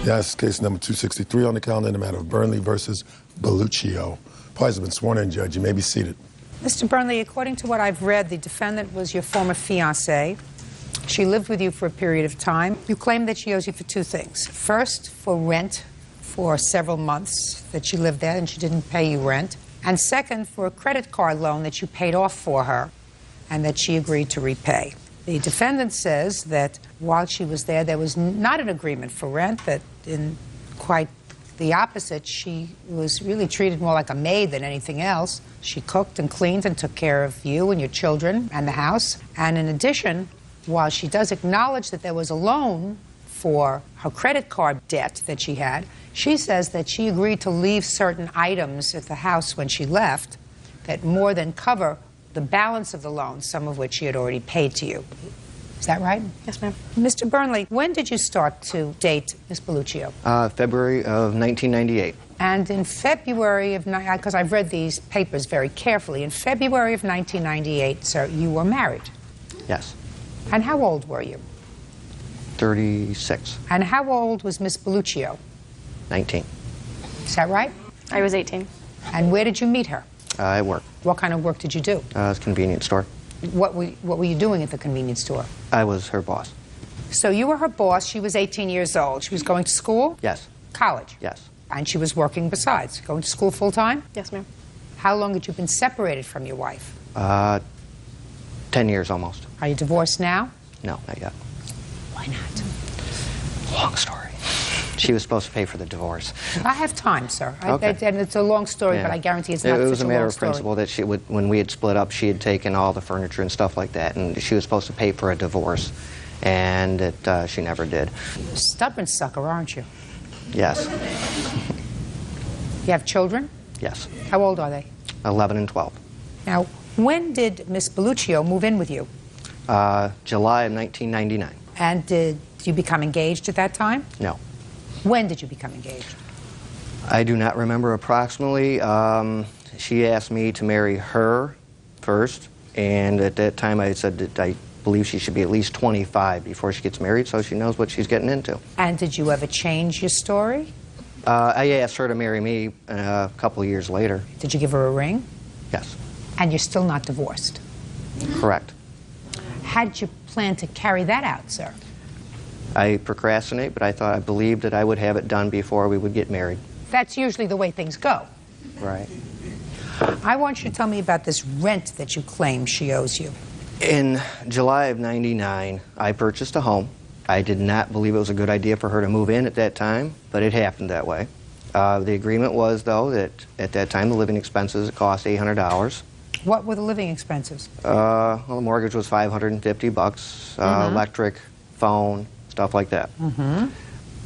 Yes, case number 263 on the calendar in the matter of Burnley versus Belluccio. Parties have been sworn in, Judge. You may be seated. Mr. Burnley, according to what I've read, the defendant was your former fiancée. She lived with you for a period of time. You claim that she owes you for two things. First, for rent for several months that she lived there and she didn't pay you rent. And second, for a credit card loan that you paid off for her and that she agreed to repay. The defendant says that while she was there was not an agreement for rent, that in quite the opposite, she was really treated more like a maid than anything else. She cooked and cleaned and took care of you and your children and the house. And in addition, while she does acknowledge that there was a loan for her credit card debt that she had, she says that she agreed to leave certain items at the house when she left that more than cover the balance of the loan, some of which she had already paid to you. Is that right? Yes, ma'am. Mr. Burnley, when did you start to date Miss Belluccio? February of 1998. And in February of, because I've read these papers very carefully, in February of 1998, sir, you were married. Yes. And how old were you? 36. And how old was Miss Belluccio? 19. Is that right? I was 18. And where did you meet her? I work. What kind of work did you do? It was a convenience store. What were you doing at the convenience store? I was her boss. So you were her boss. She was 18 years old. She was going to school? Yes. College? Yes. And she was working besides, going to school full time? Yes, ma'am. How long had you been separated from your wife? 10 years almost. Are you divorced now? No, not yet. Why not? Long story. She was supposed to pay for the divorce. I have time, sir. Okay. And it's a long story, Yeah. but I guarantee it's not It was such a a matter long of story. principle that she would, when we had split up, she had taken all the furniture and stuff like that, and she was supposed to pay for a divorce, and she never did. Stubborn sucker, aren't you? Yes. You have children? Yes. How old are they? 11 and 12. Now, when did Miss Belluccio move in with you? July of 1999. And did you become engaged at that time? No. When did you become engaged? I do not remember approximately. She asked me to marry her first, and at that time I said that I believe she should be at least 25 before she gets married, so she knows what she's getting into. And did you ever change your story? I asked her to marry me a couple of years later. Did you give her a ring? Yes. And you're still not divorced? Correct. How did you plan to carry that out, sir? I procrastinate, but I believed that I would have it done before we would get married. That's usually the way things go. Right. I want you to tell me about this rent that you claim she owes you. In July of '99, I purchased a home. I did not believe it was a good idea for her to move in at that time, but it happened that way. The agreement was, though, that at that time the living expenses cost $800. What were the living expenses? Well, the mortgage was $550, electric, phone, stuff like that.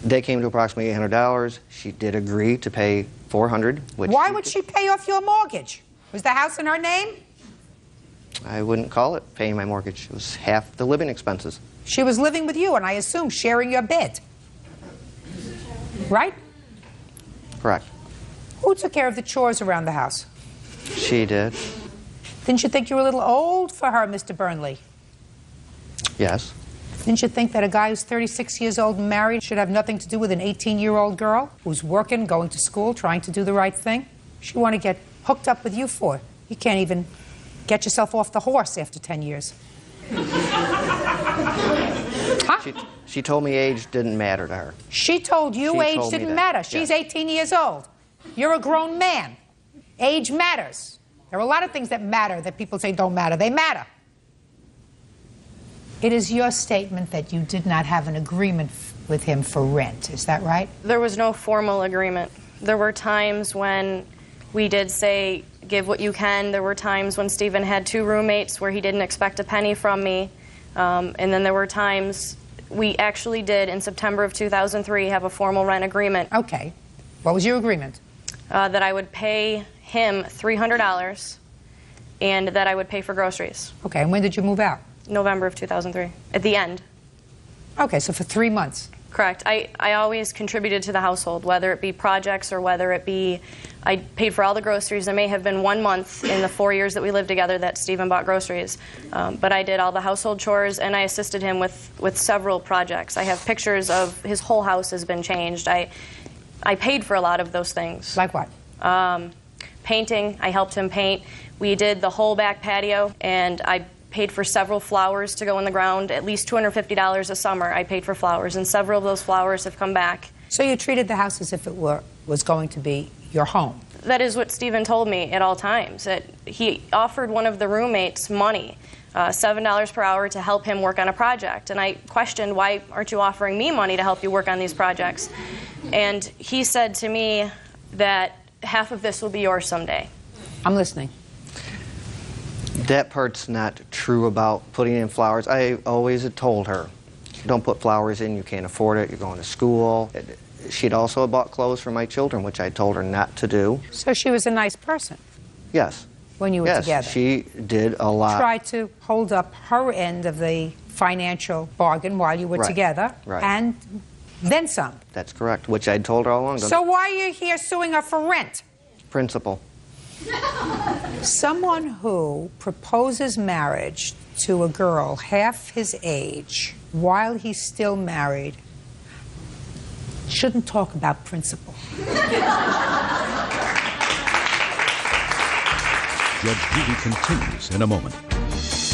They came to approximately $800. She did agree to pay $400. Why would she pay off your mortgage? Was the house in her name? I wouldn't call it paying my mortgage. It was half the living expenses. She was living with you, and I assume sharing your bed. Right? Correct. Who took care of the chores around the house? She did. Didn't you think you were a little old for her, Mr. Burnley? Yes. Didn't you think that a guy who's 36 years old and married should have nothing to do with an 18-year-old girl who's working, going to school, trying to do the right thing? She want to get hooked up with you for? You can't even get yourself off the horse after 10 years. Huh? She told me age didn't matter to her. She told you She age told me didn't that. matter. She's Yes. 18 years old. You're a grown man. Age matters. There are a lot of things that matter that people say don't matter. They matter. It is your statement that you did not have an agreement with him for rent. Is that right? There was no formal agreement. There were times when we did say, give what you can. There were times when Stephen had 2 roommates where he didn't expect a penny from me. And then there were times we actually did, in September of 2003, have a formal rent agreement. Okay. What was your agreement? That I would pay him $300 and that I would pay for groceries. Okay, and when did you move out? November of 2003, at the end. Okay, so for 3 months. Correct. I always contributed to the household, whether it be projects or whether it be I paid for all the groceries. There may have been 1 month in the 4 years that we lived together that Stephen bought groceries. But I did all the household chores, and I assisted him with several projects. I have pictures of his whole house has been changed. I paid for a lot of those things. Like what? Painting. I helped him paint. We did the whole back patio, and I paid for several flowers to go in the ground, at least $250 a summer. I paid for flowers, and several of those flowers have come back. So you treated the house as if it was going to be your home. That is what Stephen told me at all times. That he offered one of the roommates money, $7 per hour, to help him work on a project. And I questioned, why aren't you offering me money to help you work on these projects? And he said to me that half of this will be yours someday. I'm listening. That part's not true about putting in flowers. I always had told her, don't put flowers in, you can't afford it, you're going to school. She'd also bought clothes for my children, which I told her not to do. So she was a nice person Yes. when you were Yes, together. she did a lot. Tried to hold up her end of the financial bargain while you were Right, together, right. and then some. That's correct, which I'd told her all along. So why are you here suing her for rent? Principal. Someone who proposes marriage to a girl half his age while he's still married shouldn't talk about principle. Judge Judy continues in a moment.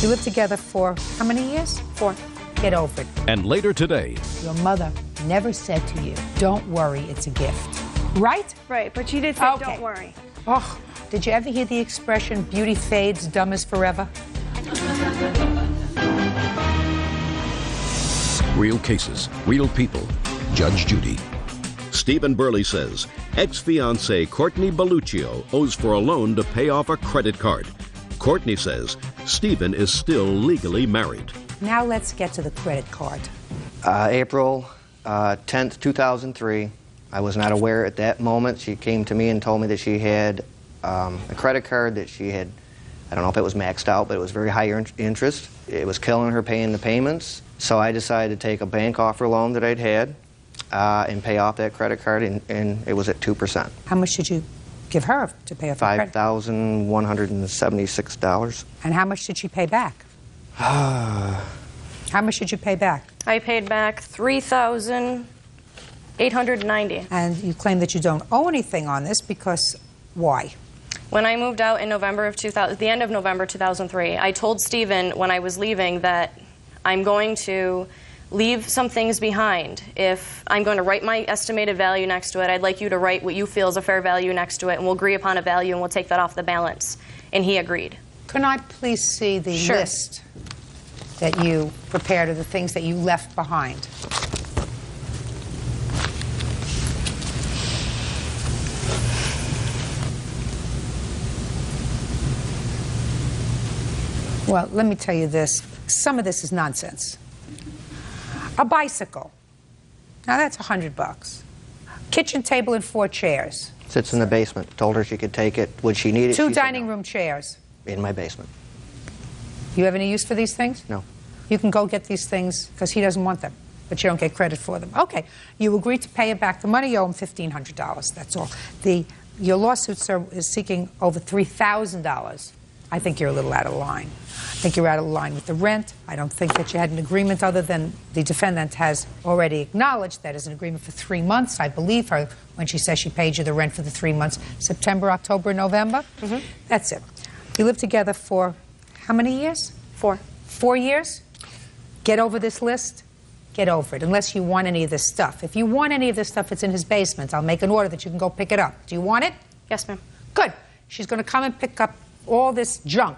You lived together for how many years? 4. Get over it. And later today, Your mother never said to you, don't worry, it's a gift. Right? Right, but she did say, Okay. don't worry. Oh, did you ever hear the expression, beauty fades, dumb is forever? real cases, real people. Judge Judy. Stephen Burley says ex-fiancée Courtney Belluccio owes for a loan to pay off a credit card. Courtney says Stephen is still legally married. Now let's get to the credit card. April 10th, 2003. I was not aware at that moment. She came to me and told me that she had a credit card that she had, I don't know if it was maxed out, but it was very high interest. It was killing her paying the payments. So I decided to take a bank offer loan that I'd had and pay off that credit card, and it was at 2%. How much did you give her to pay off the credit? $5,176. And how much did she pay back? How much did you pay back? I paid back $3,890. And you claim that you don't owe anything on this because why? When I moved out in November of 2000, the end of November 2003, I told Stephen when I was leaving that I'm going to leave some things behind. If I'm going to write my estimated value next to it, I'd like you to write what you feel is a fair value next to it, and we'll agree upon a value, and we'll take that off the balance. And he agreed. Can I please see the Sure. list that you prepared of the things that you left behind? Well, let me tell you this. Some of this is nonsense. A bicycle. Now that's $100. Kitchen table and 4 chairs. Sits in the basement. Told her she could take it. Would she need it? 2 She said dining no. room chairs. In my basement. You have any use for these things? No. You can go get these things because he doesn't want them, but you don't get credit for them. Okay, you agree to pay him back the money. You owe him $1,500. That's all. Your lawsuit, sir, is seeking over $3,000. I think you're a little out of line. I think you're out of line with the rent. I don't think that you had an agreement other than the defendant has already acknowledged that is an agreement for 3 months. I believe her when she says she paid you the rent for the 3 months, September, October, November. Mm-hmm. That's it. You lived together for how many years? 4. 4 years? Get over this list. Get over it, unless you want any of this stuff. If you want any of this stuff, it's in his basement. I'll make an order that you can go pick it up. Do you want it? Yes, ma'am. Good. She's going to come and pick up all this junk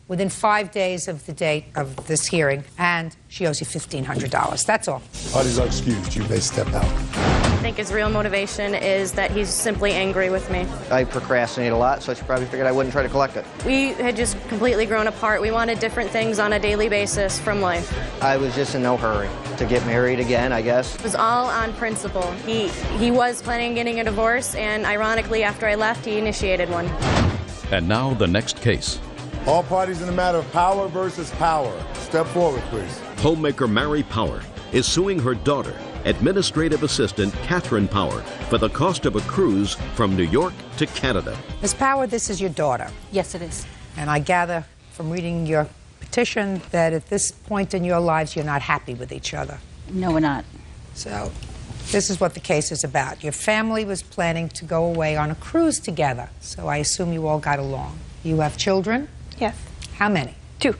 within 5 days of the date of this hearing, and she owes you $1,500. That's all. Parties are excused. You may step out. I think his real motivation is that he's simply angry with me. I procrastinate a lot, so she probably figured I wouldn't try to collect it. We had just completely grown apart. We wanted different things on a daily basis from life. I was just in no hurry to get married again, I guess. It was all on principle. He was planning on getting a divorce, and ironically, after I left, he initiated one. And now the next case. All parties in the matter of power versus power. Step forward, please. Homemaker Mary Power is suing her daughter, Administrative Assistant Catherine Power for the cost of a cruise from New York to Canada. Ms. Power, this is your daughter. Yes, it is. And I gather from reading your petition that at this point in your lives you're not happy with each other. No, we're not. So this is what the case is about. Your family was planning to go away on a cruise together, so I assume you all got along. You have children? Yes. How many? 2.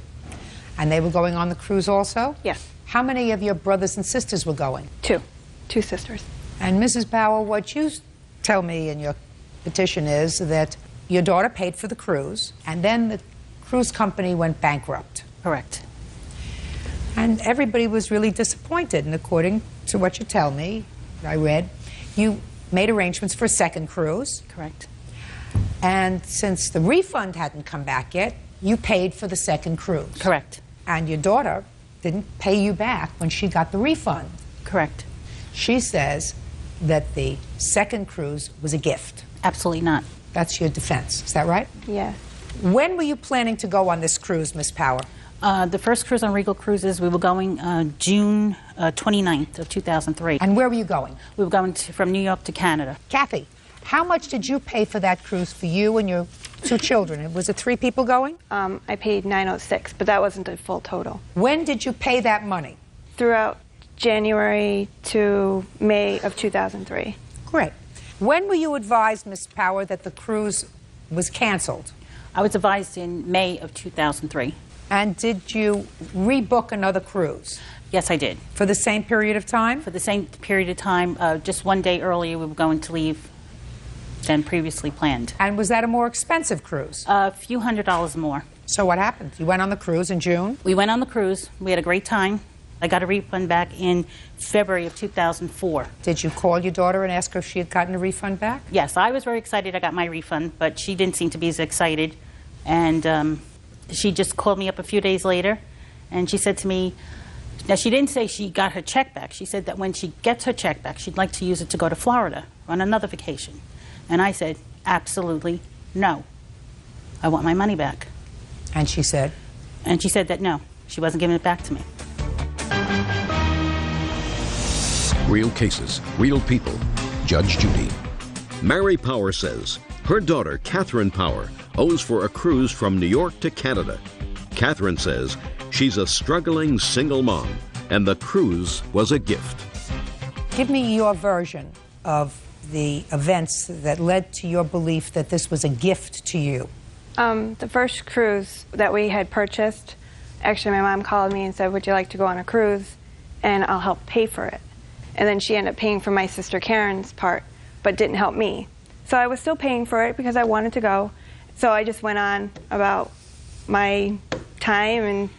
And they were going on the cruise also? Yes. How many of your brothers and sisters were going? 2. 2 sisters. And Mrs. Power, what you tell me in your petition is that your daughter paid for the cruise, and then the cruise company went bankrupt. Correct. And everybody was really disappointed. And according to what you tell me, I read, you made arrangements for a second cruise. Correct. And since the refund hadn't come back yet, you paid for the second cruise. Correct. And your daughter didn't pay you back when she got the refund. Correct. She says that the second cruise was a gift. Absolutely not. That's your defense. Is that right? Yes. When were you planning to go on this cruise, Miss Power? The first cruise on Regal Cruises, we were going June 29th of 2003. And where were you going? We were going from New York to Canada. Kathy, how much did you pay for that cruise for you and your 2 children? Was it 3 people going? I paid $906, but that wasn't a full total. When did you pay that money? Throughout January to May of 2003. Great. When were you advised, Miss Power, that the cruise was canceled? I was advised in May of 2003. And did you rebook another cruise? Yes, I did. For the same period of time? For the same period of time, just one day earlier, we were going to leave than previously planned. And was that a more expensive cruise? A few $100s more. So what happened? You went on the cruise in June? We went on the cruise. We had a great time. I got a refund back in February of 2004. Did you call your daughter and ask her if she had gotten a refund back? Yes, I was very excited I got my refund, but she didn't seem to be as excited. And she just called me up a few days later, and she said to me, now she didn't say she got her check back. She said that when she gets her check back, she'd like to use it to go to Florida on another vacation. And I said, absolutely no. I want my money back. And she said? And she said that no, she wasn't giving it back to me. Real cases, real people. Judge Judy. Mary Power says her daughter, Catherine Power, owes for a cruise from New York to Canada. Catherine says she's a struggling single mom, and the cruise was a gift. Give me your version of the events that led to your belief that this was a gift to you. The first cruise that we had purchased, actually my mom called me and said, would you like to go on a cruise? And I'll help pay for it. And then she ended up paying for my sister Karen's part, but didn't help me. So I was still paying for it because I wanted to go. So I just went on about my time and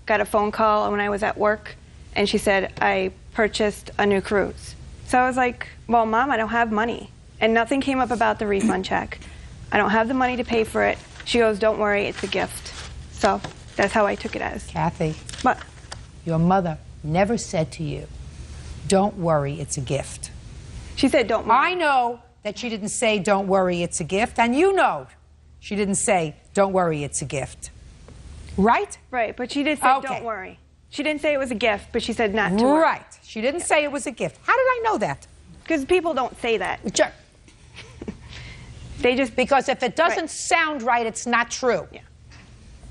got a phone call when I was at work, and she said, I purchased a new cruise. So I was like, well, Mom, I don't have money. And nothing came up about the refund check. I don't have the money to pay for it. She goes, don't worry, it's a gift. So that's how I took it as. Kathy, What? your mother never said to you, don't worry, it's a gift. She said, don't worry. I know that she didn't say, don't worry, it's a gift, and you know she didn't say, don't worry, it's a gift. Right? Right, but she did say, Okay. don't worry. She didn't say it was a gift, but she said not to worry. Right. She didn't say it was a gift. How did I know that? Because people don't say that. Sure. They just... Because if it doesn't Right. sound right, it's not true. Yeah.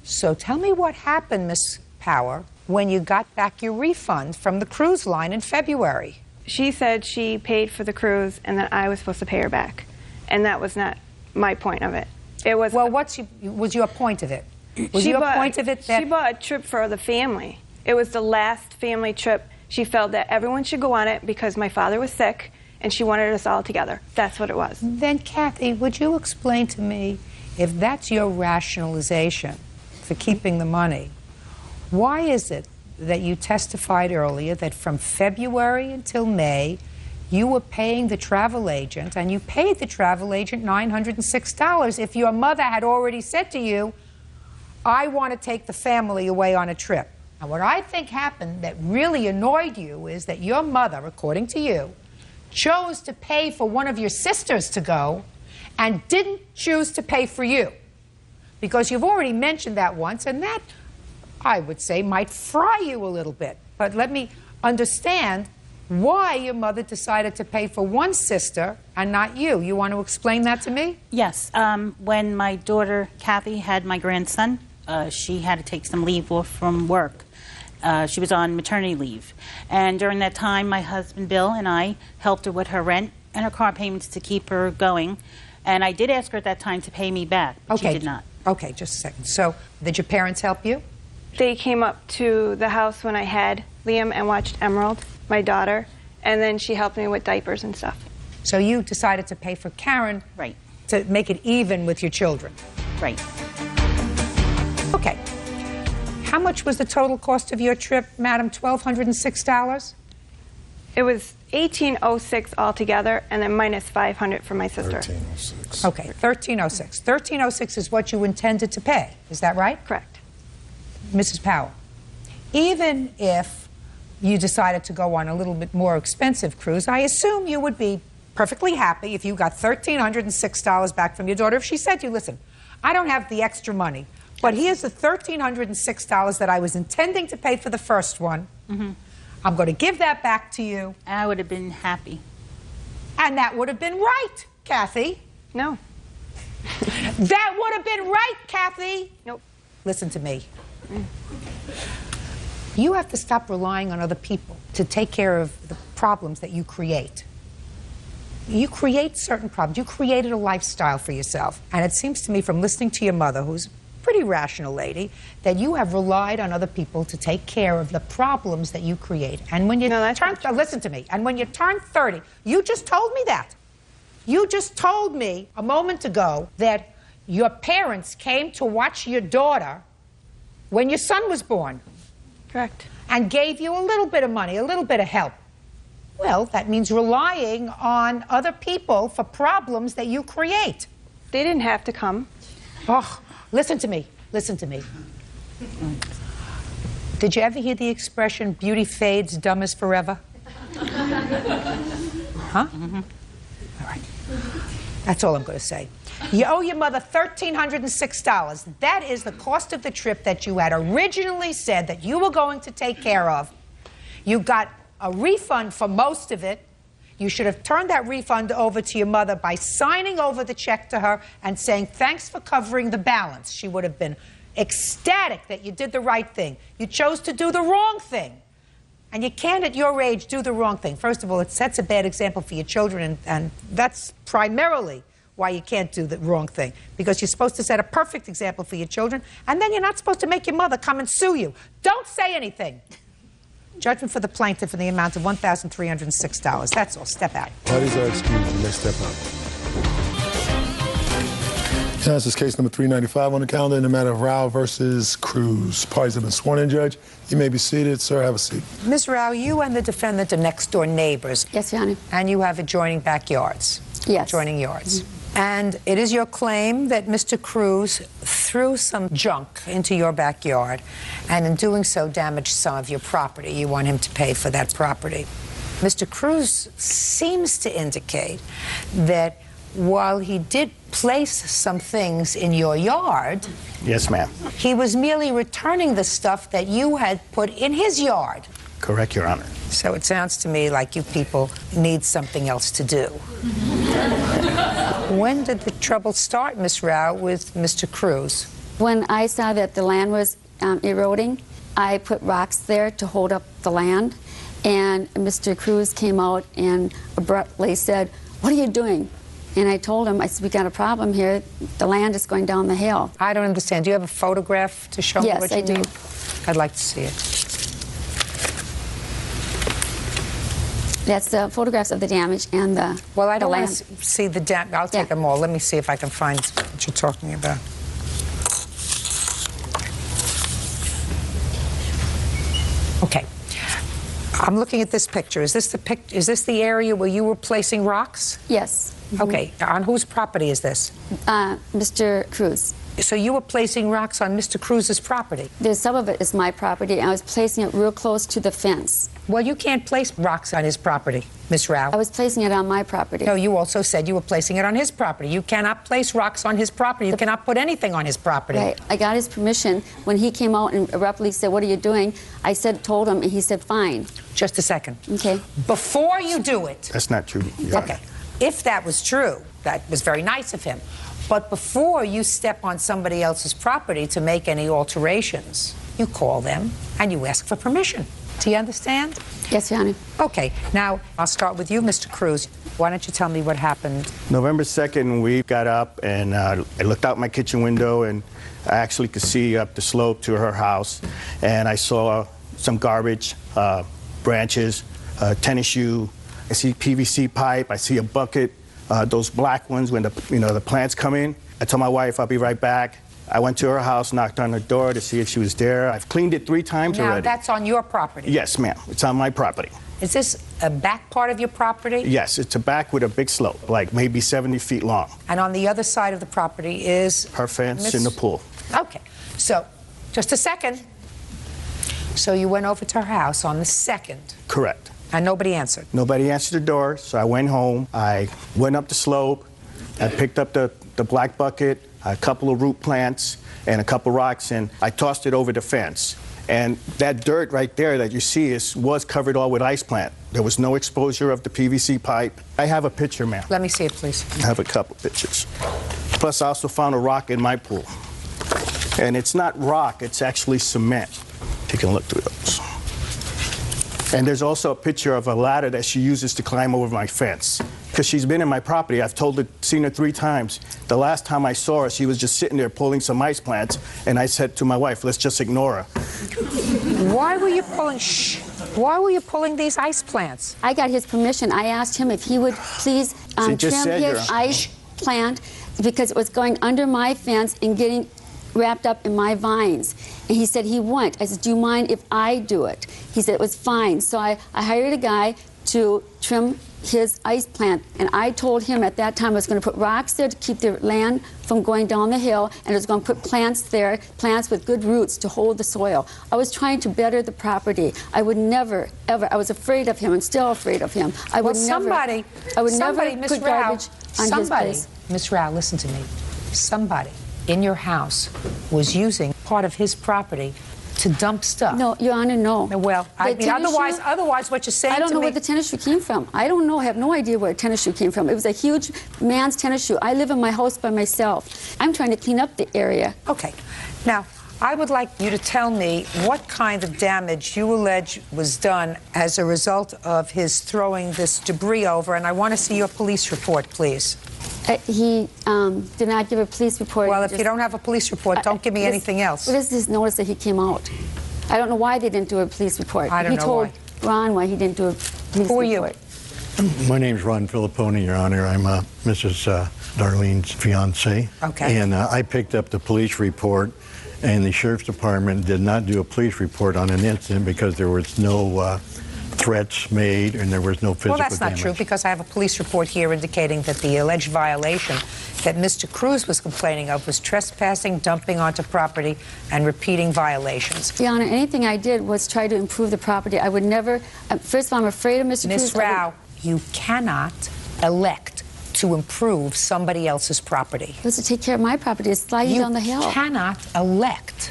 So tell me what happened, Miss Power, when you got back your refund from the cruise line in February. She said she paid for the cruise and that I was supposed to pay her back. And that was not my point of it. It was... Well, was your point of it? Was She your bought- point of it that... She bought a trip for the family. It was the last family trip. She felt that everyone should go on it because my father was sick and she wanted us all together. That's what it was. Then, Kathy, would you explain to me, if that's your rationalization for keeping the money, why is it that you testified earlier that from February until May, you were paying the travel agent, and you paid the travel agent $906 if your mother had already said to you, I want to take the family away on a trip? Now, what I think happened that really annoyed you is that your mother, according to you, chose to pay for one of your sisters to go and didn't choose to pay for you. Because you've already mentioned that once, and that, I would say, might fry you a little bit. but let me understand why your mother decided to pay for one sister and not you. You want to explain that to me? Yes. When my daughter, Kathy, had my grandson, she had to take some leave off from work. She was on maternity leave. And during that time, my husband, Bill, and I helped her with her rent and her car payments to keep her going. And I did ask her at that time to pay me back, but she did not. Okay, just a second. So, did your parents help you? They came up to the house when I had Liam and watched Emerald, my daughter, and then she helped me with diapers and stuff. So you decided to pay for Karen Right. to make it even with your children. Right. Okay. How much was the total cost of your trip, madam? $1,206? It was $1,806 altogether, and then minus $500 for my sister. 1306. Okay, $1,306. $1,306 is what you intended to pay. Is that right? Correct. Mrs. Powell, even if you decided to go on a little bit more expensive cruise, I assume you would be perfectly happy if you got $1,306 back from your daughter. If she said to you, listen, I don't have the extra money, but here's the $1,306 that I was intending to pay for the first one. I'm going to give that back to you. I would have been happy. And that would have been right, Kathy. No. That would have been right, Kathy. Nope. Listen to me. You have to stop relying on other people to take care of the problems that you create. You create certain problems. You created a lifestyle for yourself. And it seems to me from listening to your mother, who's a pretty rational lady, that you have relied on other people to take care of the problems that you create. And when you listen to me, and when you turn 30, you just told me that. You just told me a moment ago that your parents came to watch your daughter when your son was born. Correct. And gave you a little bit of money, a little bit of help. Well, that means relying on other people for problems that you create. They didn't have to come. Oh, listen to me. Listen to me. Did you ever hear the expression, beauty fades, dumb is forever? Huh? All right. That's all I'm going to say. You owe your mother $1,306. That is the cost of the trip that you had originally said that you were going to take care of. You got a refund for most of it. You should have turned that refund over to your mother by signing over the check to her and saying, thanks for covering the balance. She would have been ecstatic that you did the right thing. You chose to do the wrong thing. And you can't, at your age, do the wrong thing. First of all, it sets a bad example for your children, and that's primarily why you can't do the wrong thing. Because you're supposed to set a perfect example for your children, and then you're not supposed to make your mother come and sue you. Don't say anything. Judgment for the plaintiff in the amount of $1,306. That's all. Step out. Parties are excused. You may step out. This is case number 395 on the calendar in the matter of Rao versus Cruz. Parties have been sworn in, Judge. You may be seated. Sir, have a seat. Ms. Rao, you and the defendant are next-door neighbors. Yes, Your Honor. And you have adjoining backyards. Yes. Adjoining yards. And it is your claim that Mr. Cruz threw some junk into your backyard and in doing so damaged some of your property. You want him to pay for that property. Mr. Cruz seems to indicate that while he did place some things in your yard, Yes, ma'am. he was merely returning the stuff that you had put in his yard. Correct, Your Honor. So it sounds to me like you people need something else to do. When did the trouble start, Miss Rao, with Mr. Cruz? When I saw that the land was eroding, I put rocks there to hold up the land, and Mr. Cruz came out and abruptly said, "What are you doing?" And I told him, I said, "We got a problem here. The land is going down the hill." I don't understand. Do you have a photograph to show me Yes, what you I do. mean? I'd like to see it. That's the photographs of the damage and the Well, I don't the want land. to see the damage. I'll take Yeah. them all. Let me see if I can find what you're talking about. Okay. I'm looking at this picture. Is this the area where you were placing rocks? Yes. Okay. On whose property is this? Mr. Cruz. So you were placing rocks on Mr. Cruz's property? There's some of it is my property, and I was placing it real close to the fence. Well, you can't place rocks on his property, Miss Rao. I was placing it on my property. No, you also said you were placing it on his property. You cannot place rocks on his property. You cannot put anything on his property. Right. I got his permission. When he came out and abruptly said, "What are you doing?" I told him, and he said, "Fine." Just a second. Okay. Before you do it. That's not true. Okay. If that was true, that was very nice of him. But before you step on somebody else's property to make any alterations, you call them and you ask for permission. Do you understand? Yes, Your Honor. Okay. Now, I'll start with you, Mr. Cruz. Why don't you tell me what happened? November 2nd, we got up and I looked out my kitchen window and I actually could see up the slope to her house. And I saw some garbage, branches, tennis shoe. I see PVC pipe. I see a bucket. Those black ones when the plants come in. I told my wife I'll be right back. I went to her house, knocked on her door to see if she was there. I've cleaned it 3 times Now, already. that's on your property? Yes, ma'am. It's on my property. Is this a back part of your property? Yes, it's a back with a big slope, like maybe 70 feet long. And on the other side of the property is? Her fence in the pool. Okay. So, just a second. So you went over to her house on the 2nd? Correct. And nobody answered? Nobody answered the door, so I went home. I went up the slope. I picked up the black bucket, a couple of root plants, and a couple rocks, and I tossed it over the fence. And that dirt right there that you see was covered all with ice plant. There was no exposure of the PVC pipe. I have a picture, ma'am. Let me see it, please. I have a couple pictures. Plus, I also found a rock in my pool. And it's not rock, it's actually cement. You can look through those. And there's also a picture of a ladder that she uses to climb over my fence. Because she's been in my property. I've seen her 3 times. The last time I saw her, she was just sitting there pulling some ice plants, and I said to my wife, let's just ignore her. Why were you pulling these ice plants? I got his permission. I asked him if he would please trim his ice plant because it was going under my fence and getting wrapped up in my vines. And he said he wouldn't. I said, do you mind if I do it? He said it was fine. So I hired a guy to trim his ice plant, and I told him at that time I was going to put rocks there to keep the land from going down the hill, and I was going to put plants there, plants with good roots to hold the soil. I was trying to better the property. I would never, ever, I was afraid of him. I'm still afraid of him. I would never put garbage on his place. Miss Rao, listen to me. Somebody in your house was using part of his property to dump stuff. No, Your Honor, no. Well, I mean, otherwise what you're saying to me... I don't know where the tennis shoe came from. I don't know. I have no idea where a tennis shoe came from. It was a huge man's tennis shoe. I live in my house by myself. I'm trying to clean up the area. Okay. Now, I would like you to tell me what kind of damage you allege was done as a result of his throwing this debris over, and I want to see your police report, please. He did not give a police report. Well, if you don't have a police report, don't give me anything else. What is this notice that he came out? I don't know why they didn't do a police report. I don't know why. He told Ron why he didn't do a police report. Who are you? My name's Ron Filipponi, Your Honor. I'm Mrs. Darlene's fiance. Okay. And I picked up the police report, and the Sheriff's Department did not do a police report on an incident because there was no threats made and there was no physical damage. Well, that's not true, because I have a police report here indicating that the alleged violation that Mr. Cruz was complaining of was trespassing, dumping onto property, and repeating violations. Your Honor, anything I did was try to improve the property. I would never... first of all, I'm afraid of Mr. Cruz. Ms. Rao, you cannot elect to improve somebody else's property. It was to take care of my property. It's sliding down the hill. You cannot elect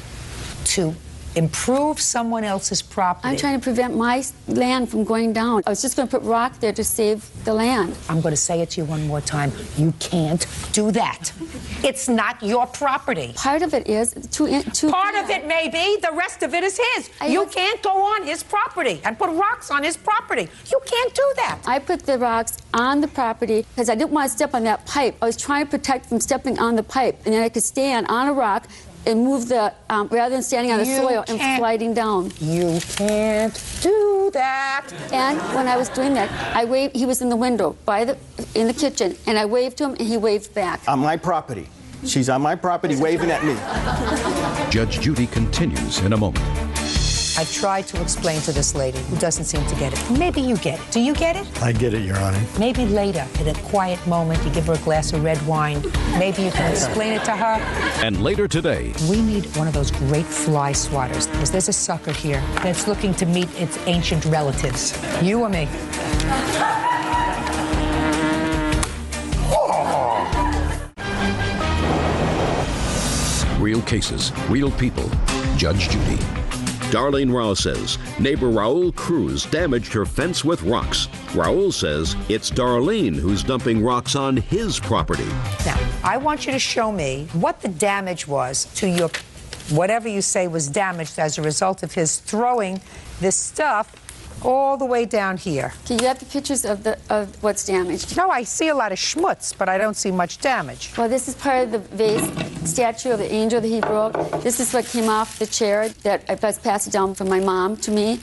to improve someone else's property. I'm trying to prevent my land from going down. I was just going to put rock there to save the land. I'm going to say it to you one more time. You can't do that. It's not your property. Part of it is. Part of it may be. The rest of it is his. You can't go on his property and put rocks on his property. You can't do that. I put the rocks on the property because I didn't want to step on that pipe. I was trying to protect from stepping on the pipe. And then I could stand on a rock and move the, rather than standing on the soil and sliding down. You can't do that. And when I was doing that, I waved, he was in the window in the kitchen, and I waved to him and he waved back. On my property. She's on my property waving at me. Judge Judy continues in a moment. I've tried to explain to this lady who doesn't seem to get it. Maybe you get it. Do you get it? I get it, Your Honor. Maybe later, in a quiet moment, you give her a glass of red wine. Maybe you can explain it to her. And later today, We need one of those great fly swatters, because there's a sucker here that's looking to meet its ancient relatives. You or me? real cases, real people. Judge Judy. Darlene Rao says neighbor Raul Cruz damaged her fence with rocks. Raul says it's Darlene who's dumping rocks on his property. Now, I want you to show me what the damage was to your, whatever you say was damaged as a result of his throwing this stuff all the way down here. Okay, you have the pictures of what's damaged. No, I see a lot of schmutz, but I don't see much damage. Well, this is part of the vase statue of the angel that he broke. This is what came off the chair that I passed it down from my mom to me.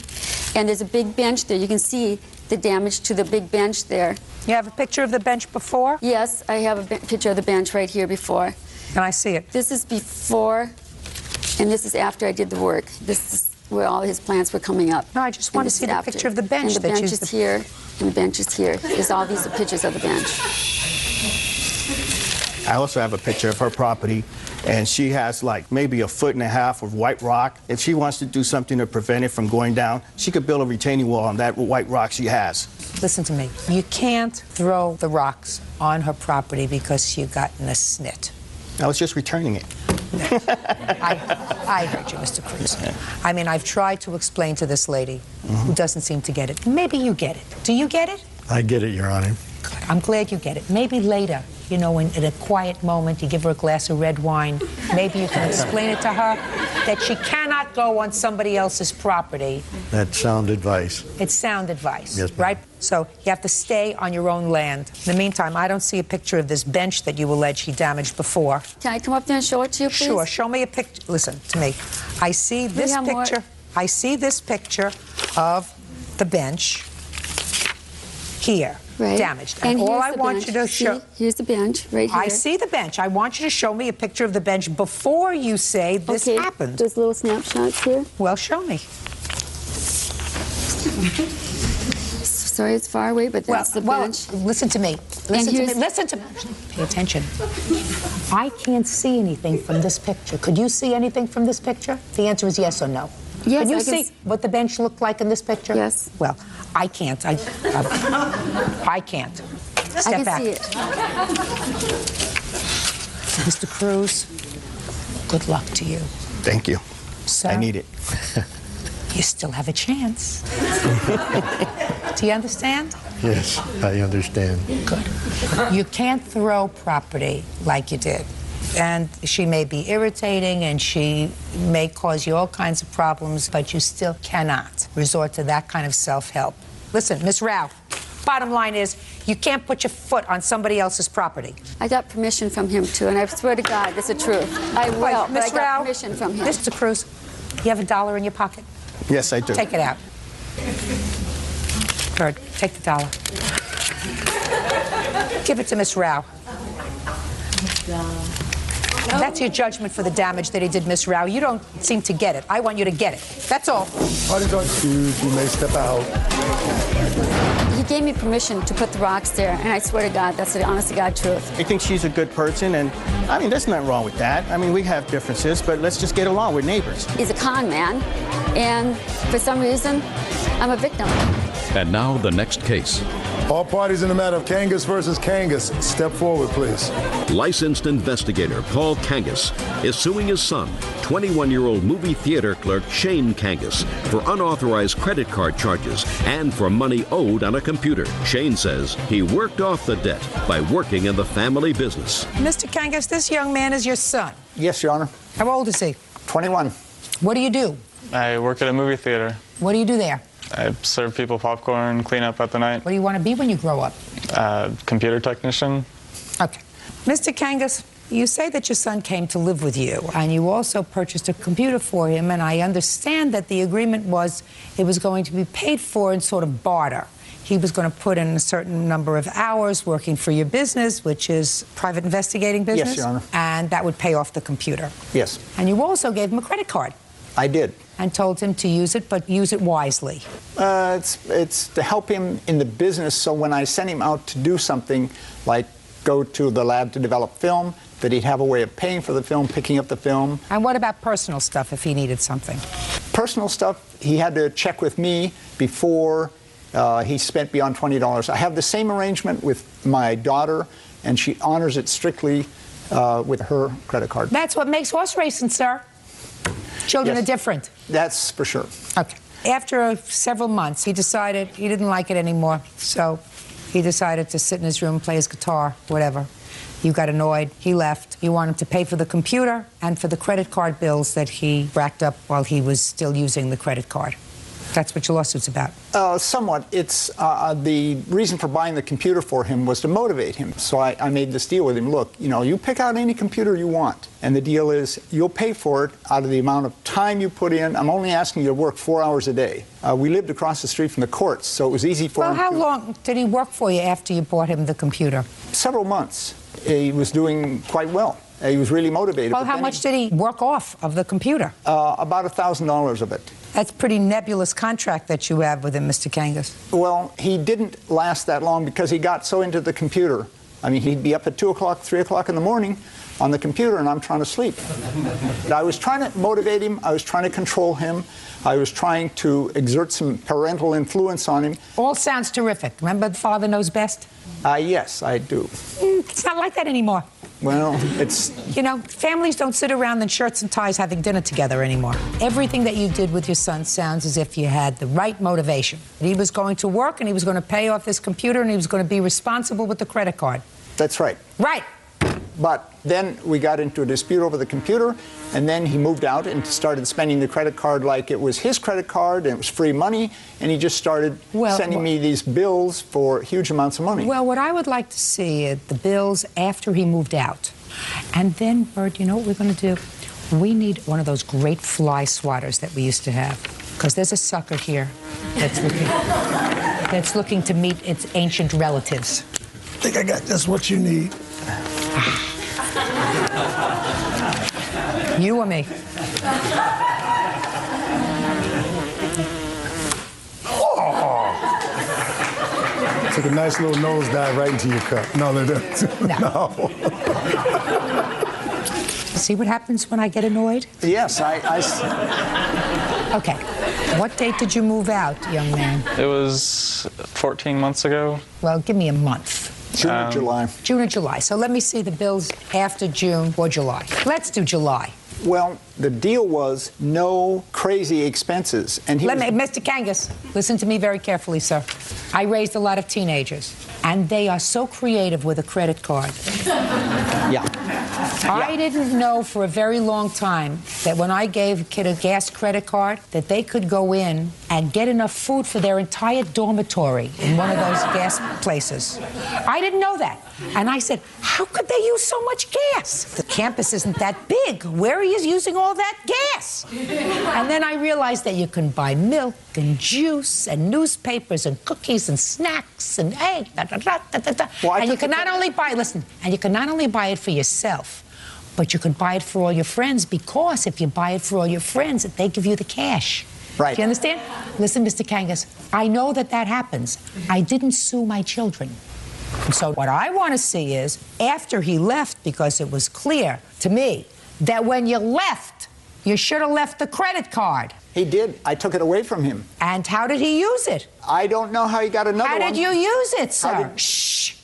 And there's a big bench there. You can see the damage to the big bench there. You have a picture of the bench before? Yes, I have a picture of the bench right here before. Can I see it? This is before, and this is after I did the work. This is where all his plants were coming up. No, I just want to see the picture of the bench. And the bench is here, and the bench is here. There's all these pictures of the bench. I also have a picture of her property, and she has like maybe 1.5 feet of white rock. If she wants to do something to prevent it from going down, she could build a retaining wall on that white rock she has. Listen to me. You can't throw the rocks on her property because you got in a snit. I was just returning it. I heard you, Mr. Cruz. I mean, I've tried to explain to this lady who doesn't seem to get it. Maybe you get it. Do you get it? I get it, Your Honor. Good. I'm glad you get it. Maybe later, you know, in a quiet moment, you give her a glass of red wine. Maybe you can explain it to her that she cannot go on somebody else's property. That's sound advice. It's sound advice, Yes, ma'am. right? So you have to stay on your own land. In the meantime, I don't see a picture of this bench that you allege he damaged before. Can I come up there and show it to you, please? Sure. Show me a picture. Listen to me. I see this have more? picture. I see this picture of the bench here, Right. damaged. And all here's I the want bench. you to show. See? Here's the bench, right here. I see the bench. I want you to show me a picture of the bench before you say this Okay, happened. there's little snapshots here. Well, show me. Sorry, it's far away, but that's the bench. Listen to me. Listen to me. Listen to me. Pay attention. I can't see anything from this picture. Could you see anything from this picture? The answer is yes or no. Yes, Can you I can see what the bench looked like in this picture? Yes. Well, I can't. I can't. Step I can back. see it. Mr. Cruz, good luck to you. Thank you. Sir, I need it. you still have a chance. Do you understand? Yes, I understand. Good. You can't throw property like you did. And she may be irritating and she may cause you all kinds of problems, but you still cannot resort to that kind of self-help. Listen, Miss Rao, bottom line is you can't put your foot on somebody else's property. I got permission from him, too, and I swear to God, it's the truth. I will, but I Miss got Rao, permission from him. Mr. Cruz, you have $1 in your pocket? Yes, I do. Take it out. Bird, take the $1. Give it to Miss Rao. That's your judgment for the damage that he did, Miss Rao. You don't seem to get it. I want you to get it. That's all. Parties are excused. You may step out. He gave me permission to put the rocks there, and I swear to God, that's the honest to God truth. I think she's a good person, and I mean, there's nothing wrong with that. I mean, we have differences, but let's just get along. We're neighbors. He's a con man, and for some reason, I'm a victim. And now the next case. All parties in the matter of Kangas versus Kangas, step forward, please. Licensed investigator Paul Kangas is suing his son, 21-year-old movie theater clerk Shane Kangas, for unauthorized credit card charges and for money owed on a computer. Shane says he worked off the debt by working in the family business. Mr. Kangas, this young man is your son. Yes, Your Honor. How old is he? 21. What do you do? I work at a movie theater. What do you do there? I serve people popcorn, clean up at the night. What do you want to be when you grow up? Computer technician. Okay. Mr. Kangas, you say that your son came to live with you, and you also purchased a computer for him, and I understand that the agreement was it was going to be paid for in sort of barter. He was going to put in a certain number of hours working for your business, which is private investigating business. Yes, Your Honor. And that would pay off the computer. Yes, And you also gave him a credit card. I did. and told him to use it, but use it wisely. It's to help him in the business, so when I send him out to do something, like go to the lab to develop film, that he'd have a way of paying for the film, picking up the film. And what about personal stuff if he needed something? Personal stuff, he had to check with me before he spent beyond $20. I have the same arrangement with my daughter, and she honors it strictly with her credit card. That's what makes horse racing, sir. Children Yes. are different. That's for sure. Okay. After several months, he decided he didn't like it anymore, so he decided to sit in his room, play his guitar, whatever. You got annoyed. He left. You want him to pay for the computer and for the credit card bills that he racked up while he was still using the credit card. That's what your lawsuit's about. Somewhat. It's the reason for buying the computer for him was to motivate him. So I made this deal with him. Look, you know, you pick out any computer you want, and the deal is you'll pay for it out of the amount of time you put in. I'm only asking you to work 4 hours a day. We lived across the street from the courts, so it was easy for him. Well, how long did he work for you after you bought him the computer? Several months. He was doing quite well. He was really motivated. Well, how much did he work off of the computer? About $1,000 of it. That's a pretty nebulous contract that you have with him, Mr. Kangas. Well, he didn't last that long because he got so into the computer. I mean, he'd be up at 2 o'clock, 3 o'clock in the morning on the computer, and I'm trying to sleep. I was trying to motivate him. I was trying to control him. I was trying to exert some parental influence on him. All sounds terrific. Remember the father knows best? Yes, I do. It's not like that anymore. Well, it's... You know, families don't sit around in shirts and ties having dinner together anymore. Everything that you did with your son sounds as if you had the right motivation. He was going to work, and he was going to pay off this computer, and he was going to be responsible with the credit card. That's right. Right. But then we got into a dispute over the computer, and then he moved out and started spending the credit card like it was his credit card, and it was free money, and he just started sending me these bills for huge amounts of money. Well, what I would like to see is the bills after he moved out. And then, Bert, you know what we're going to do? We need one of those great fly swatters that we used to have, because there's a sucker here that's looking to meet its ancient relatives. I think I got just what you need. You or me? Took a nice little nosedive right into your cup. No, they don't. No. See what happens when I get annoyed? Yes, Okay. What date did you move out, young man? It was 14 months ago. Well, give me a month. June or July. June or July. So let me see the bills after June or July. Let's do July. Well, the deal was no crazy expenses. And Mr. Kangas, listen to me very carefully, sir. I raised a lot of teenagers, and they are so creative with a credit card. Yeah. I didn't know for a very long time that when I gave a kid a gas credit card, that they could go in and get enough food for their entire dormitory in one of those gas places. I didn't know that. And I said, how could they use so much gas? The campus isn't that big. Where are you using all that gas? And then I realized that you can buy milk and juice and newspapers and cookies and snacks and eggs. And you can not only buy, and you can not only buy it for yourself, but you could buy it for all your friends, because if you buy it for all your friends, they give you the cash. Right. Do you understand? Listen, Mr. Kangas, I know that happens. I didn't sue my children. So what I want to see is, after he left, because it was clear to me that when you left, you should have left the credit card. He did. I took it away from him. And how did he use it? I don't know how he got another one. How did you use it, sir? Shh.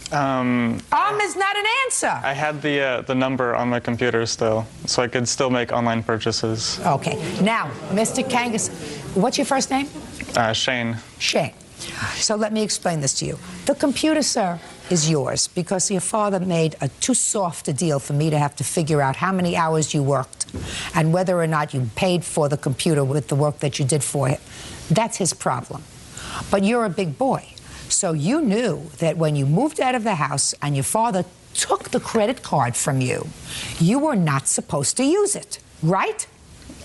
Is not an answer. I had the number on my computer still, so I could still make online purchases. Okay. Now, Mr. Kangas, what's your first name? Shane. Shane. So let me explain this to you. The computer, sir, is yours because your father made too soft a deal for me to have to figure out how many hours you worked and whether or not you paid for the computer with the work that you did for him. That's his problem. But you're a big boy, so you knew that when you moved out of the house and your father took the credit card from you, you were not supposed to use it, right?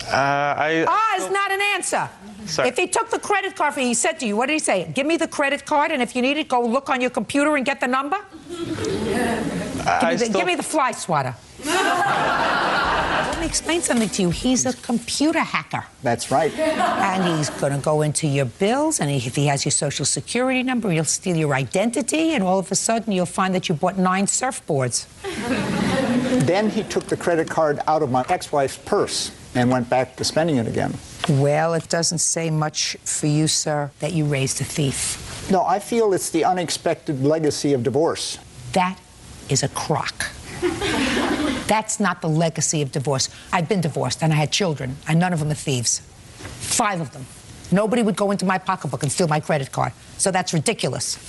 Is not an answer. Sorry. If he took the credit card from you, he said to you, what did he say? Give me the credit card, and if you need it, go look on your computer and get the number? Give me the fly swatter. let me explain something to you. He's a computer hacker. That's right. And he's going to go into your bills, and if he has your social security number, he'll steal your identity, and all of a sudden you'll find that you bought 9 surfboards. Then he took the credit card out of my ex-wife's purse and went back to spending it again. Well, it doesn't say much for you, sir, that you raised a thief. No, I feel it's the unexpected legacy of divorce. That is a crock. That's not the legacy of divorce. I've been divorced, and I had children, and none of them are thieves. 5 of them. Nobody would go into my pocketbook and steal my credit card. So that's ridiculous.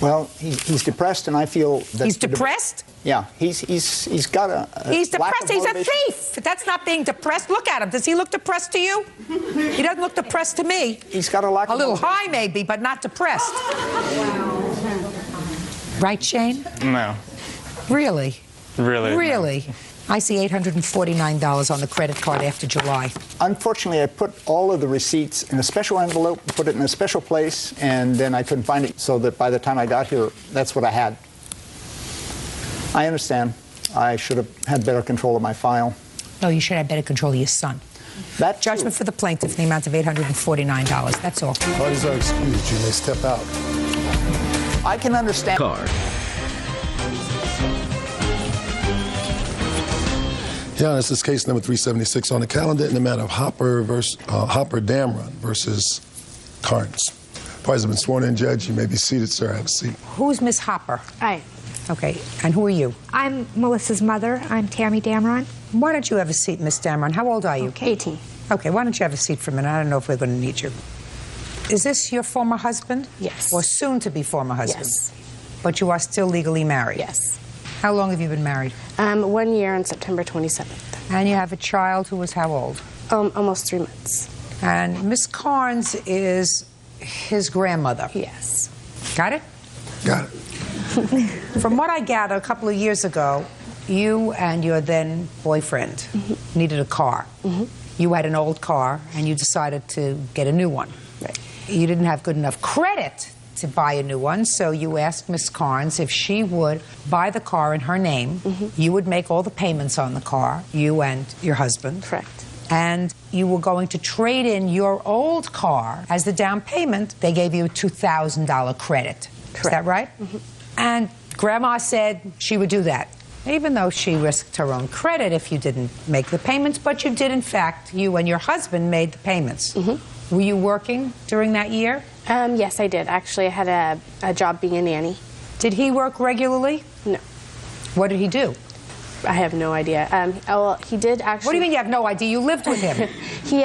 Well, he's depressed, and I feel that... He's depressed? Yeah, he's got a He's lack depressed. of He's a motivation. thief. That's not being depressed. Look at him. Does he look depressed to you? He doesn't look depressed to me. He's got a lack of A little motivation. high, maybe, but not depressed. Right, Shane? No. Really? Really? Really? I see $849 on the credit card after July. Unfortunately, I put all of the receipts in a special envelope, put it in a special place, and then I couldn't find it, so that by the time I got here, that's what I had. I understand. I should have had better control of my file. No, you should have better control of your son. That Judgment for the plaintiff in the amount of $849. That's all. Parties are excused. You may step out. I can understand. Car. Yeah, this is case number 376 on the calendar in the matter of Hopper Damron versus Carnes. Parties have been sworn in, Judge. You may be seated, sir. Have a seat. Who's Miss Hopper? Hi. Okay, and who are you? I'm Melissa's mother. I'm Tammy Damron. Why don't you have a seat, Miss Damron? How old are you? Okay. 18. Okay, why don't you have a seat for a minute? I don't know if we're going to need you. Is this your former husband? Yes. Or soon-to-be former husband? Yes. But you are still legally married? Yes. How long have you been married? 1 year on September 27th. And you have a child who was how old? Almost 3 months. And Miss Carnes is his grandmother? Yes. Got it? Got it. From what I gather, a couple of years ago, you and your then boyfriend needed a car. You had an old car, and you decided to get a new one. Right. You didn't have good enough credit to buy a new one, so you asked Miss Carnes if she would buy the car in her name. You would make all the payments on the car, you and your husband. Correct. And you were going to trade in your old car as the down payment. They gave you a $2,000 credit. Correct. Is that right? And Grandma said she would do that, even though she risked her own credit if you didn't make the payments. But you did, in fact, you and your husband made the payments. Were you working during that year? Yes, I did. Actually, I had a job being a nanny. Did he work regularly? No. What did he do? I have no idea. Well, he did actually... What do you mean you have no idea? You lived with him. He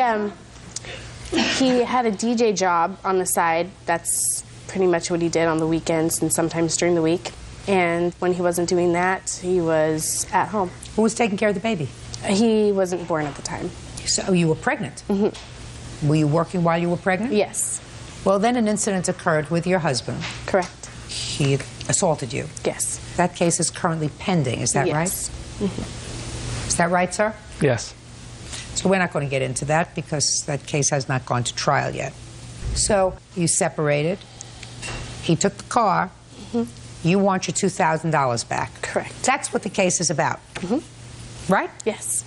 had a DJ job on the side. That's pretty much what he did on the weekends and sometimes during the week. And when he wasn't doing that, he was at home. Who was taking care of the baby? He wasn't born at the time. So you were pregnant? Were you working while you were pregnant? Yes. Well, then an incident occurred with your husband. Correct. He assaulted you. Yes. That case is currently pending, is that right? Is that right, sir? Yes. So we're not going to get into that because that case has not gone to trial yet. So you separated. He took the car. You want your $2,000 back. Correct. That's what the case is about. Right? Yes.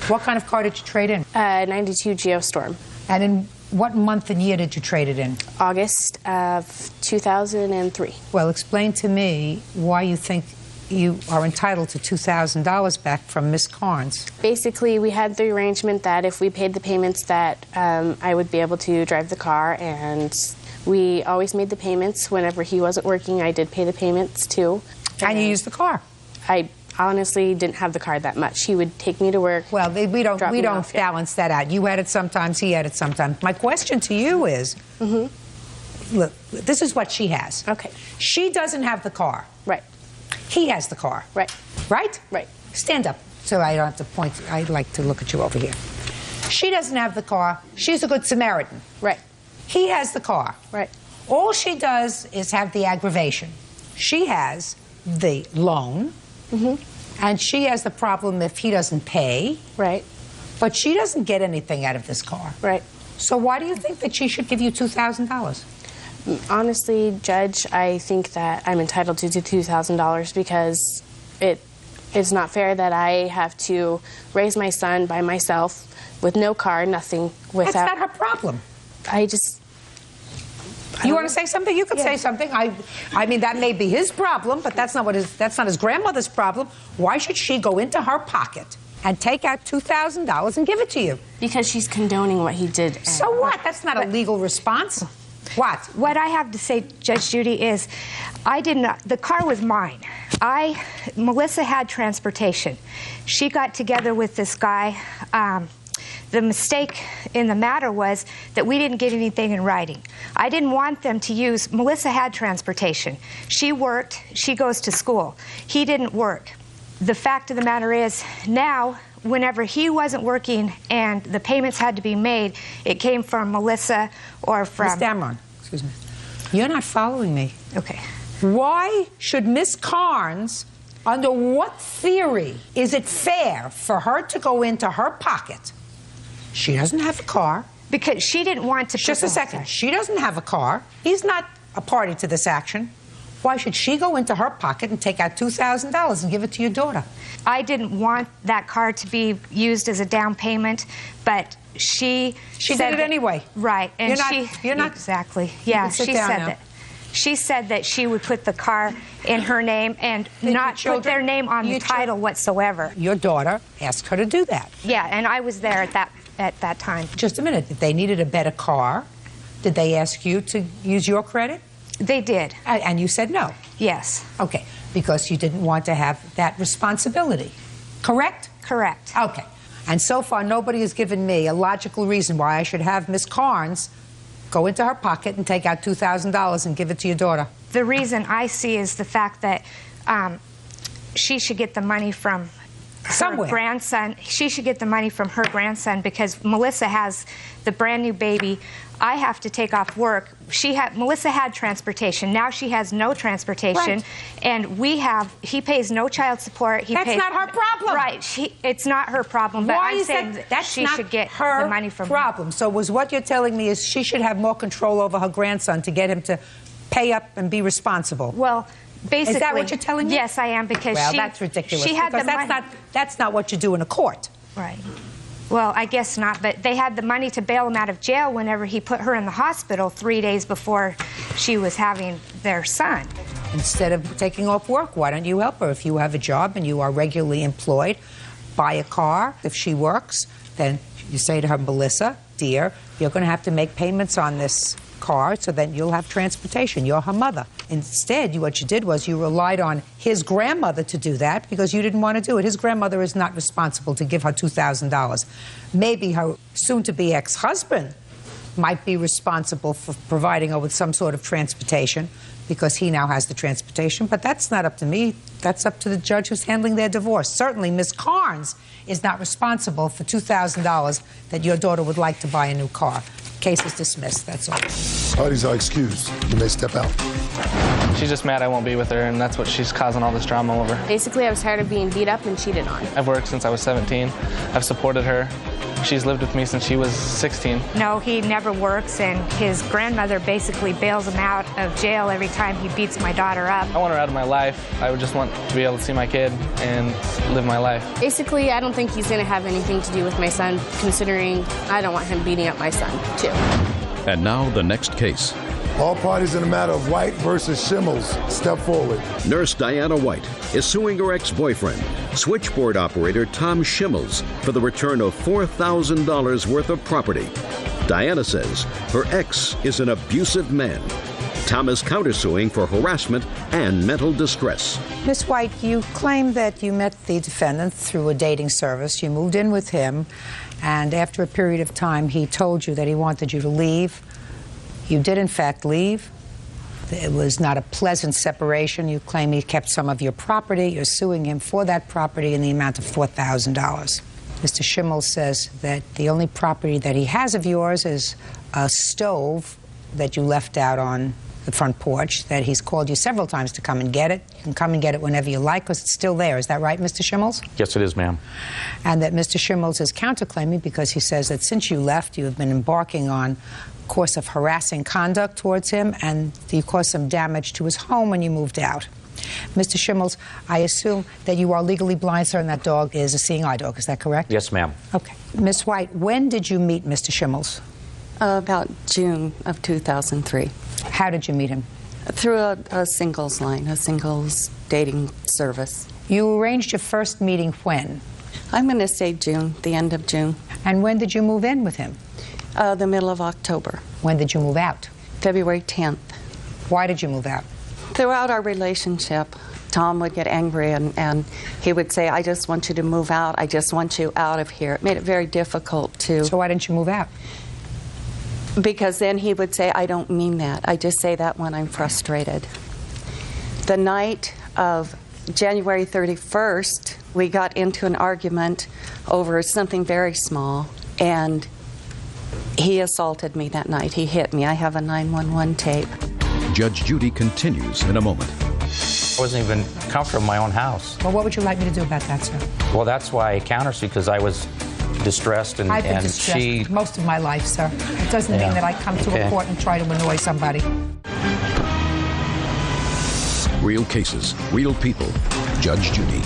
What kind of car did you trade in? 92 Geostorm. And in what month and year did you trade it in? August of 2003. Well, explain to me why you think you are entitled to $2,000 back from Miss Carnes. Basically, we had the arrangement that if we paid the payments that I would be able to drive the car, and we always made the payments. Whenever he wasn't working, I did pay the payments too. And you used the car? I honestly didn't have the car that much. He would take me to work. Well, we don't balance that out. You had it sometimes, he had it sometimes. My question to you is, look, this is what she has. Okay. She doesn't have the car. Right. He has the car. Right. Right? Right. Stand up so I don't have to point. I'd like to look at you over here. She doesn't have the car. She's a good Samaritan. Right. He has the car. Right. All she does is have the aggravation. She has the loan. And she has the problem if he doesn't pay. Right. But she doesn't get anything out of this car. Right. So why do you think that she should give you $2,000? Honestly, Judge, I think that I'm entitled to $2,000 because It's not fair that I have to raise my son by myself with no car, nothing without... That's not her problem. You want to say something? You can say something. I mean, that may be his problem, but that's not his grandmother's problem. Why should she go into her pocket and take out $2,000 and give it to you? Because she's condoning what he did. So what? That's not a legal response. What? What I have to say, Judge Judy, is the car was mine. Melissa had transportation. She got together with this guy. The mistake in the matter was that we didn't get anything in writing. I didn't want them to use... Melissa had transportation. She worked. She goes to school. He didn't work. The fact of the matter is, now, whenever he wasn't working and the payments had to be made, it came from Melissa or from... Ms. Damron, excuse me. You're not following me. Okay. Why should Ms. Carnes, under what theory is it fair for her to go into her pocket? She doesn't have a car. Because she didn't want to... Just a second. She doesn't have a car. He's not a party to this action. Why should she go into her pocket and take out $2,000 and give it to your daughter? I didn't want that car to be used as a down payment, but she did it anyway. Right. And you're not exactly. Yeah, she said that. She said that she would put the car in her name and not put their name on the title whatsoever. Your daughter asked her to do that. Yeah, and I was there at that time. Just a minute. If they needed a better car, did they ask you to use your credit? They did. And you said no? Yes. Okay, because you didn't want to have that responsibility, correct? Correct. Okay. And so far, nobody has given me a logical reason why I should have Miss Carnes go into her pocket and take out $2,000 and give it to your daughter. The reason I see is the fact that she should get the money from her grandson. She should get the money from her grandson because Melissa has the brand new baby. I have to take off work. Melissa had transportation. Now she has no transportation, and he pays no child support. That's not her problem. Right. It's not her problem. But Why I'm is saying that she should get her the money from problem? So what you're telling me is she should have more control over her grandson to get him to pay up and be responsible. Well, basically, is that what you're telling me? Yes, I am, because that's ridiculous. She had that's not what you do in a court. Right. Well, I guess not, but they had the money to bail him out of jail whenever he put her in the hospital 3 days before she was having their son. Instead of taking off work, why don't you help her? If you have a job and you are regularly employed, buy a car. If she works, then you say to her, Melissa, dear, you're going to have to make payments on this car so that you'll have transportation. You're her mother. Instead, what you did was you relied on his grandmother to do that because you didn't want to do it. His grandmother is not responsible to give her $2,000. Maybe her soon-to-be ex-husband might be responsible for providing her with some sort of transportation because he now has the transportation, but that's not up to me. That's up to the judge who's handling their divorce. Certainly, Ms. Carnes is not responsible for $2,000 that your daughter would like to buy a new car. Case is dismissed, that's all. Parties are excused. You may step out. She's just mad I won't be with her, and that's what she's causing all this drama over. Basically, I was tired of being beat up and cheated on. I've worked since I was 17. I've supported her. She's lived with me since she was 16. No, he never works, and his grandmother basically bails him out of jail every time he beats my daughter up. I want her out of my life. I would just want to be able to see my kid and live my life. Basically, I don't think he's going to have anything to do with my son, considering I don't want him beating up my son, too. And now the next case. All parties in the matter of White versus Shimmels, step forward. Nurse Diana White is suing her ex-boyfriend, switchboard operator Tom Shimmels, for the return of $4,000 worth of property. Diana says her ex is an abusive man. Tom is countersuing for harassment and mental distress. Miss White, you claim that you met the defendant through a dating service. You moved in with him, and after a period of time, he told you that he wanted you to leave. You did, in fact, leave. It was not a pleasant separation. You claim he kept some of your property. You're suing him for that property in the amount of $4,000. Mr. Shimmels says that the only property that he has of yours is a stove that you left out on the front porch, that he's called you several times to come and get it. You can come and get it whenever you like because it's still there. Is that right, Mr. Shimmels? Yes, it is, ma'am. And that Mr. Shimmels is counterclaiming because he says that since you left, you have been embarking on course of harassing conduct towards him, and you caused some damage to his home when you moved out. Mr. Schimmels, I assume that you are legally blind, sir, and that dog is a seeing eye dog. Is that correct? Yes, ma'am. Okay. Ms. White, when did you meet Mr. Schimmels? About June of 2003. How did you meet him? Through a singles line, a singles dating service. You arranged your first meeting when? I'm going to say June, the end of June. And when did you move in with him? The middle of October. When did you move out? February 10th. Why did you move out? Throughout our relationship, Tom would get angry and he would say, I just want you to move out. I just want you out of here. It made it very difficult to... So why didn't you move out? Because then he would say, I don't mean that. I just say that when I'm frustrated. The night of January 31st, we got into an argument over something very small, and he assaulted me that night. He hit me. I have a 911 tape. Judge Judy continues in a moment. I wasn't even comfortable in my own house. Well, what would you like me to do about that, sir? Well, that's why I countersued, because I was distressed, and, I've been and distressed she... most of my life, sir. It doesn't Yeah. mean that I come to a Okay. court and try to annoy somebody. Real cases, real people. Judge Judy.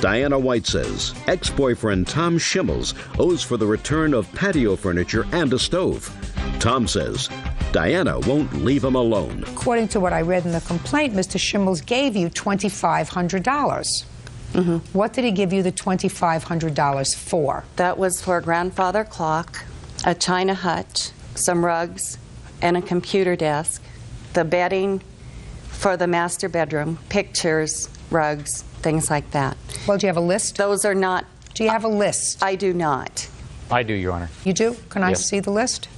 Diana White says ex-boyfriend Tom Schimmels owes for the return of patio furniture and a stove. Tom says Diana won't leave him alone. According to what I read in the complaint, Mr. Schimmels gave you $2,500. What did he give you the $2,500 for? That was for a grandfather clock, a china hutch, some rugs, and a computer desk, the bedding for the master bedroom, pictures, rugs, things like that. Well, do you have a list? Those are not... Do you have a list? I do not. I do, Your Honor. You do? Can I Yes. see the list?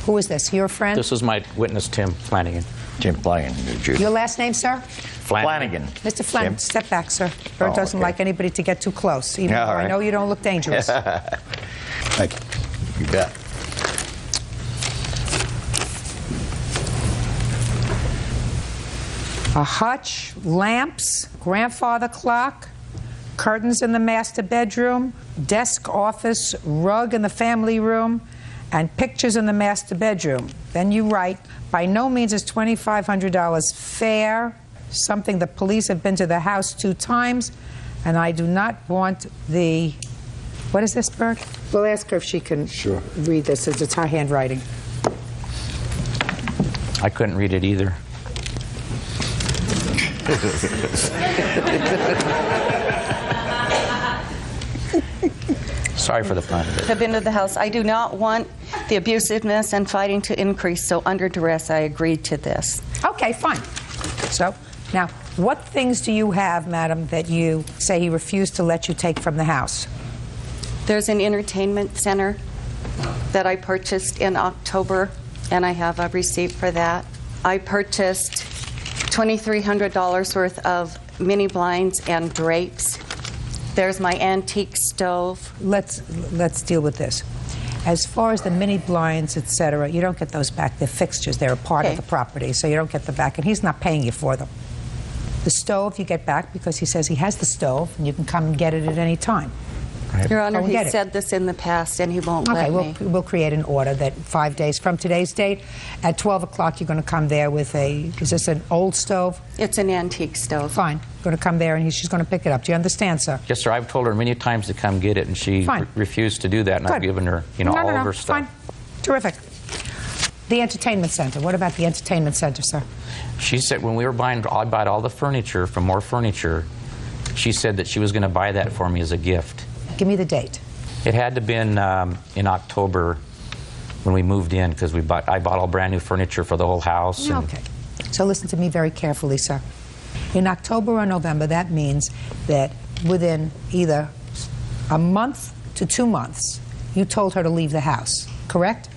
Who is this? Your friend? This is my witness, Tim Flanagan. Tim Flanagan, Judy. Your last name, sir? Flanagan. Mr. Flanagan, Tim. step back, sir. Bert doesn't like anybody to get too close, even Yeah, though all I right. know you don't look dangerous. Thank you. You bet. A hutch, lamps, grandfather clock, curtains in the master bedroom, desk, office, rug in the family room, and pictures in the master bedroom. Then you write, by no means is $2,500 fair, something the police have been to the house 2 times, and I do not want the... What is this, Bert? We'll ask her if she can read this, since it's her handwriting. I couldn't read it either. Sorry for the pun. Have been to the house. I do not want the abusiveness and fighting to increase, so under duress, I agreed to this. Okay, fine. So, now, what things do you have, madam, that you say he refused to let you take from the house? There's an entertainment center that I purchased in October, and I have a receipt for that. I purchased $2,300 worth of mini blinds and drapes. There's my antique stove. Let's deal with this. As far as the mini blinds, etc., you don't get those back. They're fixtures. They're a part of the property, so you don't get them back, and he's not paying you for them. The stove you get back because he says he has the stove, and you can come and get it at any time. Your Honor, Go and he get it. said this in the past, and he won't Okay, let me. we'll create an order that 5 days from today's date, at 12 o'clock, you're going to come there with a, is this an old stove? It's an antique stove. Fine. Going to come there, and she's going to pick it up. Do you understand, sir? Yes, sir. I've told her many times to come get it, and she Fine. refused to do that, and I've Good. given her, all of her stuff. Fine. Terrific. The entertainment center. What about the entertainment center, sir? She said when we were buying, I bought all the furniture from More Furniture. She said that she was going to buy that for me as a gift. Give me the date. It had to have been in October when we moved in, because I bought all brand new furniture for the whole house. And Okay. So listen to me very carefully, sir. In October or November, that means that within either a month to 2 months, you told her to leave the house, correct?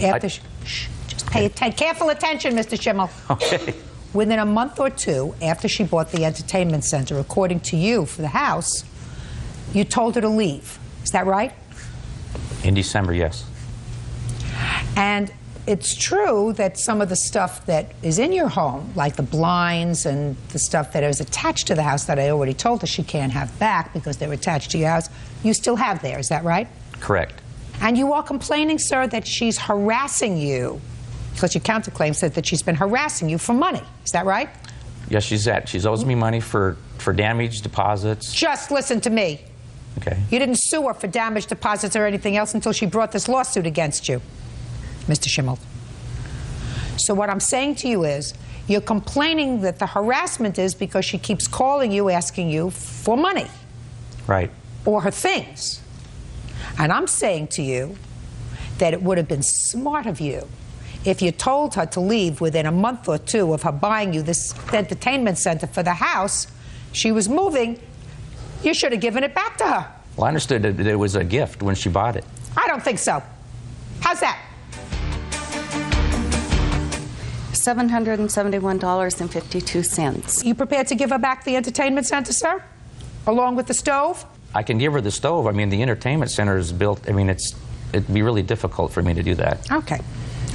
After just pay careful attention, Mr. Schimmel. Okay. Within a month or 2 after she bought the entertainment center, according to you, for the house, you told her to leave. Is that right? In December, yes. And it's true that some of the stuff that is in your home, like the blinds and the stuff that is attached to the house that I already told her she can't have back because they're attached to your house, you still have there. Is that right? Correct. And you are complaining, sir, that she's harassing you because your counterclaim said that she's been harassing you for money. Is that right? Yes, she owes me money for damaged deposits. Just listen to me. Okay. You didn't sue her for damaged deposits or anything else until she brought this lawsuit against you, Mr. Schimmel. So what I'm saying to you is, you're complaining that the harassment is because she keeps calling you, asking you for money. Right. Or her things. And I'm saying to you that it would have been smart of you if you told her to leave within a month or two of her buying you this entertainment center for the house she was moving. You should have given it back to her. Well, I understood that it was a gift when she bought it. I don't think so. How's that? $771.52. You prepared to give her back the entertainment center, sir? Along with the stove? I can give her the stove. I mean, the entertainment center is built. I mean, it'd be really difficult for me to do that. Okay.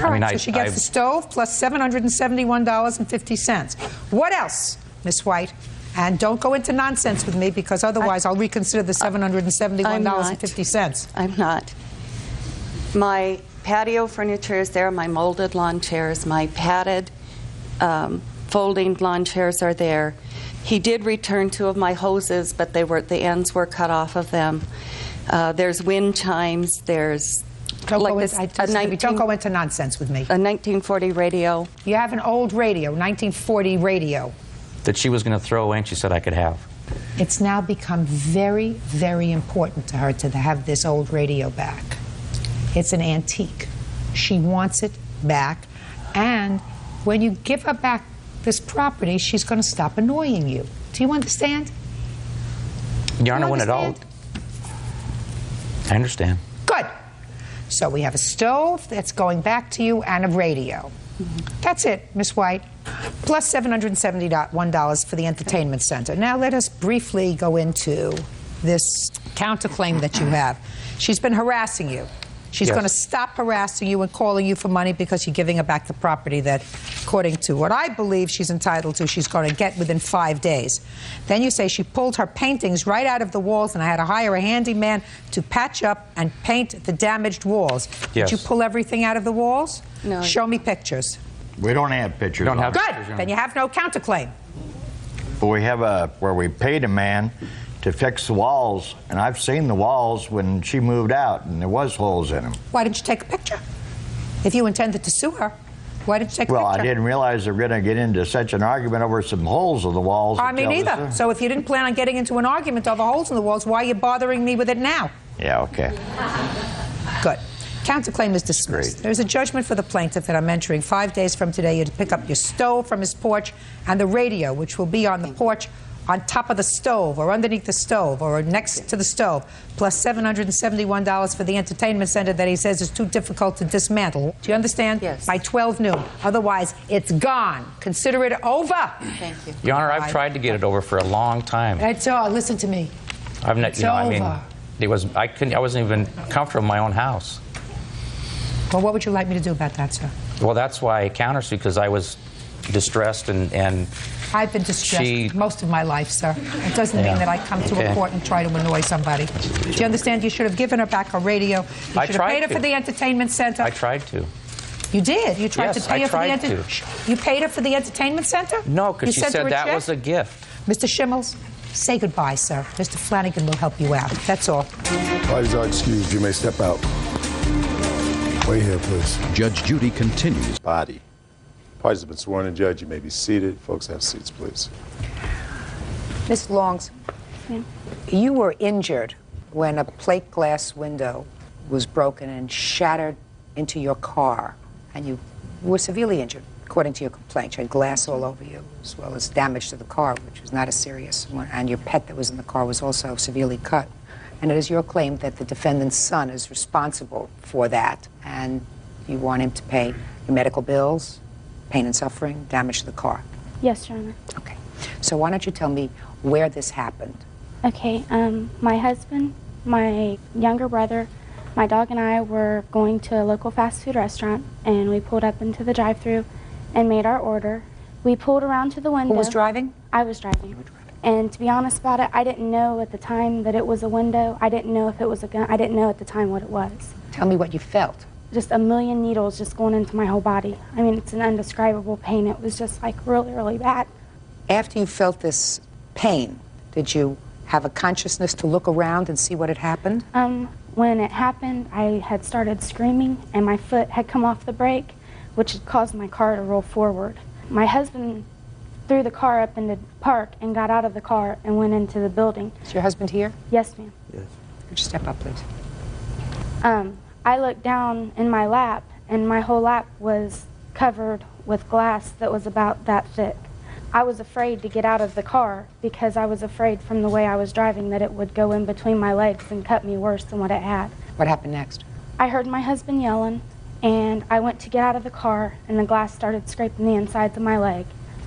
All right, so she gets the stove plus $771.50. What else, Miss White? And don't go into nonsense with me, because otherwise I'll reconsider the $771.50. I'm not. My patio furniture is there, my molded lawn chairs, my padded folding lawn chairs are there. He did return 2 of my hoses, but the ends were cut off of them. There's wind chimes, there's Don't go into nonsense with me. A 1940 radio. You have an old radio, 1940 radio. That she was going to throw away and she said I could have. It's now become very, very important to her to have this old radio back. It's an antique. She wants it back. And when you give her back this property, she's going to stop annoying you. Do you understand? Your Honor, when it all... I understand. Good. So we have a stove that's going back to you and a radio. That's it, Miss White. Plus $771 for the entertainment center. Now let us briefly go into this counterclaim that you have. She's been harassing you. She's going to stop harassing you and calling you for money because you're giving her back the property that, according to what I believe she's entitled to, she's going to get within 5 days. Then you say she pulled her paintings right out of the walls and I had to hire a handyman to patch up and paint the damaged walls. Yes. Did you pull everything out of the walls? No. Show me pictures. We don't have pictures. Good. Then you have no counterclaim. But we have where we paid a man to fix the walls, and I've seen the walls when she moved out, and there was holes in them. Why didn't you take a picture? If you intended to sue her, why didn't you take a picture? Well, I didn't realize they were going to get into such an argument over some holes in the walls. I mean, neither. So if you didn't plan on getting into an argument over holes in the walls, why are you bothering me with it now? Yeah, okay. Good. Counterclaim is dismissed. Great. There's a judgment for the plaintiff that I'm entering 5 days from today. You to pick up your stove from his porch and the radio, which will be on the porch on top of the stove or underneath the stove or next to the stove, plus $771 for the entertainment center that he says is too difficult to dismantle. Do you understand? Yes. By 12 noon. Otherwise, it's gone. Consider it over. Thank you. Your Honor, I've tried to get it over for a long time. That's all. Listen to me. I've not, It's you know, I mean, over. I wasn't even comfortable in my own house. Well, what would you like me to do about that, sir? Well, that's why I countersued, because I was distressed and I've been distressed most of my life, sir. It doesn't mean that I come to a court and try to annoy somebody. Do you understand? You should have given her back her radio. You should have paid her for the entertainment center. I tried to. You did? You tried Yes, to pay her for the I tried entertainment. You paid her for the entertainment center? No, because she sent her said a that check? was a gift. Mr. Schimmels, say goodbye, sir. Mr. Flanagan will help you out. That's all. Parties are excused. You may step out. Wait here, please. Judge Judy continues. Body. Parties have been sworn in, Judge. You may be seated. Folks, have seats, please. Ms. Longs, you were injured when a plate glass window was broken and shattered into your car, and you were severely injured, according to your complaint. You had glass all over you, as well as damage to the car, which was not a serious one, and your pet that was in the car was also severely cut. And it is your claim that the defendant's son is responsible for that, and you want him to pay your medical bills, pain and suffering, damage to the car. Yes, Your Honor. Okay. So why don't you tell me where this happened? Okay, my husband, my younger brother, my dog and I were going to a local fast food restaurant, and we pulled up into the drive-thru and made our order. We pulled around to the window. Who was driving? I was driving. You were driving. And to be honest about it, I didn't know at the time that it was a window. I didn't know if it was a gun. I didn't know at the time what it was. Tell me what you felt. Just a million needles just going into my whole body. I mean, it's an indescribable pain. It was just like really, really bad. After you felt this pain, did you have a consciousness to look around and see what had happened? When it happened, I had started screaming and my foot had come off the brake, which had caused my car to roll forward. My husband threw the car up in the park and got out of the car and went into the building. Is your husband here? Yes, ma'am. Yes. Could you step up, please? I looked down in my lap and my whole lap was covered with glass that was about that thick. I was afraid to get out of the car because I was afraid from the way I was driving that it would go in between my legs and cut me worse than what it had. What happened next? I heard my husband yelling, and I went to get out of the car, and the glass started scraping the insides of my leg.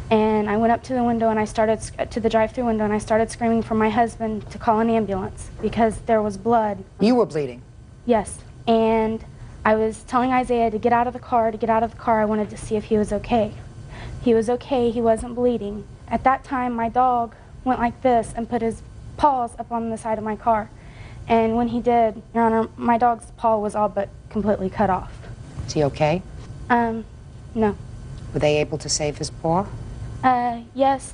And I went up to the window, and I started to the drive-through window, and I started screaming for my husband to call an ambulance because there was blood. You were bleeding? Yes. And I was telling Isaiah to get out of the car, I wanted to see if he was okay. He was okay, he wasn't bleeding. At that time, my dog went like this and put his paws up on the side of my car. And when he did, Your Honor, my dog's paw was all but completely cut off. Is he okay? No. Were they able to save his paw? Yes.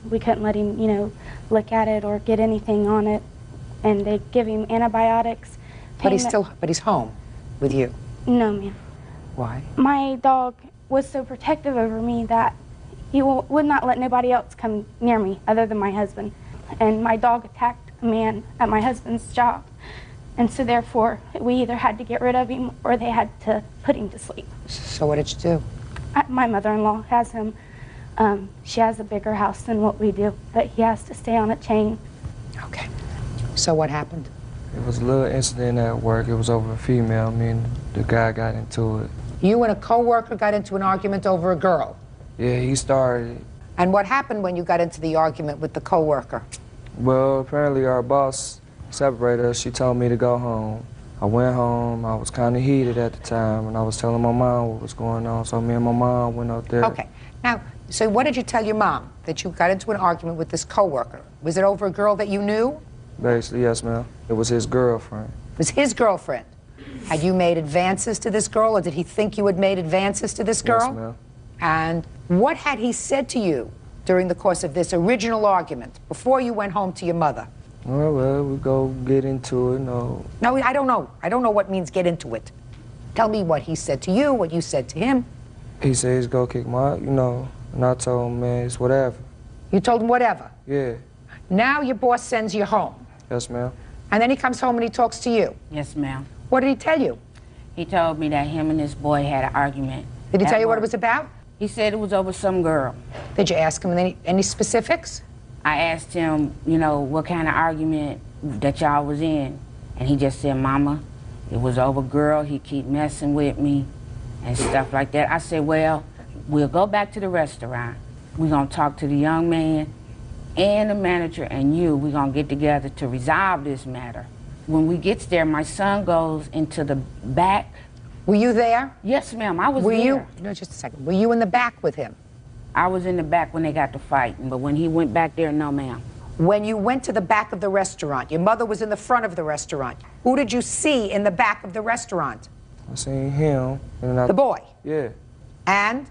We couldn't let him, look at it or get anything on it. And they give him antibiotics. But he's home with you? No, ma'am. Why? My dog was so protective over me that he would not let nobody else come near me other than my husband. And my dog attacked a man at my husband's job. And so therefore, we either had to get rid of him or they had to put him to sleep. So what did you do? My mother-in-law has him. She has a bigger house than what we do, but he has to stay on a chain. Okay. So what happened? It was a little incident at work. It was over a female. Me and the guy got into it. You and a co-worker got into an argument over a girl? Yeah, he started. And what happened when you got into the argument with the co-worker? Well, apparently our boss separated us. She told me to go home. I went home. I was kind of heated at the time, and I was telling my mom what was going on. So me and my mom went up there. Okay. Now, so what did you tell your mom? That you got into an argument with this co-worker? Was it over a girl that you knew? Basically, yes, ma'am. It was his girlfriend. It was his girlfriend? Had you made advances to this girl, or did he think you had made advances to this girl? Yes, ma'am. And what had he said to you during the course of this original argument, before you went home to your mother? Well, we go get into it, no. No, I don't know. I don't know what means get into it. Tell me what he said to you, what you said to him. He said he's gonna kick my, and I told him, man, it's whatever. You told him whatever? Yeah. Now your boss sends you home. Yes, ma'am. And then he comes home and he talks to you. Yes, ma'am. What did he tell you? He told me that him and this boy had an argument. Did he tell you what it was about? He said it was over some girl. Did you ask him any specifics? I asked him, what kind of argument that y'all was in. And he just said, Mama, it was over a girl. He keep messing with me and stuff like that. I said, well, we'll go back to the restaurant. We're going to talk to the young man and the manager and you. We're going to get together to resolve this matter. When we get there, my son goes into the back. Were you there? Yes, ma'am, I was Were there. you? No, just a second. Were you in the back with him? I was in the back when they got to fighting, but when he went back there, no, ma'am. When you went to the back of the restaurant, your mother was in the front of the restaurant. Who did you see in the back of the restaurant? I seen him. And The boy? Yeah. And?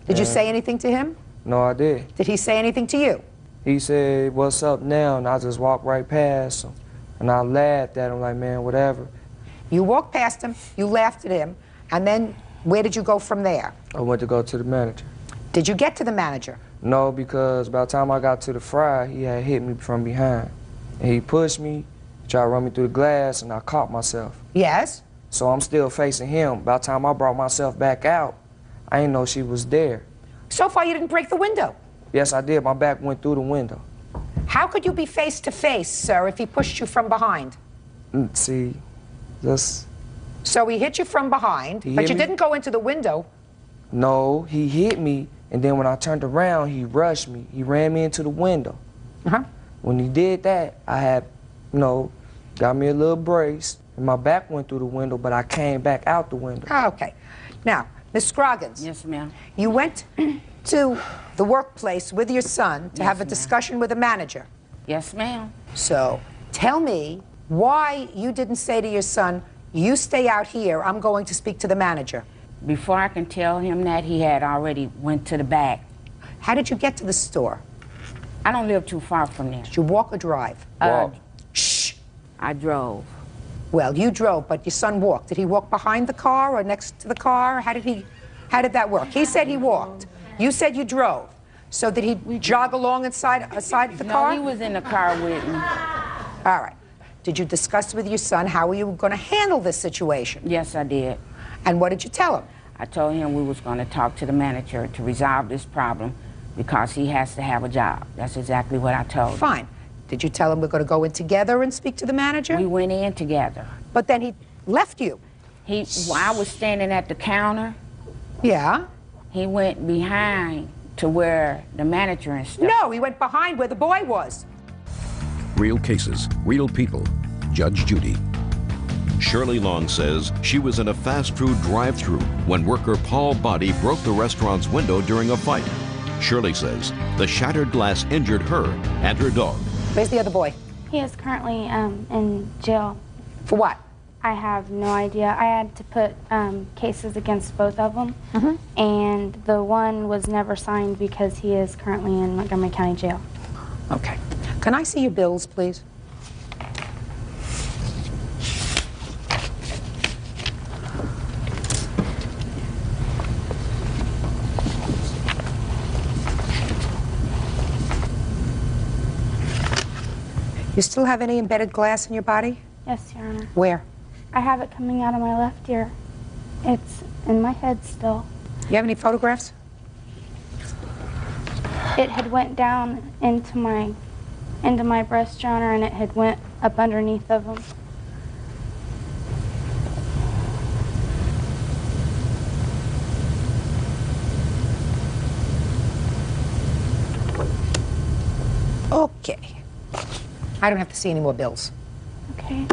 Did you say anything to him? No, I did. Did he say anything to you? He said, what's up now? And I just walked right past him. And I laughed at him like, man, whatever. You walked past him, you laughed at him, and then where did you go from there? I went to go to the manager. Did you get to the manager? No, because by the time I got to the fry, he had hit me from behind. And he pushed me, tried to run me through the glass, and I caught myself. Yes? So I'm still facing him. By the time I brought myself back out, I didn't know she was there. So far you didn't break the window? Yes, I did. My back went through the window. How could you be face to face, sir, if he pushed you from behind? See, just... So he hit you from behind, He but hit you me. didn't go into the window. No, he hit me, and then when I turned around, he rushed me. He ran me into the window. Uh-huh. When he did that, I had, got me a little brace, and my back went through the window, but I came back out the window. Oh, okay. Now, Miss Scroggins. Yes, ma'am. You went to the workplace with your son to have a discussion with a manager. Yes, ma'am. So, tell me why you didn't say to your son, you stay out here, I'm going to speak to the manager. Before I can tell him that, he had already went to the back. How did you get to the store? I don't live too far from there. Did you walk or drive? Shh. I drove. Well, you drove, but your son walked. Did he walk behind the car or next to the car? How did that work? He said he walked. You said you drove. So did he jog along aside the car? No, he was in the car with me. All right. Did you discuss with your son how you were going to handle this situation? Yes, I did. And what did you tell him? I told him we was going to talk to the manager to resolve this problem because he has to have a job. That's exactly what I told him. Fine. Did you tell him we're going to go in together and speak to the manager? We went in together. But then he left you. While I was standing at the counter. Yeah? He went behind to where the manager and stuff. No, he went behind where the boy was. Real cases, real people. Judge Judy. Shirley Long says she was in a fast food drive-thru when worker Paul Body broke the restaurant's window during a fight. Shirley says the shattered glass injured her and her dog. Where's the other boy? He is currently in jail. For what? I have no idea. I had to put cases against both of them, and the one was never signed because he is currently in Montgomery County Jail. Okay. Can I see your bills, please? You still have any embedded glass in your body? Yes, Your Honor. Where? I have it coming out of my left ear. It's in my head still. You have any photographs? It had went down into my breast, Your Honor, and it had went up underneath of them. Okay. I don't have to see any more bills. Okay.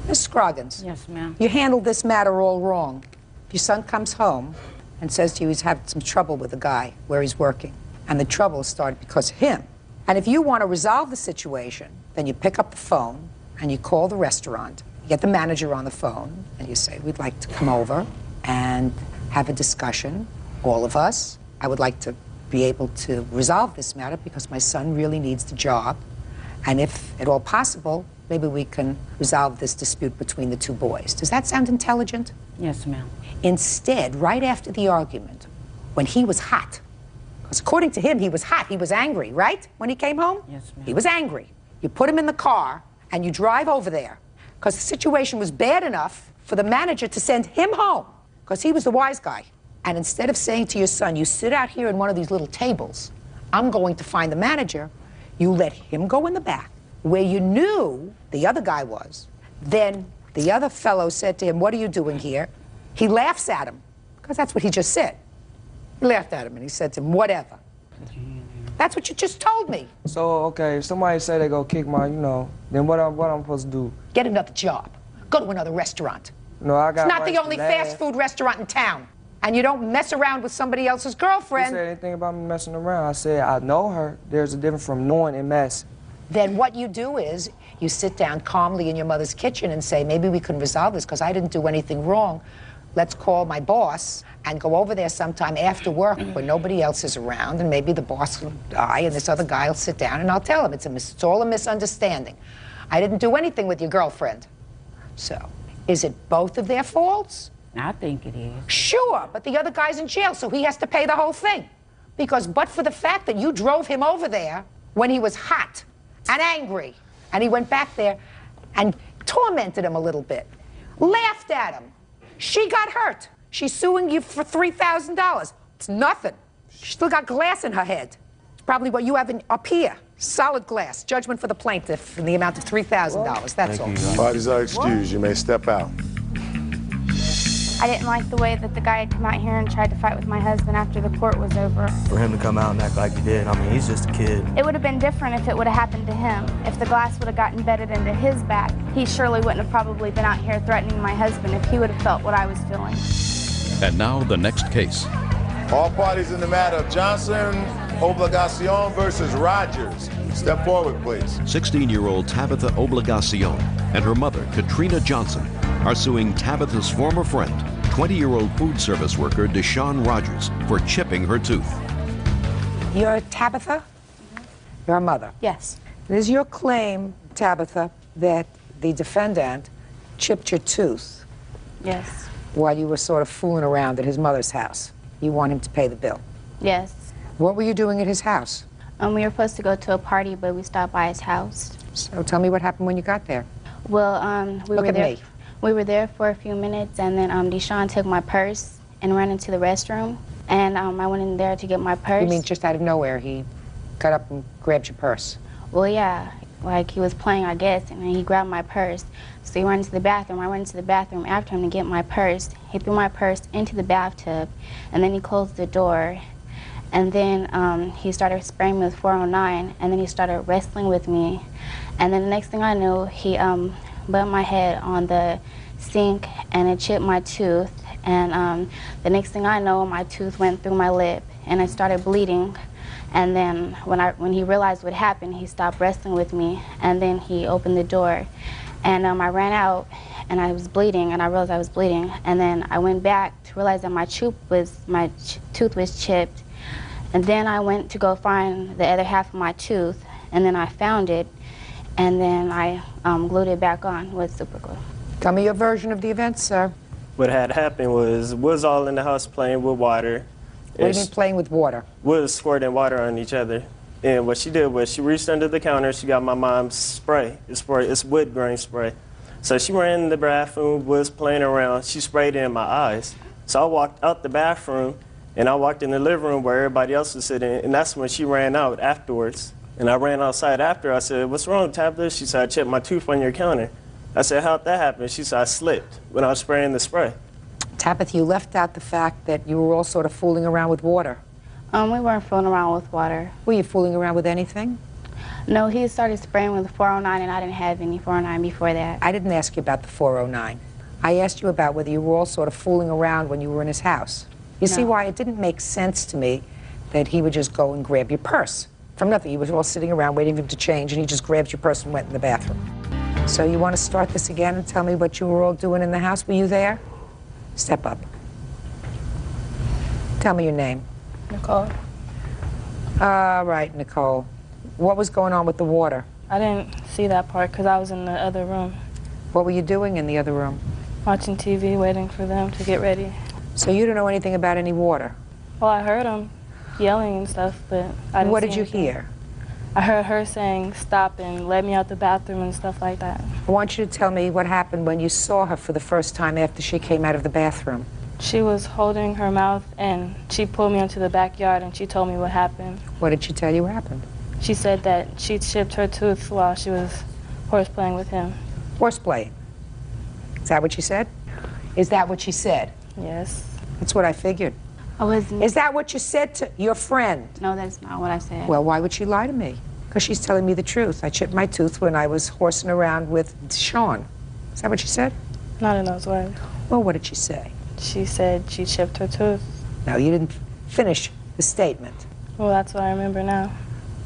Miss Scroggins. Yes, ma'am. You handled this matter all wrong. If your son comes home and says to you he's having some trouble with a guy where he's working, and the trouble started because of him, and if you want to resolve the situation, then you pick up the phone and you call the restaurant, you get the manager on the phone, and you say, we'd like to come over and have a discussion, all of us. I would like to be able to resolve this matter because my son really needs the job. And if at all possible, maybe we can resolve this dispute between the two boys. Does that sound intelligent? Yes, ma'am. Instead, right after the argument, when he was hot, because according to him, he was hot, he was angry, right? When he came home? Yes, ma'am. He was angry. You put him in the car and you drive over there because the situation was bad enough for the manager to send him home because he was the wise guy. And instead of saying to your son, you sit out here in one of these little tables, I'm going to find the manager, you let him go in the back where you knew the other guy was. Then the other fellow said to him, what are you doing here? He laughs at him, because that's what he just said. He laughed at him and he said to him, whatever. That's what you just told me. So, okay, if somebody say they go kick my, then what I'm supposed to do? Get another job. Go to another restaurant. No, I got It's not rights the to only laugh. fast food restaurant in town. And you don't mess around with somebody else's You girlfriend. said anything about me messing around. I said, I know her. There's a difference from knowing and messing. Then what you do is you sit down calmly in your mother's kitchen and say, maybe we can resolve this because I didn't do anything wrong. Let's call my boss and go over there sometime after work when nobody else is around, and maybe the boss will die and this other guy will sit down and I'll tell him it's all a misunderstanding. I didn't do anything with your girlfriend. So, is it both of their faults? I think it is. Sure, but the other guy's in jail, so he has to pay the whole thing. Because but for the fact that you drove him over there when he was hot and angry, and he went back there and tormented him a little bit, laughed at him. She got hurt. She's suing you for $3,000. It's nothing. She still got glass in her head. It's probably what you have up here. Solid glass. Judgment for the plaintiff in the amount of $3,000. That's all. Parties are excused. You may step out. I didn't like the way that the guy had come out here and tried to fight with my husband after the court was over. For him to come out and act like he did, I mean, he's just a kid. It would have been different if it would have happened to him. If the glass would have gotten embedded into his back, he surely wouldn't have probably been out here threatening my husband if he would have felt what I was feeling. And now the next case. All parties in the matter of Johnson, Obligacion versus Rogers. Step forward, please. 16-year-old Tabitha Obligacion and her mother, Katrina Johnson, are suing Tabitha's former friend, 20-year-old food service worker Deshaun Rogers, for chipping her tooth. You're Tabitha? You're a mother? Yes. It is your claim, Tabitha, that the defendant chipped your tooth Yes. while you were sort of fooling around at his mother's house. You want him to pay the bill. Yes. What were you doing at his house? We were supposed to go to a party, but we stopped by his house. So tell me what happened when you got there. Well, we Look were at there. me. We were there for a few minutes, and then Deshaun took my purse and ran into the restroom. And I went in there to get my purse. You mean just out of nowhere, he got up and grabbed your purse? Well, yeah, like he was playing, I guess, and then he grabbed my purse. So he ran into the bathroom. I went into the bathroom after him to get my purse. He threw my purse into the bathtub, and then he closed the door. And then he started spraying me with 409, and then he started wrestling with me. And then the next thing I knew, he bumped my head on the sink, and it chipped my tooth. And the next thing I know, my tooth went through my lip, and I started bleeding. And then when he realized what happened, he stopped wrestling with me, and then he opened the door. And I ran out, and I was bleeding, and I realized I was bleeding. And then I went back to realize that my tooth was chipped. And then I went to go find the other half of my tooth, and then I found it, and then I glued it back on with super glue. Tell me your version of the events, sir. What had happened was all in the house playing with water. What do you mean playing with water? Was squirting water on each other. And what she did was she reached under the counter, she got my mom's spray. It's wood grain spray. So she ran in the bathroom, was playing around, she sprayed it in my eyes. So I walked out the bathroom, and I walked in the living room where everybody else was sitting, and that's when she ran out afterwards. And I ran outside after. I said, "What's wrong, Tabitha?" She said, "I chipped my tooth on your counter." I said, "How'd that happen?" She said, "I slipped when I was spraying the spray." Tabitha, you left out the fact that you were all sort of fooling around with water. We weren't fooling around with water. Were you fooling around with anything? No, he started spraying with 409, and I didn't have any 409 before that. I didn't ask you about the 409. I asked you about whether you were all sort of fooling around when you were in his house. You see why it didn't make sense to me that he would just go and grab your purse from nothing. You were all sitting around waiting for him to change, and he just grabbed your purse and went in the bathroom. So you want to start this again and tell me what you were all doing in the house? Were you there? Step up. Tell me your name. Nicole. All right, Nicole. What was going on with the water? I didn't see that part because I was in the other room. What were you doing in the other room? Watching TV, waiting for them to get ready. So you don't know anything about any water? Well, I heard them yelling and stuff, but I didn't What see did you anything. hear? I heard her saying stop and let me out the bathroom and stuff like that. I want you to tell me what happened when you saw her for the first time after she came out of the bathroom. She was holding her mouth, and she pulled me into the backyard, and she told me what happened. What did she tell you happened? She said that she chipped her tooth while she was horseplaying with him. Horseplaying? Is that what she said? Is that what she said? Yes. That's what I figured. I wasn't. Is that what you said to your friend? No, that's not what I said. Well, why would she lie to me? Because she's telling me the truth. I chipped my tooth when I was horsing around with Sean. Is that what she said? Not in those words. Well, what did she say? She said she chipped her tooth. No, you didn't finish the statement. Well, that's what I remember now.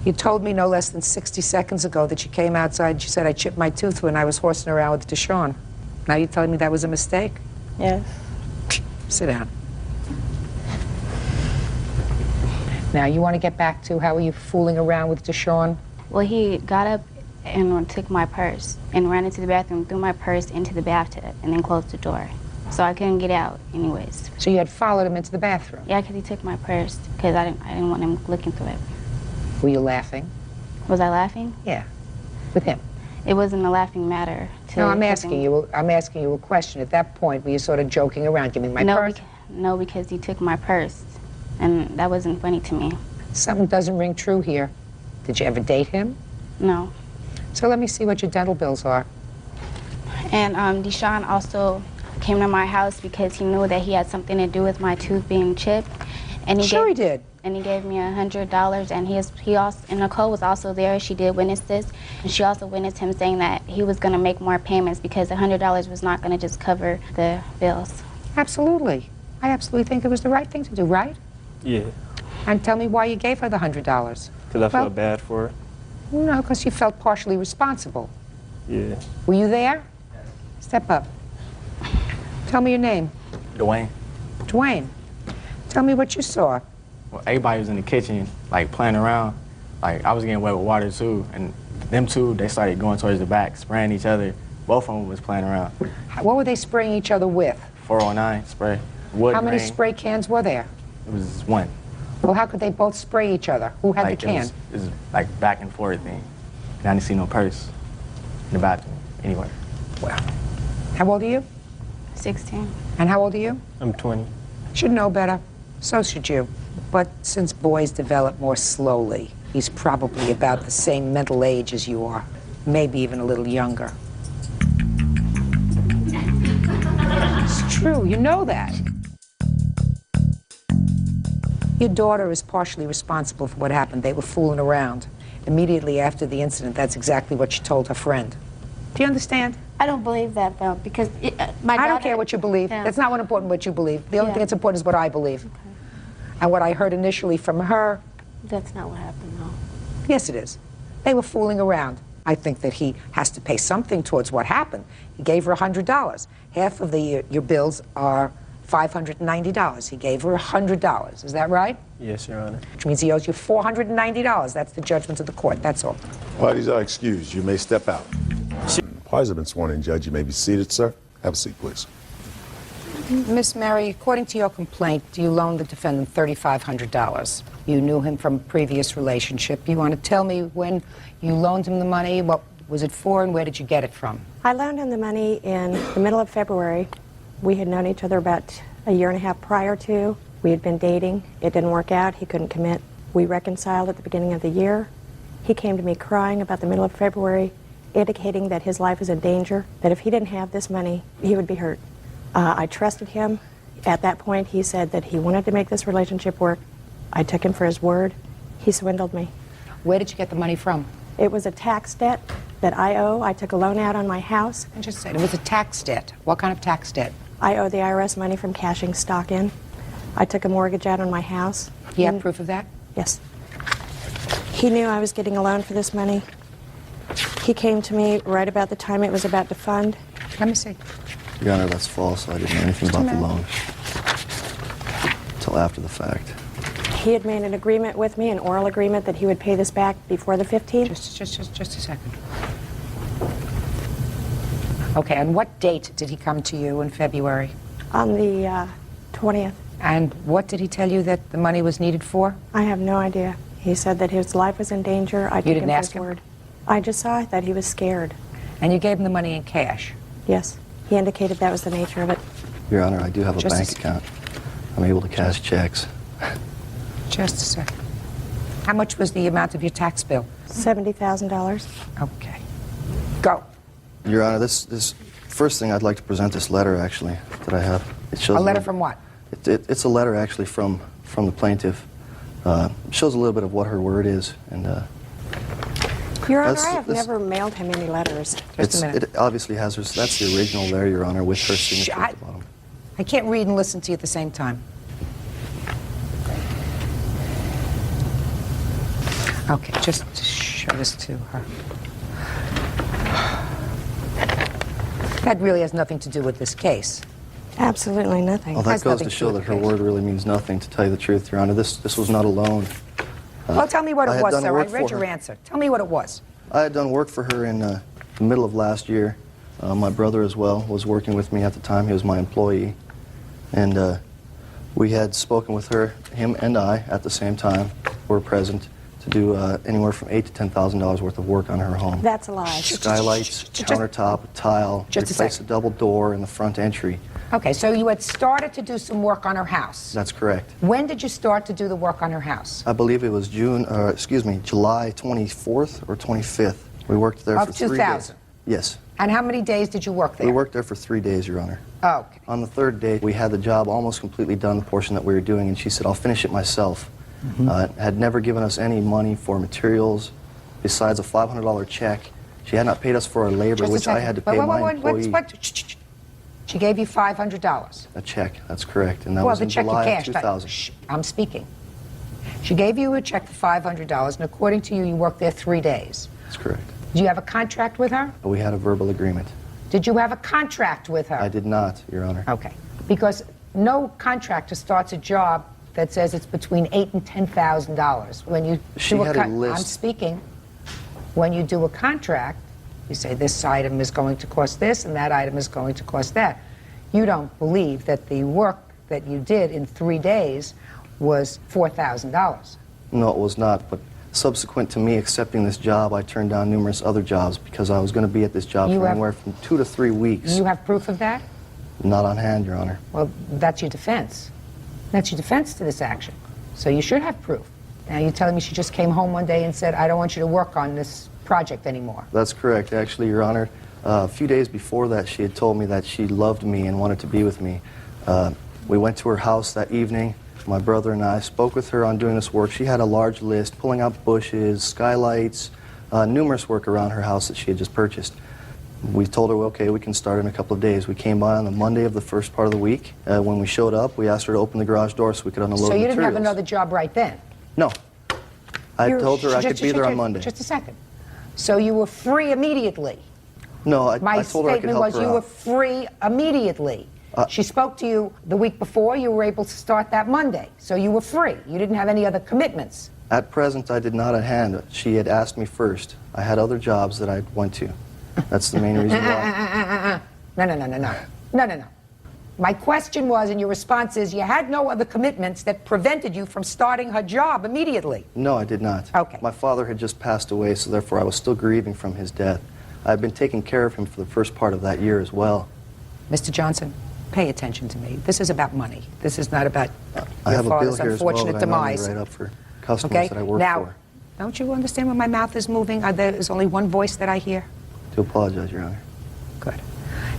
You told me no less than 60 seconds ago that you came outside and she said, I chipped my tooth when I was horsing around with Deshaun. Now you're telling me that was a mistake? Yes. Sit down. Now, you want to get back to how were you fooling around with Deshaun? Well, he got up and took my purse and ran into the bathroom, threw my purse into the bathtub, and then closed the door. So I couldn't get out anyways. So you had followed him into the bathroom? Yeah, because he took my purse because I didn't want him looking through it. Were you laughing? Was I laughing? Yeah, with him. It wasn't a laughing matter. No, I'm asking you a question. At that point, were you sort of joking around, giving my purse? No, because he took my purse, and that wasn't funny to me. Something doesn't ring true here. Did you ever date him? No. So let me see what your dental bills are. And Deshaun also came to my house because he knew that he had something to do with my tooth being chipped. And he did. And he gave me $100, and he also, and Nicole was also there. She did witness this, and she also witnessed him saying that he was going to make more payments because $100 was not going to just cover the bills. Absolutely. I absolutely think it was the right thing to do, right? Yeah, And tell me why you gave her the $100. because I felt bad for her. No, because you felt partially responsible. Yeah. Were you there? Step up. Tell me your name. Dwayne. Dwayne. Tell me what you saw. Well, everybody was in the kitchen, like, playing around. Like, I was getting wet with water, too. And them two, they started going towards the back, spraying each other. Both of them was playing around. What were they spraying each other with? 409 spray. Wood How many grain. spray cans were there? It was one. Well, how could they both spray each other? Who had Like, the can? It was like back and forth thing. And I didn't see no purse in the bathroom anywhere. Wow. How old are you? 16. And how old are you? I'm 20. Should know better. So should you. But since boys develop more slowly, he's probably about the same mental age as you are, maybe even a little younger. It's true, you know that. Your daughter is partially responsible for what happened. They were fooling around. Immediately after the incident, that's exactly what she told her friend. Do you understand? I don't believe that, though, because I don't care what you believe. Yeah. That's not what important what you believe. The only thing that's important is what I believe. Okay. And what I heard initially from her. That's not what happened, though. Yes, it is. They were fooling around. I think that he has to pay something towards what happened. He gave her $100. Half of your bills are $590. He gave her $100. Is that right? Yes, Your Honor. Which means he owes you $490. That's the judgment of the court. That's all. Parties are excused. You may step out. Parties have been sworn in, Judge. You may be seated, sir. Have a seat, please. Miss Mary, according to your complaint, you loaned the defendant $3,500. You knew him from a previous relationship. You want to tell me when you loaned him the money, what was it for, and where did you get it from? I loaned him the money in the middle of February. We had known each other about a year and a half prior to. We had been dating. It didn't work out. He couldn't commit. We reconciled at the beginning of the year. He came to me crying about the middle of February, indicating that his life was in danger, that if he didn't have this money, he would be hurt. I trusted him. At that point, he said that he wanted to make this relationship work. I took him for his word. He swindled me. Where did you get the money from? It was a tax debt that I owe. I took a loan out on my house. I just said it was a tax debt. What kind of tax debt? I owe the IRS money from cashing stock in. I took a mortgage out on my house. You have proof of that? Yes. He knew I was getting a loan for this money. He came to me right about the time it was about to fund. Let me see. Your Honor, that's false. I didn't know anything about the loan until after the fact. He had made an agreement with me, an oral agreement, that he would pay this back before the 15th. Just a second. Okay, and what date did he come to you in February? On the 20th. And what did he tell you that the money was needed for? I have no idea. He said that his life was in danger. I took didn't him for ask his him? word. I just saw that he was scared. And you gave him the money in cash? Yes. He indicated that was the nature of it. Your Honor, I do have a bank account. I'm able to cash checks. Just a second. How much was the amount of your tax bill? $70,000. Okay. Go. Your Honor, this first thing I'd like to present this letter, actually, that I have. It shows A letter from what? It's a letter, actually, from the plaintiff. It shows a little bit of what her word is, and Your Honor, I have never mailed him any letters. Just a minute. it obviously has her. That's the original there, Your Honor, with her signature at the bottom. I can't read and listen to you at the same time. Okay, just show this to her. That really has nothing to do with this case. Absolutely nothing. Well, that goes to show that her word really means nothing, to tell you the truth, Your Honor. This was not a loan. Well, tell me what I it had was, done sir. I work read for your her. answer. Tell me what it was. I had done work for her in the middle of last year. My brother as well was working with me at the time. He was my employee. And we had spoken with her, him and I, at the same time, were present, to do anywhere from $8,000 to $10,000 worth of work on her home. That's a lie. Skylights, countertop, tile, replace a double door in the front entry. Okay, so you had started to do some work on her house. That's correct. When did you start to do the work on her house? I believe it was July 24th or 25th. We worked there Of for 3 days. 2000? Yes. And how many days did you work there? We worked there for 3 days, Your Honor. Oh, okay. On the third day, we had the job almost completely done, the portion that we were doing, and she said, I'll finish it myself. Had never given us any money for materials besides a $500 check. She had not paid us for our labor, Just a which I second. had to pay my employee. She gave you $500. A check, that's correct, and that Well, was the in check you July of cashed. 2000. I'm speaking. She gave you a check for $500, and according to you, you worked there 3 days. That's correct. Did you have a contract with her? But we had a verbal agreement. Did you have a contract with her? I did not, Your Honor. Okay. Because no contractor starts a job that says it's between $8,000 and $10,000. When you She do had a list. I'm speaking. When you do a contract, you say this item is going to cost this and that item is going to cost that. You don't believe that the work that you did in 3 days was $4,000. No, it was not, but subsequent to me accepting this job, I turned down numerous other jobs because I was going to be at this job for anywhere from 2 to 3 weeks. You have proof of that? Not on hand, Your Honor. Well, that's your defense. That's your defense to this action. So you should have proof. Now you're telling me she just came home one day and said, I don't want you to work on this project anymore. That's correct, actually, Your Honor. A few days before that, she had told me that she loved me and wanted to be with me. We went to her house that evening. My brother and I spoke with her on doing this work. She had a large list, pulling out bushes, skylights, numerous work around her house that she had just purchased. We told her, okay, we can start in a couple of days. We came by on the Monday of the first part of the week. When we showed up, we asked her to open the garage door so we could unload So you materials. didn't have another job right then? No. I told her I could be there on Monday. Just a second. So you were free immediately? No, I My told her I could statement help was her you out. were free immediately. She spoke to you the week before. You were able to start that Monday. So you were free. You didn't have any other commitments. At present, I did not at hand. She had asked me first. I had other jobs that I went to. That's the main reason why. No. My question was, and your response is, you had no other commitments that prevented you from starting her job immediately. No, I did not. Okay. My father had just passed away, so therefore I was still grieving from his death. I had been taking care of him for the first part of that year as well. Mr. Johnson, pay attention to me. This is about money. This is not about I your have a bill father's here as well unfortunate that I normally demise. write up for customers Okay? that I work now, for. don't you understand when my mouth is moving? There is only one voice that I hear. To apologize, Your Honor. Good.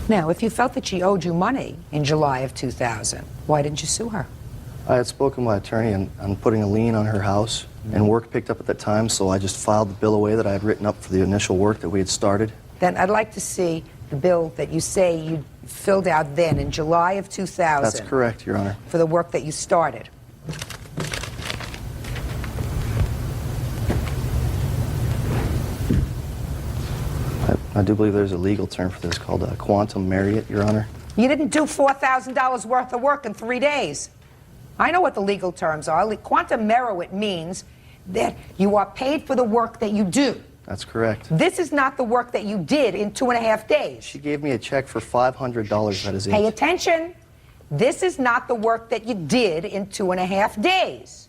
Now, if you felt that she owed you money in July of 2000, why didn't you sue her? I had spoken to my attorney on putting a lien on her house, and work picked up at that time, so I just filed the bill away that I had written up for the initial work that we had started. Then I'd like to see the bill that you say you filled out then in July of 2000. That's correct, Your Honor. For the work that you started. I do believe there's a legal term for this called quantum merit, Your Honor. You didn't do $4,000 worth of work in 3 days. I know what the legal terms are. Quantum merit means that you are paid for the work that you do. That's correct. This is not the work that you did in 2.5 days. She gave me a check for $500, that is it. Pay attention. This is not the work that you did in 2.5 days.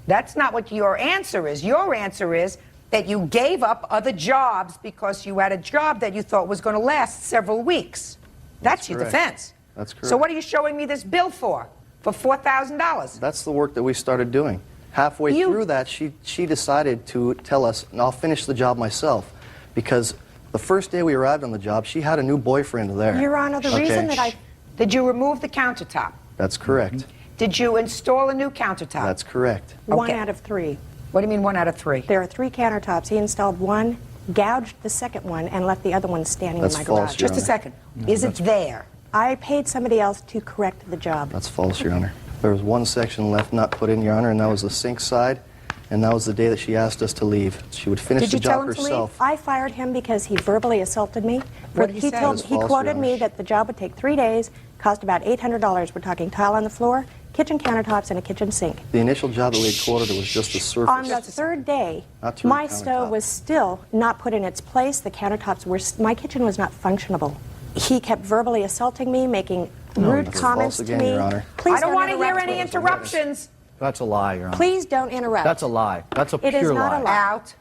That's not what your answer is. Your answer is that you gave up other jobs because you had a job that you thought was going to last several weeks. That's your correct. defense. That's correct. So what are you showing me this bill for $4,000? That's the work that we started doing. Halfway through that, she decided to tell us, and I'll finish the job myself, because the first day we arrived on the job, she had a new boyfriend there. Your Honor, the reason that I... Did you remove the countertop? That's correct. Did you install a new countertop? That's correct. One out of 3. What do you mean 1 out of 3? There are 3 countertops. He installed one, gouged the second one, and left the other one standing in my garage. Just a second. Is it there? I paid somebody else to correct the job. That's false, Your Honor. There was one section left not put in, Your Honor, and that was the sink side, and that was the day that she asked us to leave. She would finish the job herself. I fired him because he verbally assulted me. What did he say? He quoted me that the job would take 3 days, cost about $800. We're talking tile on the floor, kitchen countertops, and a kitchen sink. The initial job that we had quoted was just the surface. On the 3rd day, my stove was still not put in its place. The countertops were, my kitchen was not functionable. He kept verbally assaulting me, making rude comments to me. Your Honor. Please I don't want to hear interrupt any me. interruptions. That's a lie, Your Honor. Please don't interrupt. That's a lie. That's a It is pure not lie. a lie. Out.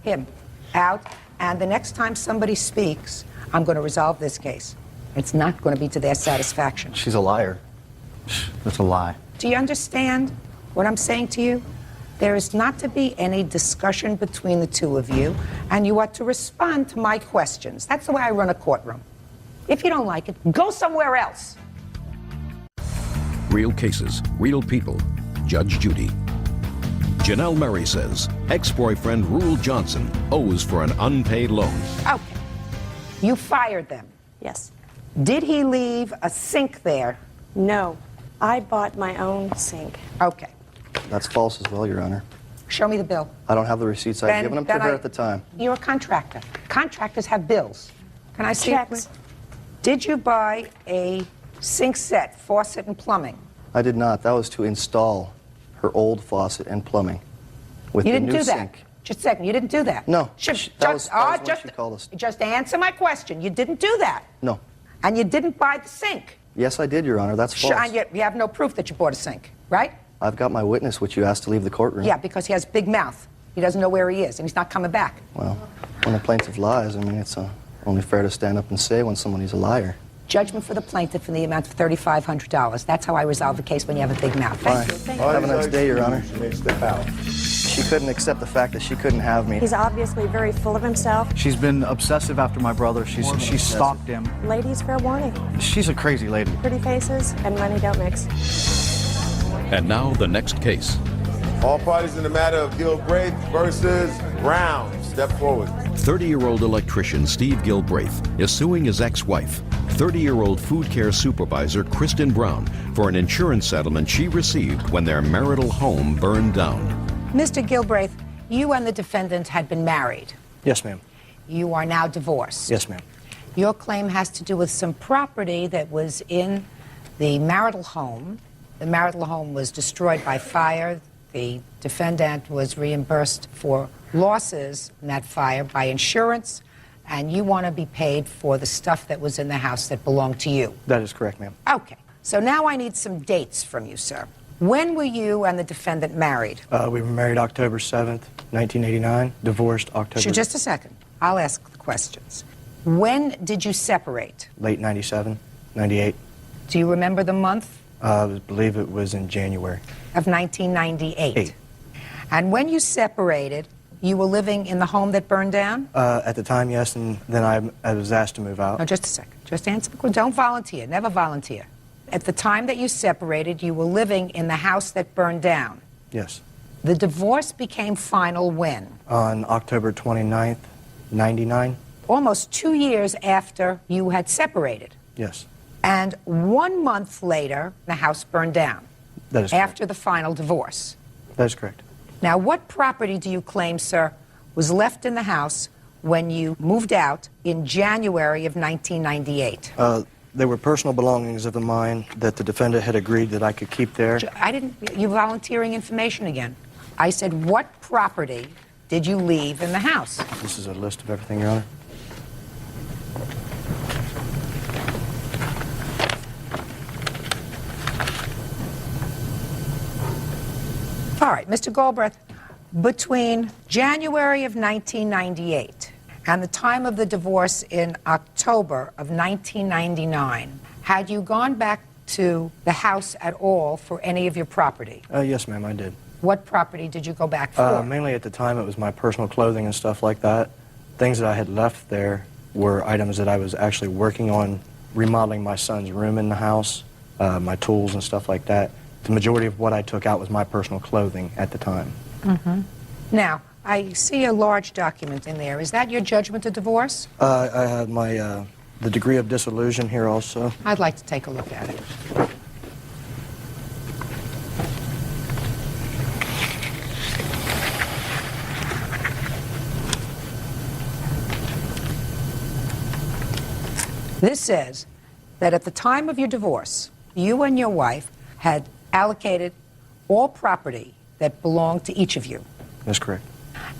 Him. Out. And the next time somebody speaks, I'm going to resolve this case. It's not going to be to their satisfaction. She's a liar. That's a lie. Do you understand what I'm saying to you? There is not to be any discussion between the two of you, and you are to respond to my questions. That's the way I run a courtroom. If you don't like it, go somewhere else. Real cases, real people. Judge Judy. Janelle Murray says ex-boyfriend Rule Johnson owes for an unpaid loan. Okay. You fired them. Yes. Did he leave a sink there? No. I bought my own sink. Okay. That's false as well, Your Honor. Show me the bill. I don't have the receipts. I had given them to her at the time. You're a contractor. Contractors have bills. Can I see Checks. it? Did you buy a sink set, faucet and plumbing? I did not. That was to install her old faucet and plumbing with You the didn't new do that. sink. Just a second, you didn't do that. No. Just answer my question. You didn't do that. No. And you didn't buy the sink. Yes, I did, Your Honor. That's false. And yet you have no proof that you bought a sink, right? I've got my witness, which you asked to leave the courtroom. Yeah, because he has big mouth. He doesn't know where he is, and he's not coming back. Well, when a plaintiff lies, I mean, it's only fair to stand up and say when somebody's a liar. Judgment for the plaintiff in the amount of $3,500. That's how I resolve a case when you have a big mouth. Thank you. Thank you. Have a nice day, Your Honor. She couldn't accept the fact that she couldn't have me. He's obviously very full of himself. She's been obsessive after my brother. She's stalked him. Ladies, fair warning. She's a crazy lady. Pretty faces and money don't mix. And now the next case. All parties in the matter of Gilbraith versus Brown. Step forward. 30-year-old electrician Steve Gilbraith is suing his ex-wife, 30-year-old food care supervisor Kristen Brown, for an insurance settlement she received when their marital home burned down. Mr. Gilbraith, you and the defendant had been married. Yes, ma'am. You are now divorced. Yes, ma'am. Your claim has to do with some property that was in the marital home. The marital home was destroyed by fire. The defendant was reimbursed for losses in that fire by insurance, and you want to be paid for the stuff that was in the house that belonged to you. That is correct, ma'am. Okay. So now I need some dates from you, sir. When were you and the defendant married? We were married October 7th, 1989, divorced October... Sure, just a second. I'll ask the questions. When did you separate? Late 97, 98. Do you remember the month? I believe it was in January. Of 1998. And when you separated, you were living in the home that burned down? At the time, yes, and then I was asked to move out. No, just a second. Just answer the question. Don't volunteer. Never volunteer. At the time that you separated, you were living in the house that burned down. Yes. The divorce became final when? On October 29th, 99. Almost 2 years after you had separated. Yes. And 1 month later, the house burned down. That is correct. After the final divorce. That is correct. Now, what property do you claim, sir, was left in the house when you moved out in January of 1998? They were personal belongings of mine that the defendant had agreed that I could keep there. You're volunteering information again. I said, what property did you leave in the house? This is a list of everything, Your Honor. All right, Mr. Galbraith, between January of 1998 and the time of the divorce in October of 1999, had you gone back to the house at all for any of your property? Yes, ma'am, I did. What property did you go back for? Mainly at the time, it was my personal clothing and stuff like that. Things that I had left there were items that I was actually working on remodeling my son's room in the house, my tools and stuff like that. The majority of what I took out was my personal clothing at the time. Mm-hmm. Now, I see a large document in there. Is that your judgment of divorce? I have my the degree of disillusion here also. I'd like to take a look at it. This says that at the time of your divorce, you and your wife had allocated all property that belonged to each of you. That's correct.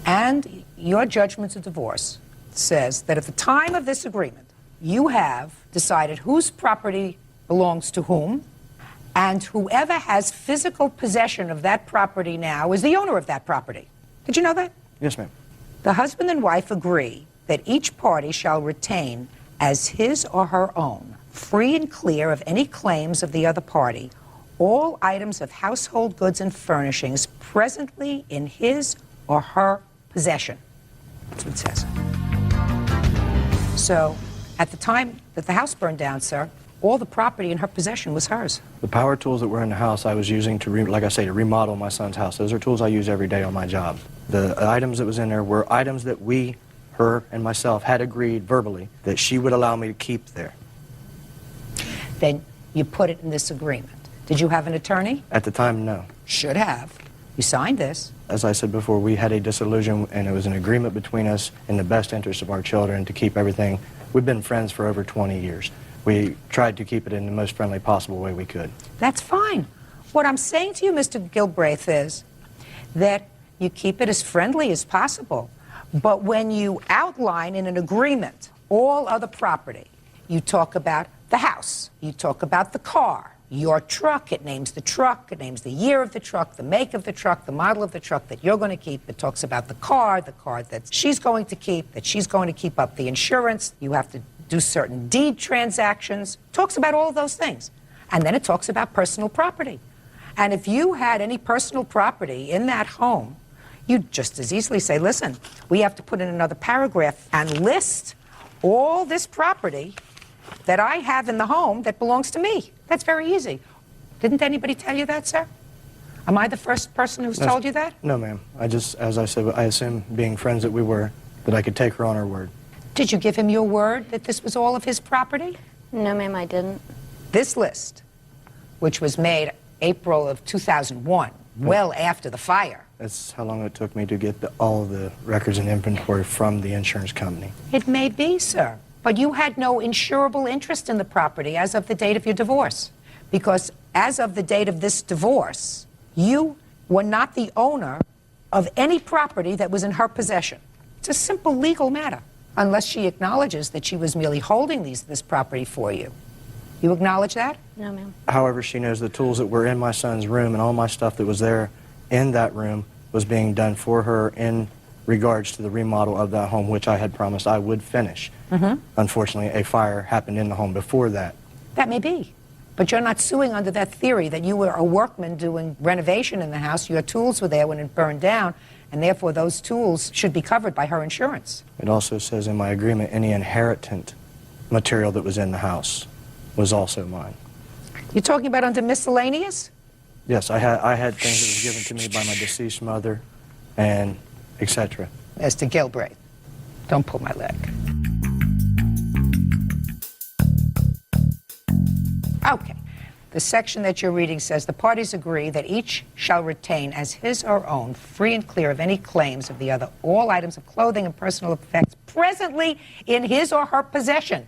And your judgment of divorce says that at the time of this agreement, you have decided whose property belongs to whom, and whoever has physical possession of that property now is the owner of that property. Did you know that? Yes, ma'am. The husband and wife agree that each party shall retain as his or her own, free and clear of any claims of the other party, all items of household goods and furnishings presently in his or her possession. That's what it says. So, at the time that the house burned down, sir, all the property in her possession was hers. The power tools that were in the house I was using to, like I say, to remodel my son's house. Those are tools I use every day on my job. The items that was in there were items that we, her and myself, had agreed verbally that she would allow me to keep there. Then you put it in this agreement. Did you have an attorney? At the time, no. Should have. You signed this. As I said before, we had a disillusion, and it was an agreement between us in the best interest of our children to keep everything. We've been friends for over 20 years. We tried to keep it in the most friendly possible way we could. That's fine. What I'm saying to you, Mr. Gilbraith, is that you keep it as friendly as possible. But when you outline in an agreement all other property, you talk about the house, you talk about the car, your truck, it names the truck, it names the year of the truck, the make of the truck, the model of the truck that you're going to keep. It talks about the car that she's going to keep, that she's going to keep up the insurance. You have to do certain deed transactions. It talks about all of those things. And then it talks about personal property. And if you had any personal property in that home, you'd just as easily say, listen, we have to put in another paragraph and list all this property that I have in the home that belongs to me. That's very easy. Didn't anybody tell you that, sir? Am I the first person who's told you that? No, ma'am. I just, as I said, I assume, being friends that we were, that I could take her on her word. Did you give him your word that this was all of his property? No, ma'am, I didn't. This list, which was made April of 2001, well after the fire. That's how long it took me to get all of the records and inventory from the insurance company. It may be, sir. But you had no insurable interest in the property as of the date of your divorce. Because as of the date of this divorce, you were not the owner of any property that was in her possession. It's a simple legal matter, unless she acknowledges that she was merely holding this property for you. You acknowledge that? No, ma'am. However, she knows the tools that were in my son's room and all my stuff that was there in that room was being done for her in regards to the remodel of that home, which I had promised I would finish. Unfortunately, a fire happened in the home before that. That may be. But you're not suing under that theory that you were a workman doing renovation in the house, your tools were there when it burned down, and therefore those tools should be covered by her insurance. It also says in my agreement any inheritant material that was in the house was also mine. You're talking about under miscellaneous? Yes, I had things that was given to me by my deceased mother and etc. Mr. Gilbraith, don't pull my leg. Okay. The section that you're reading says the parties agree that each shall retain as his or own, free and clear of any claims of the other, all items of clothing and personal effects presently in his or her possession.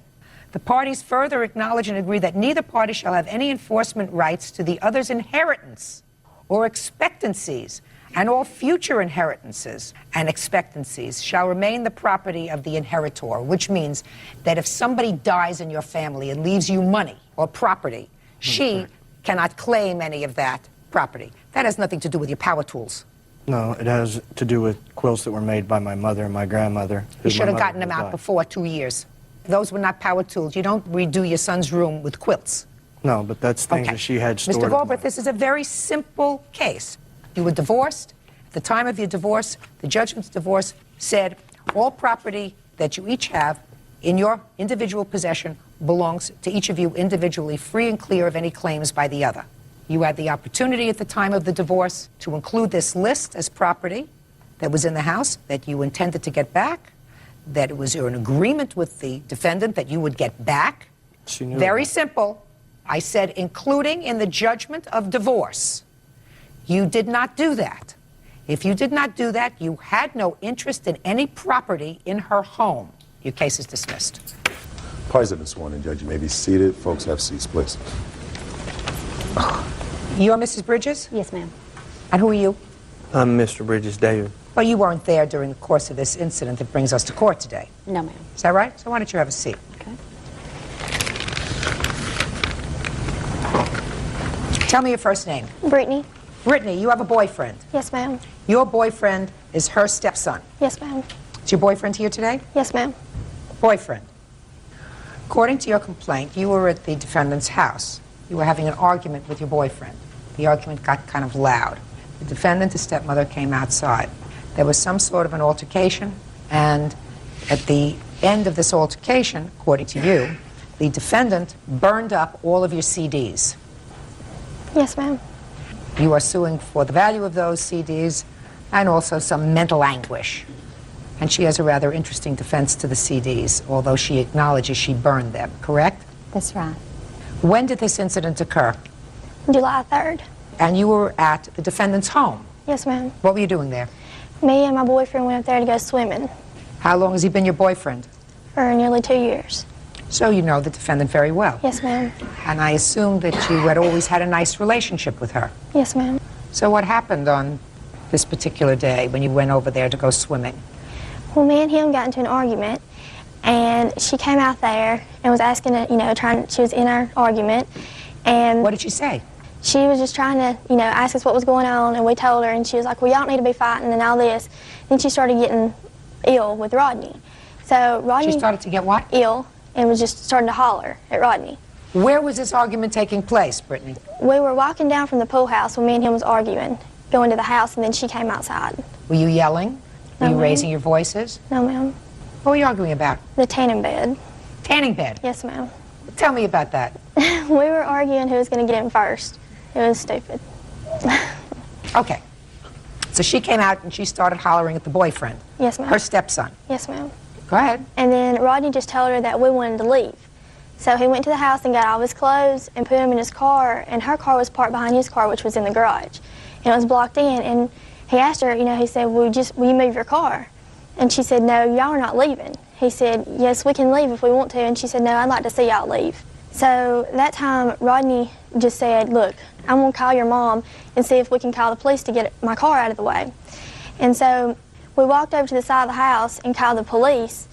The parties further acknowledge and agree that neither party shall have any enforcement rights to the other's inheritance or expectancies, and all future inheritances and expectancies shall remain the property of the inheritor, which means that if somebody dies in your family and leaves you money or property, she cannot claim any of that property. That has nothing to do with your power tools. No, it has to do with quilts that were made by my mother and my grandmother. You should have gotten them out before 2 years. Those were not power tools. You don't redo your son's room with quilts. No, but that's things that she had stored. Mr. Galbraith, this is a very simple case. You were divorced. At the time of your divorce, the judgment's divorce said all property that you each have in your individual possession belongs to each of you individually, free and clear of any claims by the other. You had the opportunity at the time of the divorce to include this list as property that was in the house that you intended to get back, that it was an agreement with the defendant that you would get back. She knew Very simple. I said including in the judgment of divorce. You did not do that. If you did not do that, you had no interest in any property in her home. Your case is dismissed. Parties have been sworn in, Judge. You may be seated. Folks have seats, please. You're Mrs. Bridges? Yes, ma'am. And who are you? I'm Mr. Bridges, David. Well, you weren't there during the course of this incident that brings us to court today. No, ma'am. Is that right? So why don't you have a seat? Okay. Tell me your first name. Brittany. Brittany, you have a boyfriend. Yes, ma'am. Your boyfriend is her stepson. Yes, ma'am. Is your boyfriend here today? Yes, ma'am. Boyfriend. According to your complaint, you were at the defendant's house. You were having an argument with your boyfriend. The argument got kind of loud. The defendant, his stepmother, came outside. There was some sort of an altercation, and at the end of this altercation, according to you, the defendant burned up all of your CDs. Yes, ma'am. You are suing for the value of those CDs and also some mental anguish. And she has a rather interesting defense to the CDs, although she acknowledges she burned them, correct? That's right. When did this incident occur? July 3rd. And you were at the defendant's home. Yes, ma'am. What were you doing there? Me and my boyfriend went up there to go swimming How long has he been your boyfriend? for nearly 2 years. So you know the defendant very well. Yes, ma'am. And I assume that you had always had a nice relationship with her. Yes, ma'am. So what happened on this particular day when you went over there to go swimming? Well, me and him got into an argument, and she came out there and was asking, she was in our argument, and... What did she say? She was just trying to, ask us what was going on, and we told her, and she was like, well, y'all don't need to be fighting and all this. Then she started getting ill with Rodney. So Rodney... She started to get what? Ill, and was just starting to holler at Rodney. Where was this argument taking place, Brittany? We were walking down from the pool house when me and him was arguing, going to the house, and then she came outside. Were you yelling? Were you raising your voices? No, ma'am. What were you arguing about? The tanning bed. Tanning bed? Yes, ma'am. Tell me about that. We were arguing who was going to get in first. It was stupid. Okay. So she came out and she started hollering at the boyfriend. Yes, ma'am. Her stepson. Yes, ma'am. Go ahead. And then Rodney just told her that we wanted to leave. So he went to the house and got all his clothes and put them in his car, and her car was parked behind his car, which was in the garage. And it was blocked in, and he asked her, he said, will you move your car? And she said, no, y'all are not leaving. He said, yes, we can leave if we want to. And she said, no, I'd like to see y'all leave. So that time, Rodney just said, look, I'm going to call your mom and see if we can call the police to get my car out of the way. And so we walked over to the side of the house and called the police.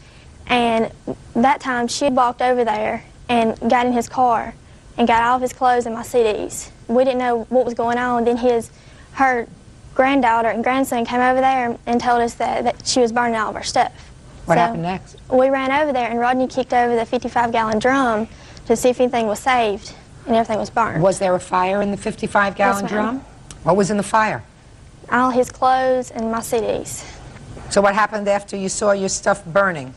And that time, she walked over there and got in his car and got all of his clothes and my CDs. We didn't know what was going on. Then her granddaughter and grandson came over there and told us that she was burning all of our stuff. What happened next? We ran over there, and Rodney kicked over the 55-gallon drum to see if anything was saved, and everything was burned. Was there a fire in the 55-gallon drum? What was in the fire? All his clothes and my CDs. So what happened after you saw your stuff burning?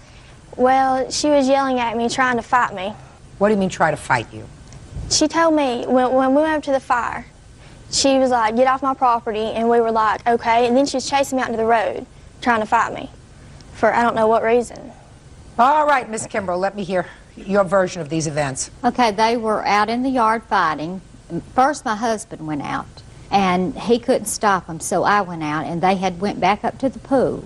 Well, she was yelling at me, trying to fight me. What do you mean try to fight you? She told me, when we went up to the fire, she was like, get off my property, and we were like, okay. And then she was chasing me out into the road, trying to fight me, for I don't know what reason. All right, Miss Kimbrough, let me hear your version of these events. Okay, they were out in the yard fighting. First, my husband went out, and he couldn't stop them, so I went out, and they had went back up to the pool.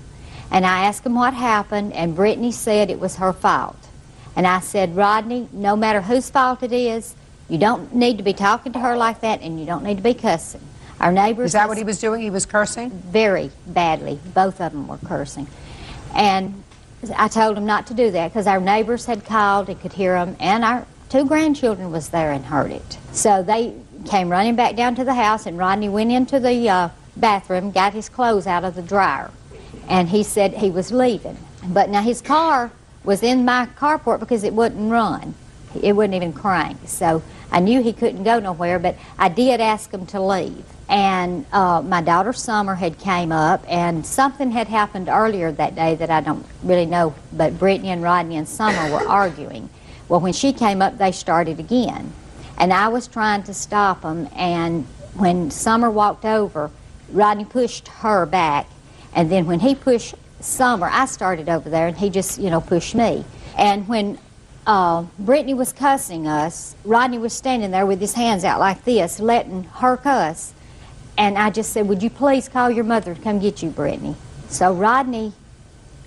And I asked them what happened, and Brittany said it was her fault. And I said, Rodney, no matter whose fault it is, you don't need to be talking to her like that, and you don't need to be cussing. Our neighbors... Is that what he was doing? He was cursing? Very badly. Both of them were cursing. And I told him not to do that because our neighbors had called and could hear them, and our 2 grandchildren was there and heard it. So they came running back down to the house, and Rodney went into the bathroom, got his clothes out of the dryer, and he said he was leaving. But now his car was in my carport because it wouldn't run. It wouldn't even crank. So I knew he couldn't go nowhere, but I did ask him to leave. And my daughter Summer had came up, and something had happened earlier that day that I don't really know, but Brittany and Rodney and Summer were arguing. Well, when she came up, they started again. And I was trying to stop them, and when Summer walked over, Rodney pushed her back, and then when he pushed Summer, I started over there, and he just, pushed me. And when Brittany was cussing us, Rodney was standing there with his hands out like this, letting her cuss. And I just said, would you please call your mother to come get you, Brittany? So Rodney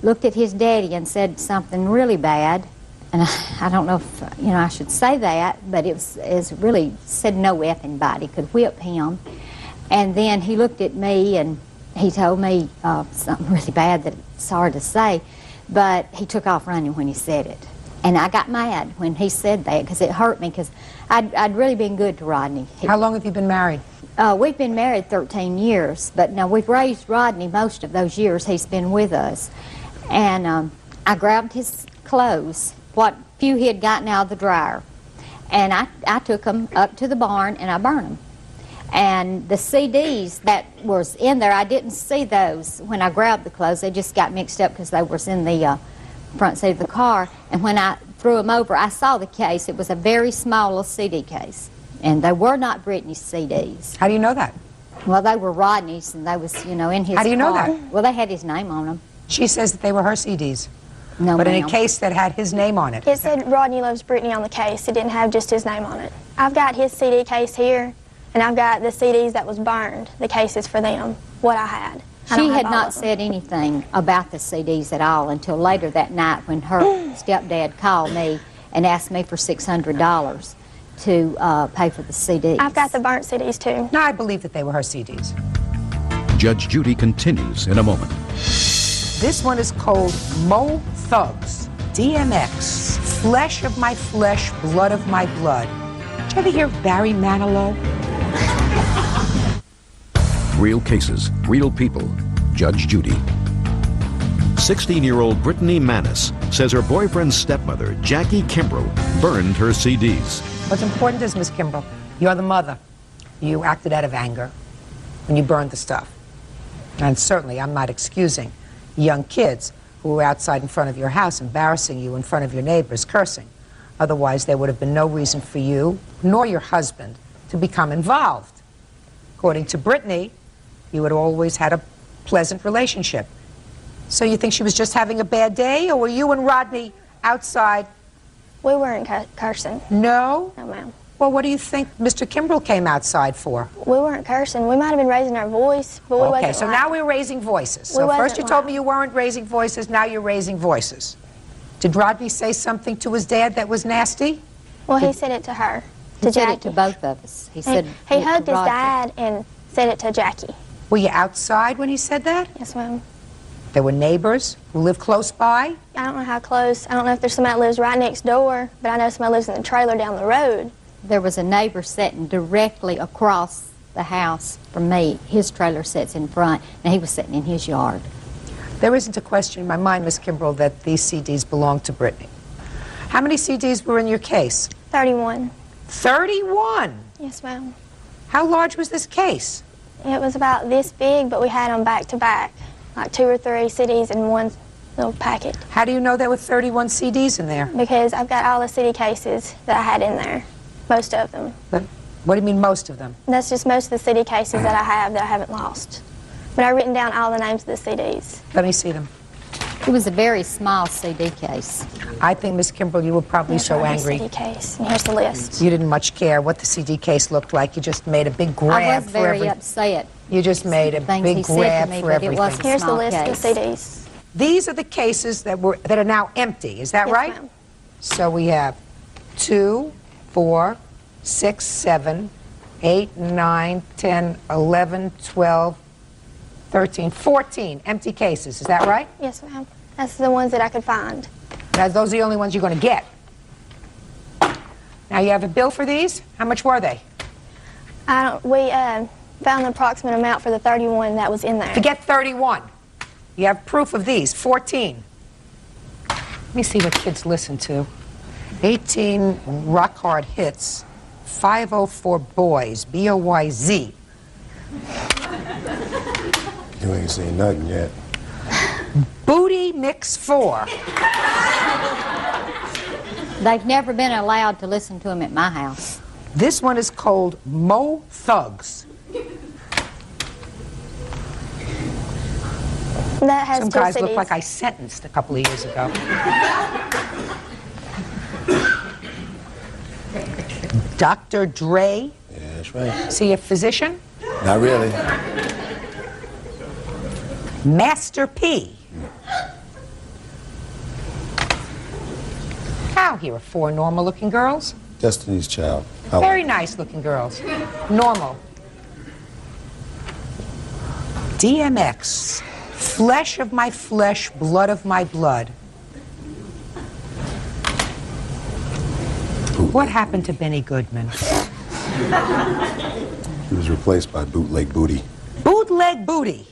looked at his daddy and said something really bad. And I don't know if, I should say that, but it was really said no effing body could whip him. And then he looked at me and he told me something really bad that it's hard to say, but he took off running when he said it. And I got mad when he said that because it hurt me because I'd really been good to Rodney. How long have you been married? We've been married 13 years, but now we've raised Rodney most of those years he's been with us. And I grabbed his clothes, what few he had gotten out of the dryer, and I took them up to the barn and I burned them. And the CDs that was in there, I didn't see those when I grabbed the clothes. They just got mixed up because they was in the front seat of the car. And when I threw them over, I saw the case. It was a very small little CD case. And they were not Brittany's CDs. How do you know that? Well, they were Rodney's, and they was, in his car. How do you know that? Well, they had his name on them. She says that they were her CDs. No, but in a case that had his name on it. It said Rodney Loves Brittany on the case. It didn't have just his name on it. I've got his CD case here, and I've got the CDs that was burned, the cases for them, what I had. She had not said anything about the CDs at all until later that night when her stepdad called me and asked me for $600 to pay for the CDs. I've got the burnt CDs too. No, I believe that they were her CDs. Judge Judy continues in a moment. This one is called Mo Thugs, DMX, flesh of my flesh, blood of my blood. Did you ever hear of Barry Manilow? Real cases, real people. Judge Judy. 16-year-old Brittany Manis says her boyfriend's stepmother, Jackie Kimbrell, burned her CDs. What's important is, Miss Kimbrell, you're the mother. You acted out of anger when you burned the stuff. And certainly, I'm not excusing young kids who were outside in front of your house embarrassing you in front of your neighbors, cursing. Otherwise, there would have been no reason for you, nor your husband, to become involved. According to Brittany, you had always had a pleasant relationship. So you think she was just having a bad day, or were you and Rodney outside? We weren't cursing. No? No, ma'am. Well, what do you think Mr. Kimbrell came outside for? We weren't cursing. We might have been raising our voice, but we wasn't Okay, so loud. now we're raising voices. We So wasn't first you told loud. me you weren't raising voices, now you're raising voices. Did Rodney say something to his dad that was nasty? Well, he said it to her, He to said Jackie. it to both of us. He said he it to hugged his Roger. dad and said it to Jackie. Were you outside when he said that? Yes, ma'am. There were neighbors who lived close by? I don't know how close. I don't know if there's somebody that lives right next door, but I know somebody lives in the trailer down the road. There was a neighbor sitting directly across the house from me. His trailer sits in front, and he was sitting in his yard. There isn't a question in my mind, Miss Kimbrell, that these CDs belong to Brittany. How many CDs were in your case? 31. 31? Yes, ma'am. How large was this case? It was about this big, but we had them back to back, like 2 or 3 CDs in one little packet. How do you know there were 31 CDs in there? Because I've got all the CD cases that I had in there, most of them. But what do you mean most of them? That's just most of the CD cases that I have that I haven't lost. But I've written down all the names of the CDs. Let me see them. It was a very small CD case. I think, Miss Kimbrell, you were probably Here's so the angry. CD case, and here's the list. You didn't much care what the CD case looked like. You just made a big grab I was for very everything. upset. You just made a Things big he said to grab me, for but it everything. wasn't Here's the small list case. of CDs. These are the cases that are now empty. Is that Yes, right? ma'am. So we have 2, 4, 6, 7, 8, 9, 10, 11, 12, 13, 14 empty cases. Is that right? Yes, ma'am. That's the ones that I could find. Now, those are the only ones you're going to get. Now, you have a bill for these? How much were they? We found the approximate amount for the 31 that was in there. Forget 31. You have proof of these, 14. Let me see what kids listen to. 18 rock hard hits, 504 boys, B-O-Y-Z. You ain't seen nothing yet. Booty Mix 4. They've never been allowed to listen to him at my house. This one is called Mo Thugs. That has Some 2 guys CDs. look like I sentenced a couple of years ago. Dr. Dre. Yeah, that's right. Is he a physician? Not really. Master P. How here are 4 normal-looking girls. Destiny's Child. Very nice-looking girls. Normal. DMX. Flesh of my flesh, blood of my blood. What happened to Benny Goodman? He was replaced by Bootleg Booty. Bootleg Booty.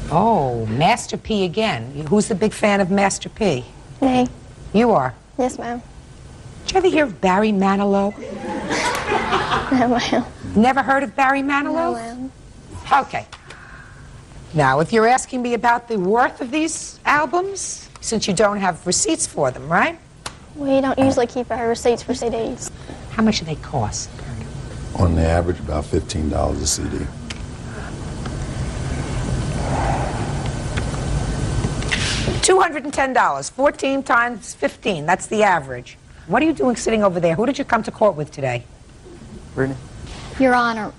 Oh, Master P again. Who's the big fan of Master P? Me. You are. Yes, ma'am. Did you ever hear of Barry Manilow? No, ma'am. Never heard of Barry Manilow? No, ma'am. Okay. Now, if you're asking me about the worth of these albums, since you don't have receipts for them, right? We don't usually keep our receipts for CDs. How much do they cost? On the average, about $15 a CD. $210. 14 times 15. That's the average. What are you doing sitting over there? Who did you come to court with today? Brittany? Your Honor,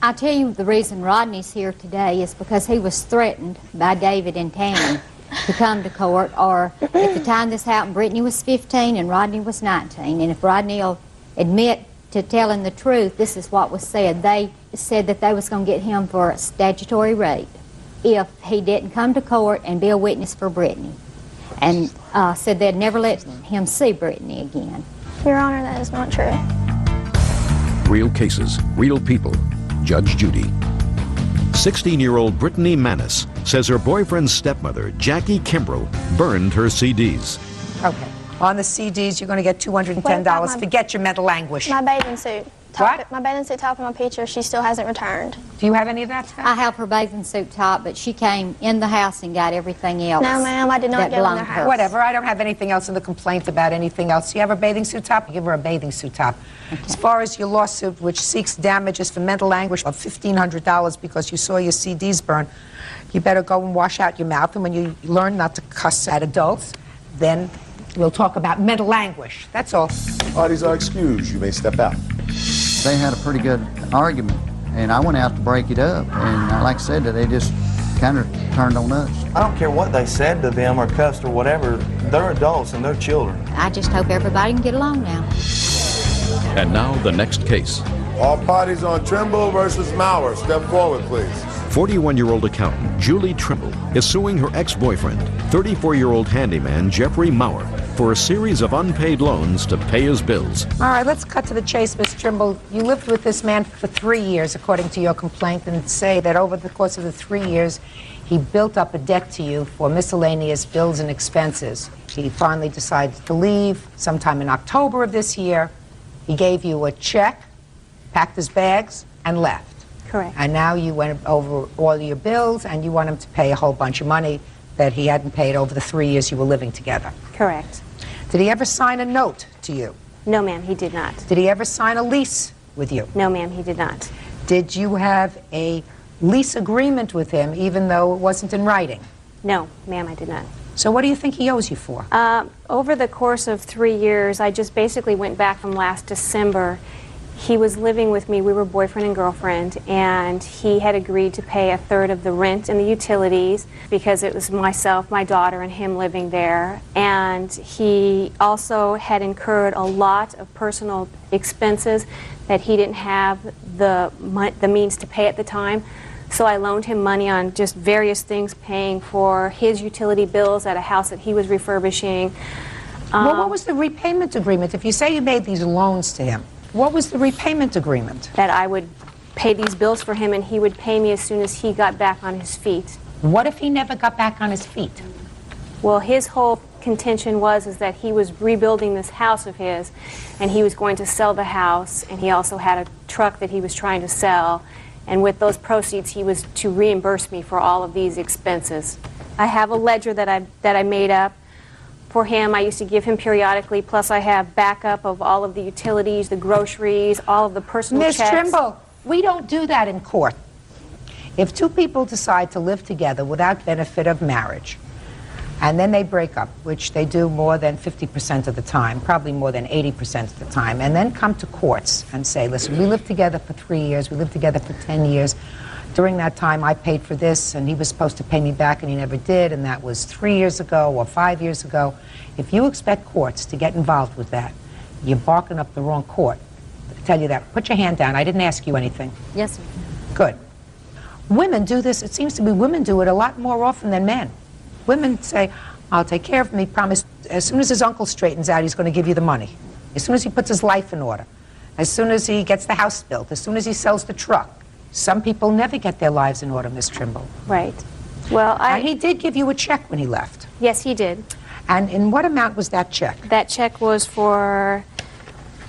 I tell you the reason Rodney's here today is because he was threatened by David and Tammy to come to court, or at the time this happened, Brittany was 15 and Rodney was 19. And if Rodney will admit to telling the truth, this is what was said. They said that they was going to get him for a statutory rape if he didn't come to court and be a witness for Brittany. And said they'd never let him see Brittany again. Your Honor, that is not true. Real cases, real people. Judge Judy. 16-year-old Brittany Manis says her boyfriend's stepmother, Jackie Kimbrell, burned her CDs. Okay. On the CDs, you're going to get $210. Forget your mental anguish. My bathing suit. Top, my bathing suit top and my picture, she still hasn't returned. Do you have any of that stuff? I have her bathing suit top, but she came in the house and got everything else. No, ma'am, I did not go in the house. Whatever. I don't have anything else in the complaint about anything else. You have her bathing suit top? Give her a bathing suit top. Okay. As far as your lawsuit, which seeks damages for mental anguish of $1,500 because you saw your CDs burn, you better go and wash out your mouth. And when you learn not to cuss at adults, then we'll talk about mental anguish. That's all. Parties are excused. You may step out. They had a pretty good argument, and I went out to break it up, and like I said, they just kind of turned on us. I don't care what they said to them or cussed or whatever. They're adults and they're children. I just hope everybody can get along now. And now the next case. All parties on Trimble versus Maurer. Step forward, please. 41-year-old accountant Julie Trimble is suing her ex-boyfriend, 34-year-old handyman Jeffrey Maurer, for a series of unpaid loans to pay his bills. All right, let's cut to the chase, Miss Trimble. You lived with this man for 3 years, according to your complaint, and say that over the course of the 3 years, he built up a debt to you for miscellaneous bills and expenses. He finally decided to leave sometime in October of this year. He gave you a check, packed his bags, and left. Correct. And now you went over all your bills, and you want him to pay a whole bunch of money that he hadn't paid over the 3 years you were living together. Correct. Did he ever sign a note to you? No, ma'am, he did not. Did he ever sign a lease with you? No, ma'am, he did not. Did you have a lease agreement with him, even though it wasn't in writing? No, ma'am, I did not. So what do you think he owes you for? Over the course of 3 years, I just basically went back from last December. He was living with me. We were boyfriend and girlfriend, and he had agreed to pay a third of the rent and the utilities because it was myself, my daughter, and him living there. And he also had incurred a lot of personal expenses that he didn't have the means to pay at the time. So I loaned him money on just various things, paying for his utility bills at a house that he was refurbishing. Well, what was the repayment agreement? If you say you made these loans to him, what was the repayment agreement? That I would pay these bills for him and he would pay me as soon as he got back on his feet. What if he never got back on his feet? Well, his whole contention is that he was rebuilding this house of his and he was going to sell the house, and he also had a truck that he was trying to sell, and with those proceeds he was to reimburse me for all of these expenses. I have a ledger that I made up for him. I used to give him periodically, plus I have backup of all of the utilities, the groceries, all of the personal checks. Miss Trimble, we don't do that in court. If two people decide to live together without benefit of marriage, and then they break up, which they do more than 50% of the time, probably more than 80% of the time, and then come to courts and say, listen, we lived together for 3 years, we lived together for 10 years. During that time, I paid for this, and he was supposed to pay me back, and he never did, and that was 3 years ago or 5 years ago. If you expect courts to get involved with that, you're barking up the wrong court. I tell you that. Put your hand down. I didn't ask you anything. Yes, sir. Good. Women do this. It seems to me women do it a lot more often than men. Women say, I'll take care of him. He promised as soon as his uncle straightens out, he's going to give you the money. As soon as he puts his life in order. As soon as he gets the house built. As soon as he sells the truck. Some people never get their lives in order, Miss Trimble. Right. Well, and he did give you a check when he left. Yes, he did. And in what amount was that check? That check was for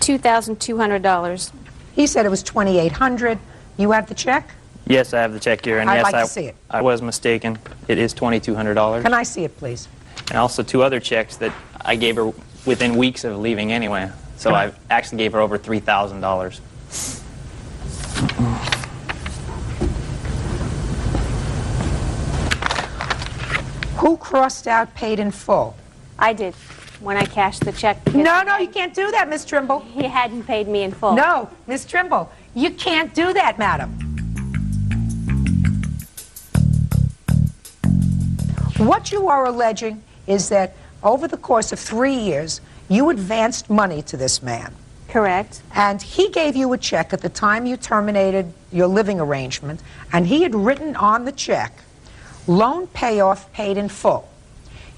$2,200. He said it was $2,800. You have the check? Yes, I have the check here, and I'd yes, like to see it. I was mistaken. It is $2,200. Can I see it, please? And also 2 other checks that I gave her within weeks of leaving anyway. So I actually gave her over $3,000. Who crossed out paid in full? I did, when I cashed the check. No, you can't do that, Miss Trimble. He hadn't paid me in full. No, Miss Trimble, you can't do that, madam. What you are alleging is that over the course of 3 years, you advanced money to this man. Correct. And he gave you a check at the time you terminated your living arrangement, and he had written on the check, loan payoff paid in full.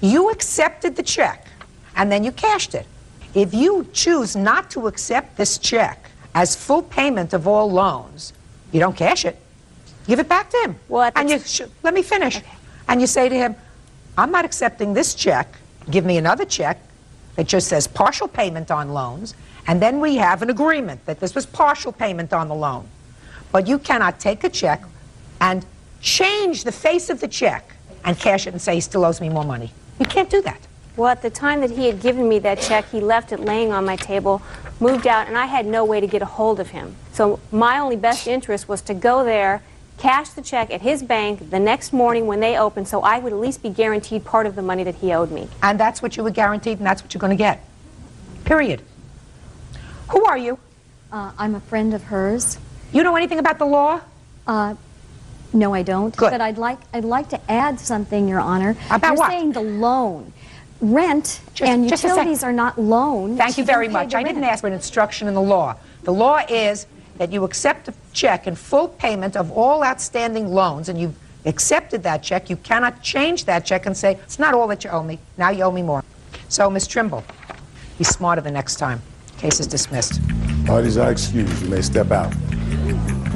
You accepted the check, and then you cashed it. If you choose not to accept this check as full payment of all loans, you don't cash it. Give it back to him. Well, and let me finish. Okay. And you say to him, I'm not accepting this check. Give me another check that just says partial payment on loans, and then we have an agreement that this was partial payment on the loan. But you cannot take a check and change the face of the check and cash it and say he still owes me more money. You can't do that. Well, at the time that he had given me that check, he left it laying on my table, moved out, and I had no way to get a hold of him. So my only best interest was to go there, cash the check at his bank the next morning when they opened, so I would at least be guaranteed part of the money that he owed me. And that's what you were guaranteed, and that's what you're going to get. Period. Who are you? I'm a friend of hers. You know anything about the law? No, I don't. Good. But I'd like to add something, Your Honor. About You're what? saying the loan. Rent and just a utilities are not loans. Thank you very much. I didn't ask for an instruction in the law. The law is that you accept a check in full payment of all outstanding loans, and you've accepted that check. You cannot change that check and say, it's not all that you owe me. Now you owe me more. So, Ms. Trimble, be smarter the next time. Case is dismissed. Parties are excused. You may step out.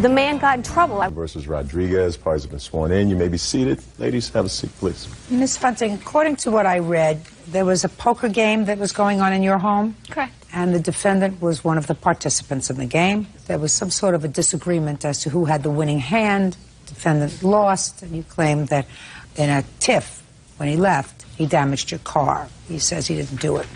The man got in trouble. Versus Rodriguez. Parties have been sworn in. You may be seated. Ladies, have a seat, please. Ms. Funting, according to what I read, there was a poker game that was going on in your home? Correct. And the defendant was one of the participants in the game. There was some sort of a disagreement as to who had the winning hand. Defendant lost, and you claimed that in a tiff, when he left, he damaged your car. He says he didn't do it.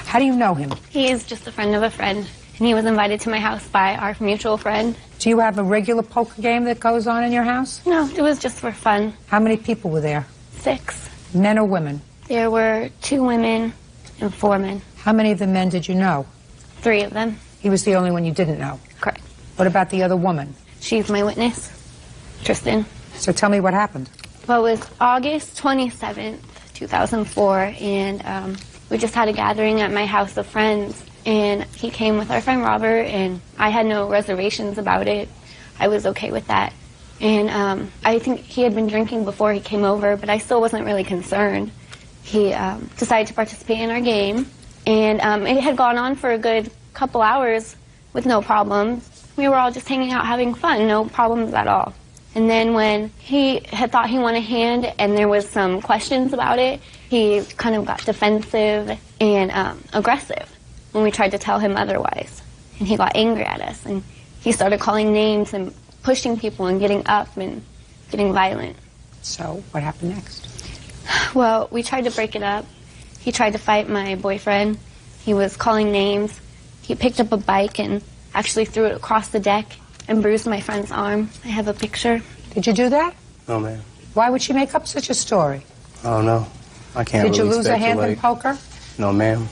How do you know him? He is just a friend of a friend, and he was invited to my house by our mutual friend. Do you have a regular poker game that goes on in your house? No, it was just for fun. How many people were there? 6. Men or women? There were 2 women and 4 men. How many of the men did you know? 3 of them. He was the only one you didn't know? Correct. What about the other woman? She's my witness, Tristan. So tell me what happened. Well, it was August 27th, 2004, and we just had a gathering at my house of friends, and he came with our friend Robert, and I had no reservations about it. I was okay with that. And I think he had been drinking before he came over, but I still wasn't really concerned. He decided to participate in our game, and it had gone on for a good couple hours with no problems. We were all just hanging out having fun, no problems at all. And then when he had thought he won a hand and there was some questions about it, he kind of got defensive and aggressive when we tried to tell him otherwise. And he got angry at us, and he started calling names and pushing people and getting up and getting violent. So what happened next? Well, we tried to break it up. He tried to fight my boyfriend. He was calling names. He picked up a bike and actually threw it across the deck and bruised my friend's arm. I have a picture. Did you do that? No, ma'am. Why would she make up such a story? Oh, no. I can't Did you really lose a hand in speculate. poker? No, ma'am.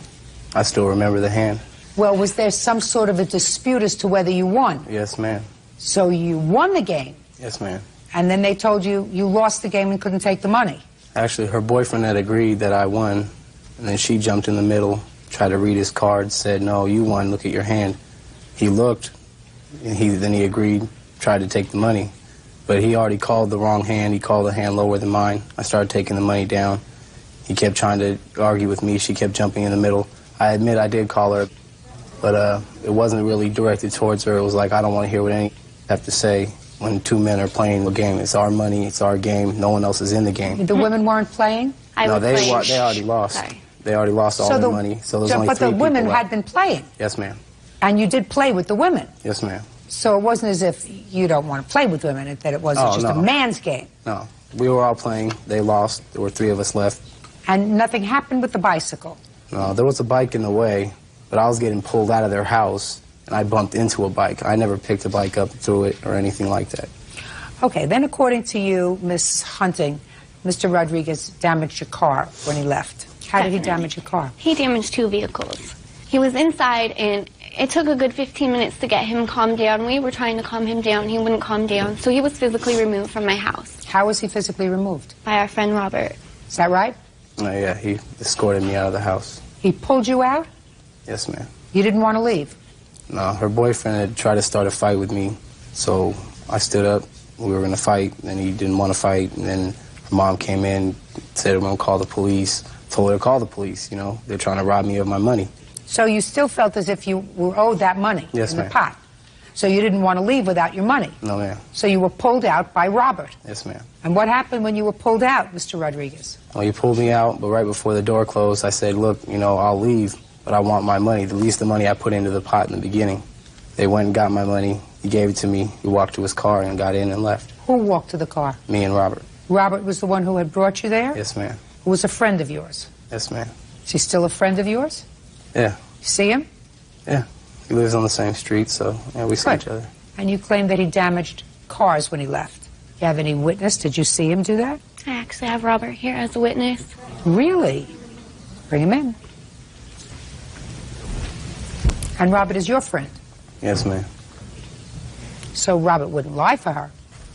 I still remember the hand. Well, was there some sort of a dispute as to whether you won? Yes, ma'am. So you won the game, Yes, ma'am. and then they told you you lost the game and couldn't take the money. Actually, her boyfriend had agreed that I won, and then she jumped in the middle, tried to read his cards, said, no, you won, look at your hand. He looked, and then he agreed, tried to take the money. But he already called the wrong hand. He called a hand lower than mine. I started taking the money down. He kept trying to argue with me. She kept jumping in the middle. I admit I did call her, but it wasn't really directed towards her. It was like, I don't want to hear what any have to say when 2 men are playing a game. It's our money, it's our game. No one else is in the game. The women weren't playing? No, they already lost. Sorry. They already lost all their money. So there's only but 3 the people women left. had been playing, Yes, ma'am. and you did play with the women. Yes, ma'am. So it wasn't as if you don't want to play with women, that it was Oh, just a no. man's game. No, we were all playing. They lost. There were 3 of us left. And nothing happened with the bicycle. No, there was a bike in the way, but I was getting pulled out of their house, and I bumped into a bike. I never picked a bike up, threw it, or anything like that. Okay, then according to you, Miss Hunting, Mr. Rodriguez damaged your car when he left. How did he damage your car? He damaged 2 vehicles. He was inside, and it took a good 15 minutes to get him calmed down. We were trying to calm him down. He wouldn't calm down, so he was physically removed from my house. How was he physically removed? By our friend Robert. Is that right? Yeah, he escorted me out of the house. He pulled you out? Yes, ma'am. You didn't want to leave? No, her boyfriend had tried to start a fight with me, so I stood up. We were going to fight, and he didn't want to fight, and then her mom came in, said, I'm going to call the police. Told her to call the police, you know. They're trying to rob me of my money. So you still felt as if you were owed that money Yes, in the ma'am. pot. So you didn't want to leave without your money. No, ma'am. So you were pulled out by Robert. Yes, ma'am. And what happened when you were pulled out, Mr. Rodriguez? Well, he pulled me out, but right before the door closed, I said, look, you know, I'll leave, but I want my money, at least the money I put into the pot in the beginning. They went and got my money. He gave it to me. He walked to his car and got in and left. Who walked to the car? Me and Robert. Robert was the one who had brought you there? Yes, ma'am. Who was a friend of yours? Yes, ma'am. Is he still a friend of yours? Yeah. You see him? Yeah. He lives on the same street, so yeah, we see each other. And you claim that he damaged cars when he left. You have any witness? Did you see him do that? I actually have Robert here as a witness. Really? Bring him in. And Robert is your friend? Yes, ma'am. So Robert wouldn't lie for her?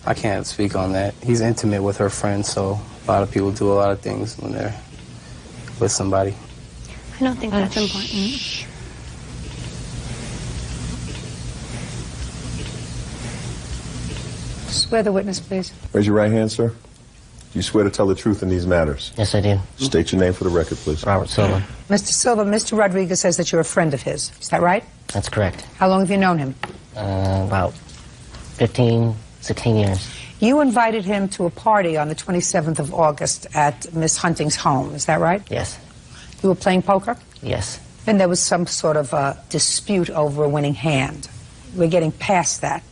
I can't speak on that. He's intimate with her friends, so a lot of people do a lot of things when they're with somebody. I don't think that's important. Swear the witness, please. Raise your right hand, sir. Do you swear to tell the truth in these matters? Yes, I do. State your name for the record, please. Robert Silva. Mr. Silva, Mr. Rodriguez says that you're a friend of his. Is that right? That's correct. How long have you known him? About 15, 16 years. You invited him to a party on the 27th of August at Miss Hunting's home. Is that right? Yes. You were playing poker? Yes. And there was some sort of a dispute over a winning hand. We're getting past that.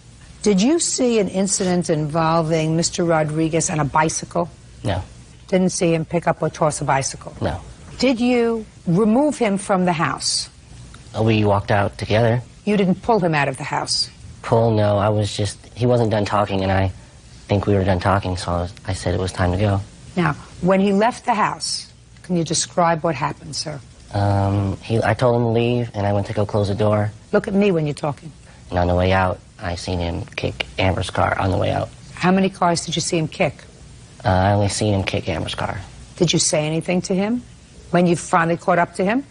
Did you see an incident involving Mr. Rodriguez and a bicycle? No. Didn't see him pick up or toss a bicycle? No. Did you remove him from the house? We walked out together. You didn't pull him out of the house? Pull, no. I was just, he wasn't done talking, and I think we were done talking, so I said it was time to go. Now, when he left the house, can you describe what happened, sir? I told him to leave, and I went to go close the door. Look at me when you're talking. And on the way out, I seen him kick Amber's car on the way out. How many cars did you see him kick? I only seen him kick Amber's car. Did you say anything to him when you finally caught up to him?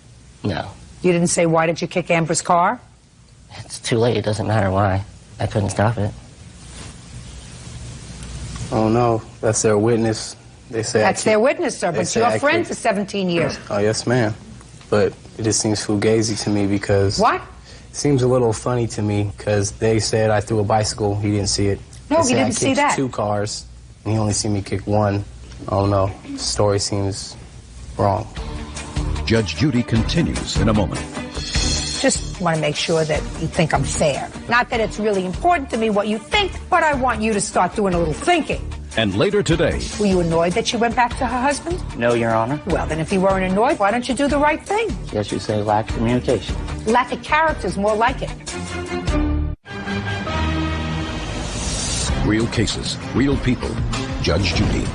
No. You didn't say, why did you kick Amber's car? It's too late. It doesn't matter why. I couldn't stop it. Oh, no. That's their witness. They say That's their witness, sir, but you're a friend for 17 years. Oh, yes, ma'am. But it just seems fugazi to me because... What? It seems a little funny to me because they said I threw a bicycle. He didn't see it. No, they he say didn't see I that. kicked 2 cars, and he only seen me kick 1. Oh, no. The story seems wrong. Judge Judy continues in a moment. Just want to make sure that you think I'm fair. Not that it's really important to me what you think, but I want you to start doing a little thinking. And later today... Were you annoyed that she went back to her husband? No, Your Honor. Well, then if you weren't annoyed, why don't you do the right thing? Yes, you say lack of communication. Lack of character is more like it. Real cases, real people. Judge Judy.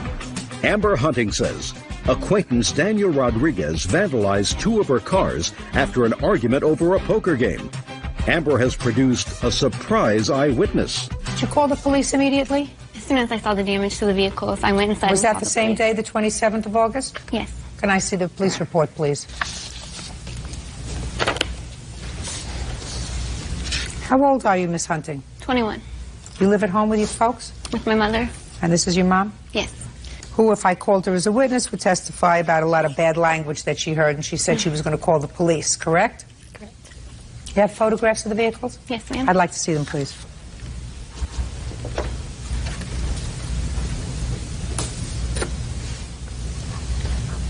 Amber Hunting says acquaintance Daniel Rodriguez vandalized 2 of her cars after an argument over a poker game. Amber has produced a surprise eyewitness. Did you call the police immediately? As soon as I saw the damage to the vehicles, I went inside. Was and that called the same day, the 27th of August? Yes. Can I see the police report, please? How old are you, Miss Hunting? 21. You live at home with your folks? With my mother. And this is your mom? Yes. Who, if I called her as a witness, would testify about a lot of bad language that she heard, and she said she was going to call the police, correct? Correct. You have photographs of the vehicles? Yes, ma'am. I'd like to see them, please.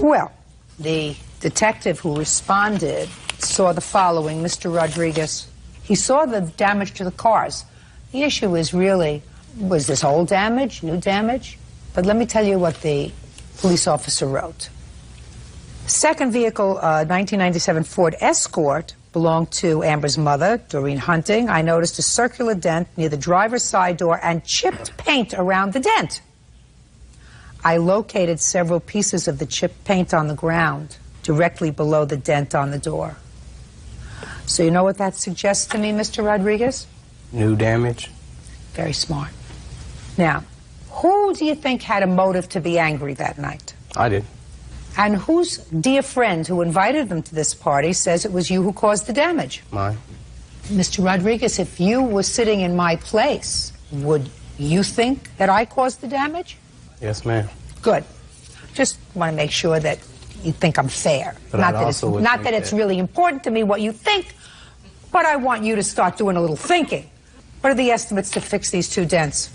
Well, the detective who responded saw the following, Mr. Rodriguez. He saw the damage to the cars. The issue is really, was this old damage, new damage? But let me tell you what the police officer wrote. Second vehicle, 1997 Ford Escort, belonged to Amber's mother, Doreen Hunting. I noticed a circular dent near the driver's side door and chipped paint around the dent. I located several pieces of the chipped paint on the ground, directly below the dent on the door. So you know what that suggests to me, Mr. Rodriguez? New damage? Very smart. Now, who do you think had a motive to be angry that night? I did. And whose dear friend who invited them to this party says it was you who caused the damage? Mine. Mr. Rodriguez, if you were sitting in my place, would you think that I caused the damage? Yes, ma'am. Good. Just want to make sure that you think I'm fair. But not I'd that also would not think that it's that- really important to me what you think, but I want you to start doing a little thinking. What are the estimates to fix these two dents?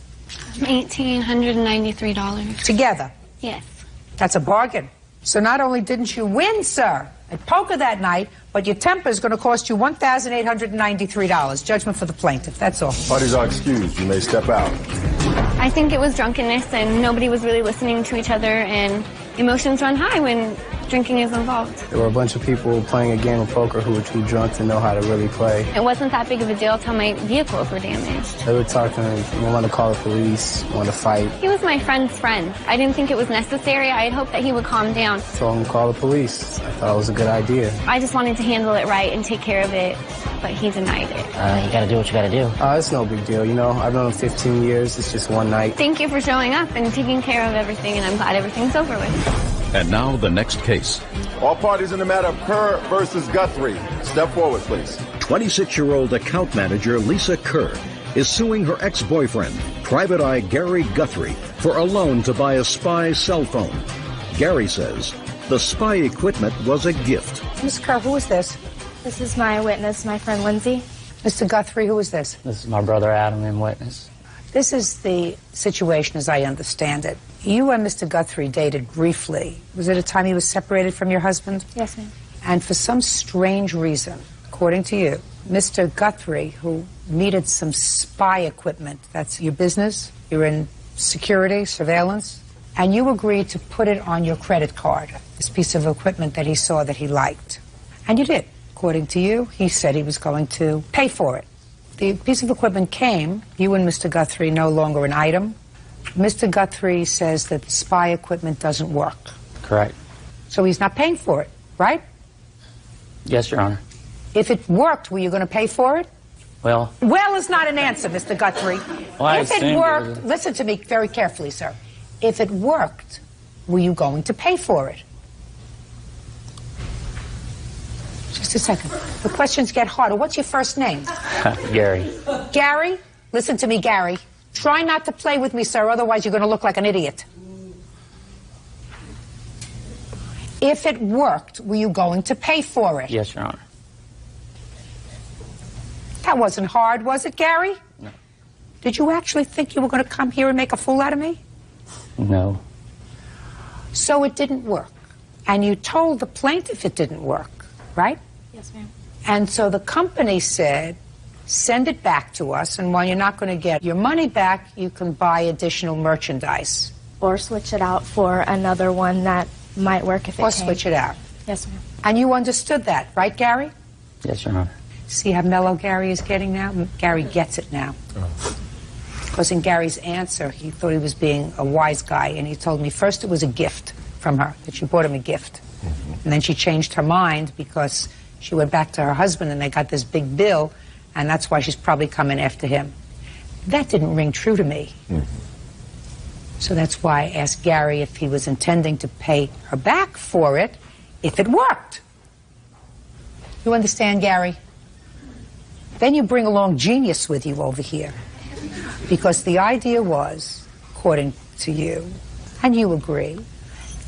$1,893. Together. Yes. That's a bargain. So not only didn't you win, sir, at poker that night, but your temper is going to cost you $1,893. Judgment for the plaintiff. That's all. Parties are excused. You may step out. I think it was drunkenness and nobody was really listening to each other, and emotions run high when drinking is involved. There were a bunch of people playing a game of poker who were too drunk to know how to really play. It wasn't that big of a deal till my vehicles were damaged. They were talking, wanted to call the police, wanted to fight. He was my friend's friend. I didn't think it was necessary. I had hoped that he would calm down. Told him to call the police. I thought it was a good idea. I just wanted to handle it right and take care of it, but he denied it. You gotta do what you gotta do. It's no big deal, you know. I've known him 15 years. It's just one night. Thank you for showing up and taking care of everything, and I'm glad everything's over with. And now the next case. All parties in the matter of Kerr versus Guthrie. Step forward, please. 26-year-old account manager Lisa Kerr is suing her ex-boyfriend, Private Eye Gary Guthrie, for a loan to buy a spy cell phone. Gary says the spy equipment was a gift. Ms. Kerr, who is this? This is my witness, my friend Lindsay. Mr. Guthrie, who is this? This is my brother Adam in witness. This is the situation as I understand it. You and Mr. Guthrie dated briefly. Was it a time he was separated from your husband? Yes, ma'am. And for some strange reason, according to you, Mr. Guthrie, who needed some spy equipment, that's your business, you're in security, surveillance, and you agreed to put it on your credit card, this piece of equipment that he saw that he liked. And you did. According to you, he said he was going to pay for it. The piece of equipment came, you and Mr. Guthrie no longer an item. Mr. Guthrie says that the spy equipment doesn't work. Correct. So he's not paying for it, right? Yes, Your Honor. If it worked, were you going to pay for it? Well, Well is not an answer, Mr. Guthrie. Well, I if it assumed worked, it was- listen to me very carefully, sir. If it worked, were you going to pay for it? Just a second. The questions get harder. What's your first name? Gary. Gary? Listen to me, Gary. Try not to play with me, sir, otherwise you're going to look like an idiot. If it worked, were you going to pay for it? Yes, Your Honor. That wasn't hard, was it, Gary? No. Did you actually think you were going to come here and make a fool out of me? No. So it didn't work. And you told the plaintiff it didn't work, right? Yes, ma'am. And so the company said, send it back to us, and while you're not going to get your money back, you can buy additional merchandise. Or switch it out for another one that might work if it Or came. switch it out. Yes, ma'am. And you understood that, right, Gary? Yes, Your Honor. See how mellow Gary is getting now? Gary gets it now. Because in Gary's answer, he thought he was being a wise guy, and he told me first it was a gift from her, that she bought him a gift. And then she changed her mind because she went back to her husband and they got this big bill, and that's why she's probably coming after him. That didn't ring true to me. So that's why I asked Gary if he was intending to pay her back for it if it worked. You understand, Gary? Then you bring along genius with you over here. Because the idea was, according to you, and you agree,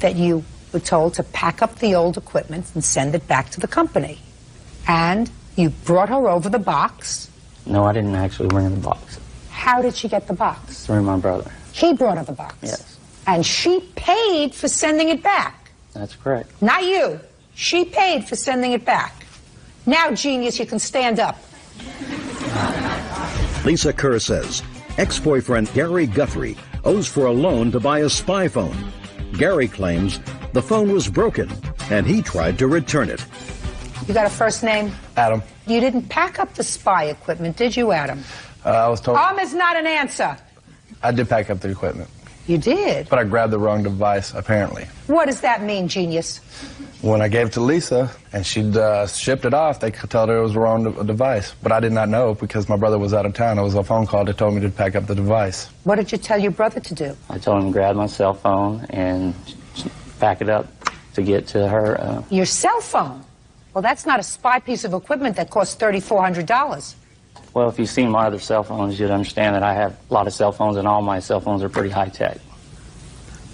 that you were told to pack up the old equipment and send it back to the company. And you brought her over the box. No, I didn't actually bring her the box. How did she get the box? Through my brother. He brought her the box. Yes. And she paid for sending it back. That's correct. Not you. She paid for sending it back. Now, genius, you can stand up. Lisa Kerr says ex-boyfriend Gary Guthrie owes for a loan to buy a spy phone. Gary claims the phone was broken and he tried to return it. You got a first name? Adam. You didn't pack up the spy equipment, did you, Adam? I was told Is not an answer. I did pack up the equipment, You did? but I grabbed the wrong device, apparently. What does that mean, genius? When I gave it to Lisa and she'd shipped it off, they could tell her it was the wrong device. But I did not know because my brother was out of town. It was a phone call that told me to pack up the device. What did you tell your brother to do? I told him to grab my cell phone and pack it up to get to her. Your cell phone. Well, that's not a spy piece of equipment that costs $3,400. Well, if you've seen my other cell phones, you'd understand that I have a lot of cell phones, and all my cell phones are pretty high-tech.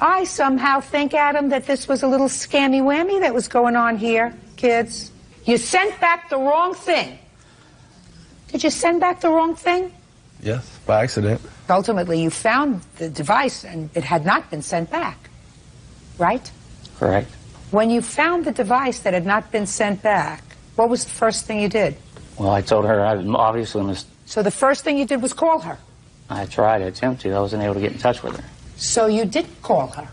I somehow think, Adam, that this was a little scammy-whammy that was going on here, kids. You sent back the wrong thing. Did you send back the wrong thing? Yes, by accident. Ultimately, you found the device and it had not been sent back, right? Correct. When you found the device that had not been sent back, what was the first thing you did? Well, I told her I obviously So the first thing you did was call her? I tried to attempt to. I wasn't able to get in touch with her. So you did call her?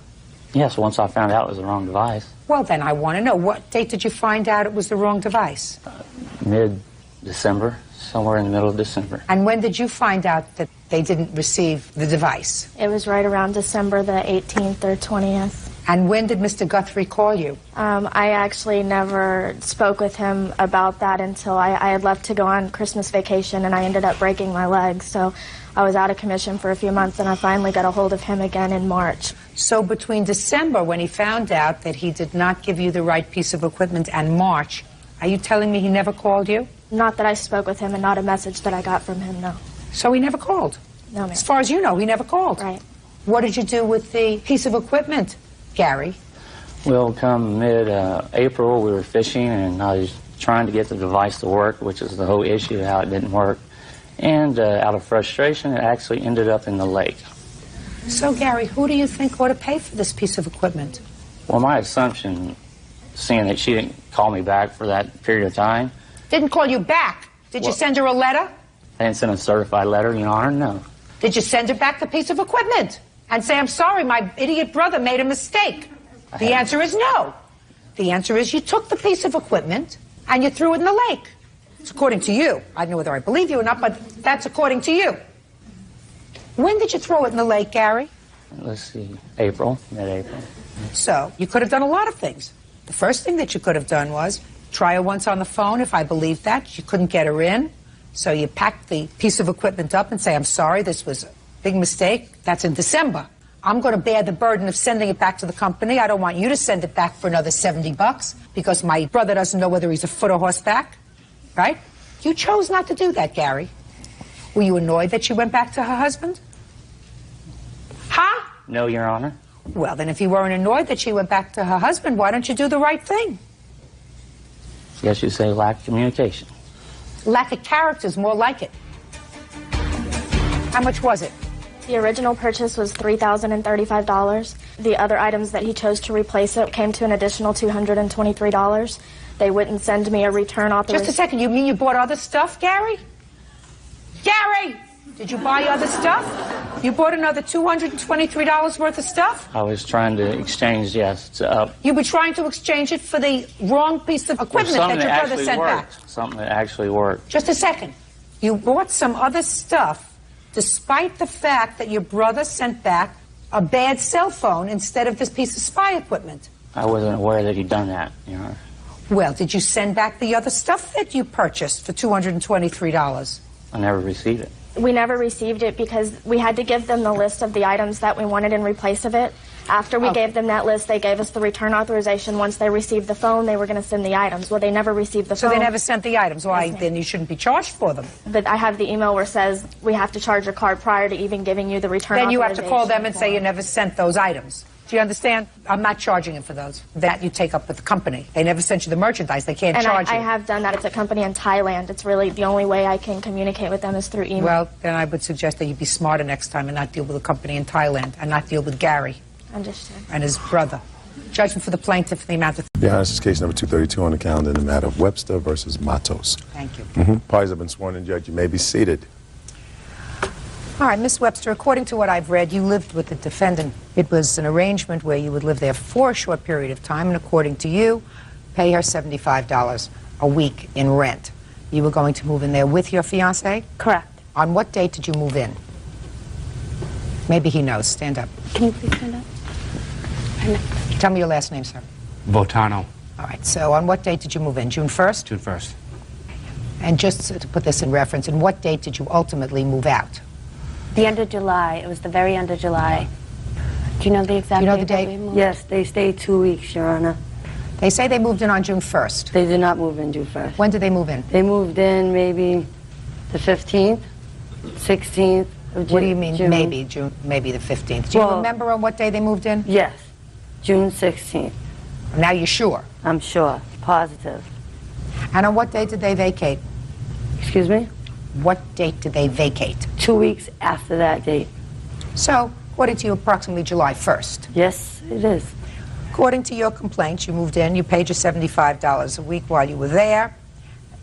Yes, once I found out it was the wrong device. Well, then I want to know, what date did you find out it was the wrong device? Mid-December, somewhere in the middle of December. And when did you find out that they didn't receive the device? It was right around December the 18th or 20th. And when did Mr. Guthrie call you? I actually never spoke with him about that until I had left to go on Christmas vacation, and I ended up breaking my leg. So I was out of commission for a few months, and I finally got a hold of him again in March. So between December, when he found out that he did not give you the right piece of equipment, and March, are you telling me he never called you? Not that I spoke with him, and not a message that I got from him, no. So he never called? No, ma'am. As far as you know, he never called? Right. What did you do with the piece of equipment, Gary? Well, come mid-April, we were fishing, and I was trying to get the device to work, which is the whole issue, how it didn't work. And out of frustration, it actually ended up in the lake. So, Gary, who do you think ought to pay for this piece of equipment? Well, my assumption, seeing that she didn't call me back for that period of time. Didn't call you back. Did you send her a letter? I didn't send a certified letter, Your Honor, no. Did you send her back the piece of equipment and say, I'm sorry, my idiot brother made a mistake? The answer is no. The answer is you took the piece of equipment and you threw it in the lake. It's according to you. I don't know whether I believe you or not, but that's according to you. When did you throw it in the lake, Gary? Let's see, April, mid-April. So, you could have done a lot of things. The first thing that you could have done was try her once on the phone, if I believe that. You couldn't get her in. So you packed the piece of equipment up and say, I'm sorry, this was a big mistake. That's in December. I'm going to bear the burden of sending it back to the company. I don't want you to send it back for another $70 because my brother doesn't know whether he's a foot or horseback. Right? You chose not to do that, Gary. Were you annoyed that she went back to her husband? Huh? No, Your Honor. Well, then if you weren't annoyed that she went back to her husband, why don't you do the right thing? Yes, you say lack of communication. Lack of character is more like it. How much was it? The original purchase was $3,035. The other items that he chose to replace it came to an additional $223. They wouldn't send me a return authorization. Just a second, you mean you bought other stuff, Gary? Gary! Did you buy other stuff? You bought another $223 worth of stuff? I was trying to exchange, yes. You were trying to exchange it for the wrong piece of equipment that your brother sent back. Something that actually worked. Just a second. You bought some other stuff despite the fact that your brother sent back a bad cell phone instead of this piece of spy equipment. I wasn't aware that he'd done that, Your Honor. Well, did you send back the other stuff that you purchased for $223? I never received it. We never received it because we had to give them the list of the items that we wanted in replace of it. After we gave them that list, they gave us the return authorization. Once they received the phone, they were going to send the items. Well, they never received the phone. So they never sent the items. Why? Then you shouldn't be charged for them. But I have the email where it says we have to charge your card prior to even giving you the return Then authorization. you have to call them and say you never sent those items. Do you understand? I'm not charging them for those. That you take up with the company. They never sent you the merchandise. They can't charge you. I have done that. It's a company in Thailand. It's really the only way I can communicate with them is through email. Well, then I would suggest that you be smarter next time and not deal with a company in Thailand and not deal with Gary. Understood. And his brother. Judgment for the plaintiff in the amount of... Your Honor, this is case number 232 on the calendar in the matter of Webster versus Matos. Thank you. Parties have been sworn in, Judge. You may be seated. All right, Miss Webster, according to what I've read, you lived with the defendant. It was an arrangement where you would live there for a short period of time, and according to you, pay her $75 a week in rent. You were going to move in there with your fiancé? Correct. On what date did you move in? Maybe he knows. Stand up. Can you please stand up? Tell me your last name, sir. Botano. All right, so on what date did you move in? June 1st? June 1st. And just to put this in reference, and what date did you ultimately move out? The end of July. It was the very end of July. Do you know the exact Do you know the date? date? Yes, they stayed 2 weeks, Your Honor. They say they moved in on June 1st. They did not move in June 1st. When did they move in? They moved in maybe the 15th, 16th of June. What do you mean, June. maybe the 15th? Do you Well, remember on what day they moved in? Yes, June 16th. Now you're sure? I'm sure, positive. And on what date did they vacate? Excuse me? What date did they vacate? 2 weeks after that date. So, according to you, approximately July 1st. Yes, it is. According to your complaints, you moved in, you paid your $75 a week while you were there.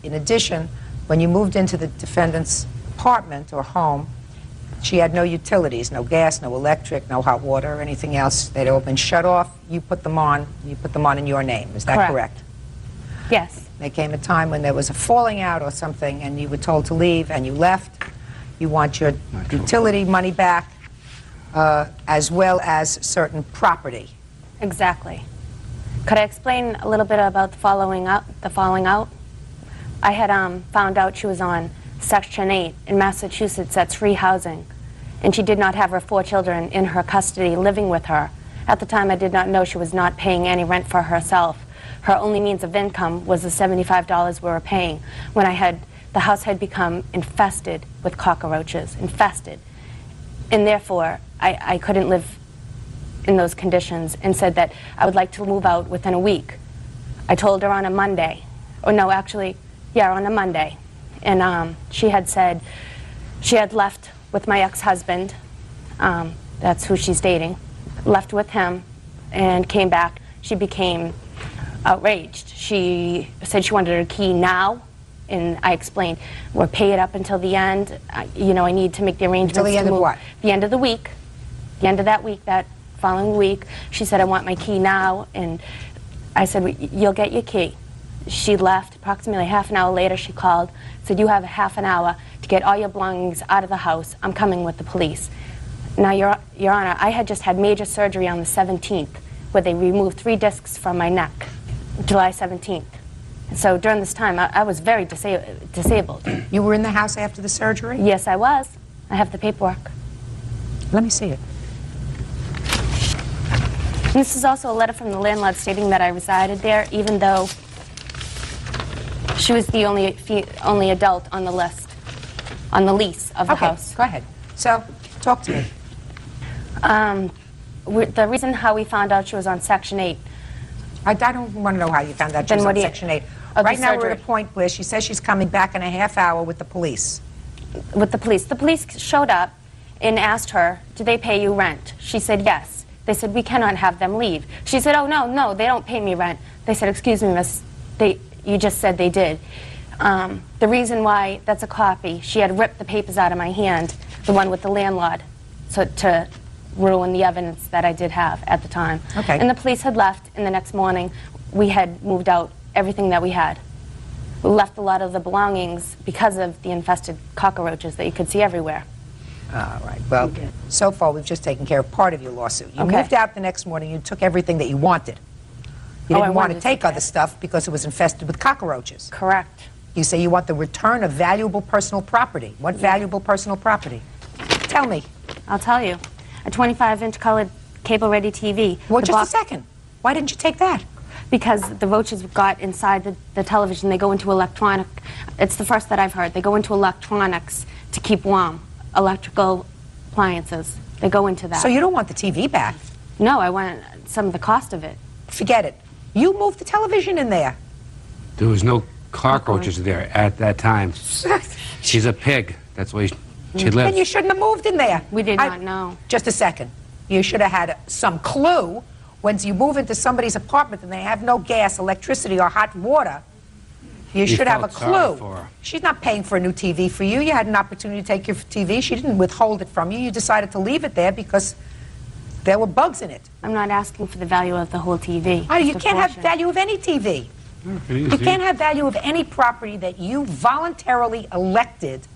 In addition, when you moved into the defendant's apartment or home, she had no utilities, no gas, no electric, no hot water, or anything else. They'd all been shut off. You put them on in your name. Is that correct? Yes. There came a time when there was a falling out or something, and you were told to leave, and you left. You want your utility money back, as well as certain property. Exactly. Could I explain a little bit about the falling out? I had found out she was on Section 8 in Massachusetts. That's free housing. And she did not have her 4 children in her custody living with her. At the time, I did not know she was not paying any rent for herself. Her only means of income was the $75 we were paying when the house had become infested with cockroaches, infested. And therefore, I couldn't live in those conditions and said that I would like to move out within a week. I told her on a Monday, or no, actually, yeah, on a Monday. And she had said she had left with my ex-husband, that's who she's dating, left with him and came back. She became outraged. She said she wanted her key now, and I explained, we're paid up until the end. I need to make the arrangements. Until the end to of move. what? The end of the week. The end of that week, that following week, she said, I want my key now, and I said, you'll get your key. She left. Approximately half an hour later, she called, said, you have a half an hour to get all your belongings out of the house. I'm coming with the police. Now, Your Honor, I had just had major surgery on the 17th, where they removed 3 discs from my neck, July 17th. So during this time, I was very disabled. You were in the house after the surgery? Yes, I was. I have the paperwork. Let me see it. And this is also a letter from the landlord stating that I resided there, even though she was the only adult on the list, on the lease of the house. Go ahead. So, talk to me. The reason how we found out she was on Section 8. I don't want to know how you found out she was on Section 8. Right now we're at a point where she says she's coming back in a half hour with the police. With the police. The police showed up and asked her, do they pay you rent? She said yes. They said, we cannot have them leave. She said, oh, no, they don't pay me rent. They said, excuse me, miss, you just said they did. The reason why, that's a copy, she had ripped the papers out of my hand, the one with the landlord, so to ruin the evidence that I did have at the time. Okay. And the police had left, and the next morning, we had moved out everything that we had. We left a lot of the belongings because of the infested cockroaches that you could see everywhere. All right. Well, so far we've just taken care of part of your lawsuit. You Okay. moved out the next morning. You took everything that you wanted. You Oh, I didn't want to wanted take other stuff because it was infested with cockroaches. Correct. You say you want the return of valuable personal property. What valuable personal property? Tell me. I'll tell you. A 25-inch colored cable-ready TV. Well, The just a box- second. Why didn't you take that? Because the roaches got inside the television. They go into electronic. It's the first that I've heard. They go into electronics to keep warm. Electrical appliances. They go into that. So you don't want the TV back? No, I want some of the cost of it. Forget it. You moved the television in there. There was no cockroaches there at that time. She's a pig. That's why she Then lived. you shouldn't have moved in there. We did not know. Just a second. You should have had some clue when you move into somebody's apartment and they have no gas, electricity, or hot water. You should have a felt sorry clue. for her. She's not paying for a new TV for you. You had an opportunity to take your TV. She didn't withhold it from you. You decided to leave it there because there were bugs in it. I'm not asking for the value of the whole TV. You Just a can't have portion. value of any TV. You can't have value of any property that you voluntarily elected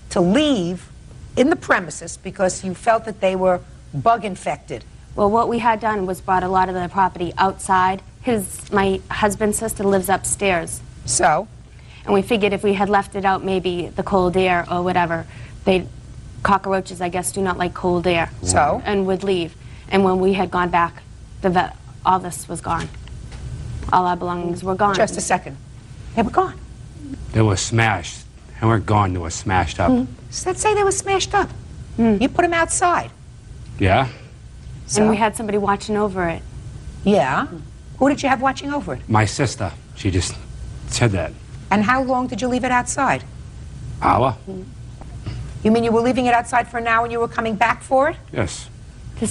to leave in the premises because you felt that they were bug infected. Well, what we had done was brought a lot of the property outside. My husband's sister lives upstairs. So? And we figured if we had left it out, maybe the cold air or whatever, cockroaches, I guess, do not like cold air. So? And would leave. And when we had gone back, all this was gone. All our belongings were gone. Just a second. They were gone. They were smashed. They weren't gone, they were smashed up. So let's say they were smashed up. You put them outside. Yeah? And we had somebody watching over it. Yeah. Who did you have watching over it? My sister. She just said that. And how long did you leave it outside? Hour? You mean you were leaving it outside for an hour and you were coming back for it? Yes.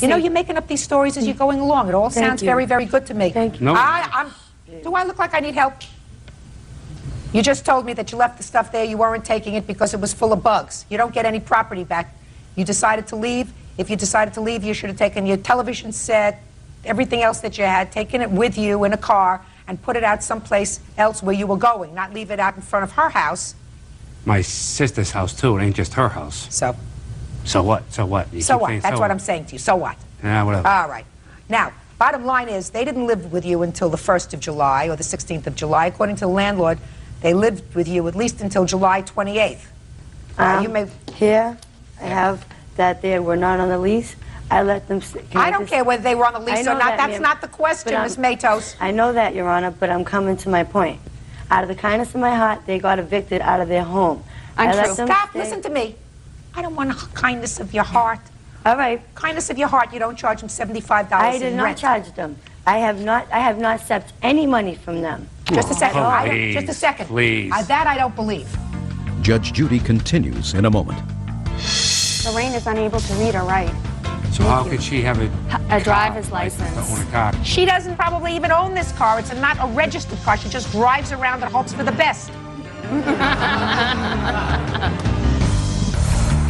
You know, you're making up these stories as you're going along. It all sounds you. very, very good to me. Thank you. No. Do I look like I need help? You just told me that you left the stuff there, you weren't taking it because it was full of bugs. You don't get any property back. You decided to leave. If you decided to leave, you should have taken your television set, everything else that you had, taken it with you in a car, and put it out someplace else where you were going, not leave it out in front of her house. My sister's house, too. It ain't just her house. So? So what? So what? You So keep what? saying That's so what I'm saying to you. So what? Yeah, whatever. All right. Now, bottom line is, they didn't live with you until the 1st of July or the 16th of July. According to the landlord, they lived with you at least until July 28th. You may... Here, I have that they were not on the lease. I let them... I don't care whether they were on the lease or not. That's not the question, Ms. Matos. I know that, Your Honor, but I'm coming to my point. Out of the kindness of my heart, they got evicted out of their home. Untrue. Stop. Listen to me. I don't want kindness of your heart. All right. Kindness of your heart, you don't charge them $75 I in did not rent. charge them. I have not accepted any money from them. Just a second. Please, just a second. please. That I don't believe. Judge Judy continues in a moment. Lorraine is unable to read or write. So how could she have A driver's license. to own a car? She doesn't probably even own this car. It's not a registered car. She just drives around and hopes for the best.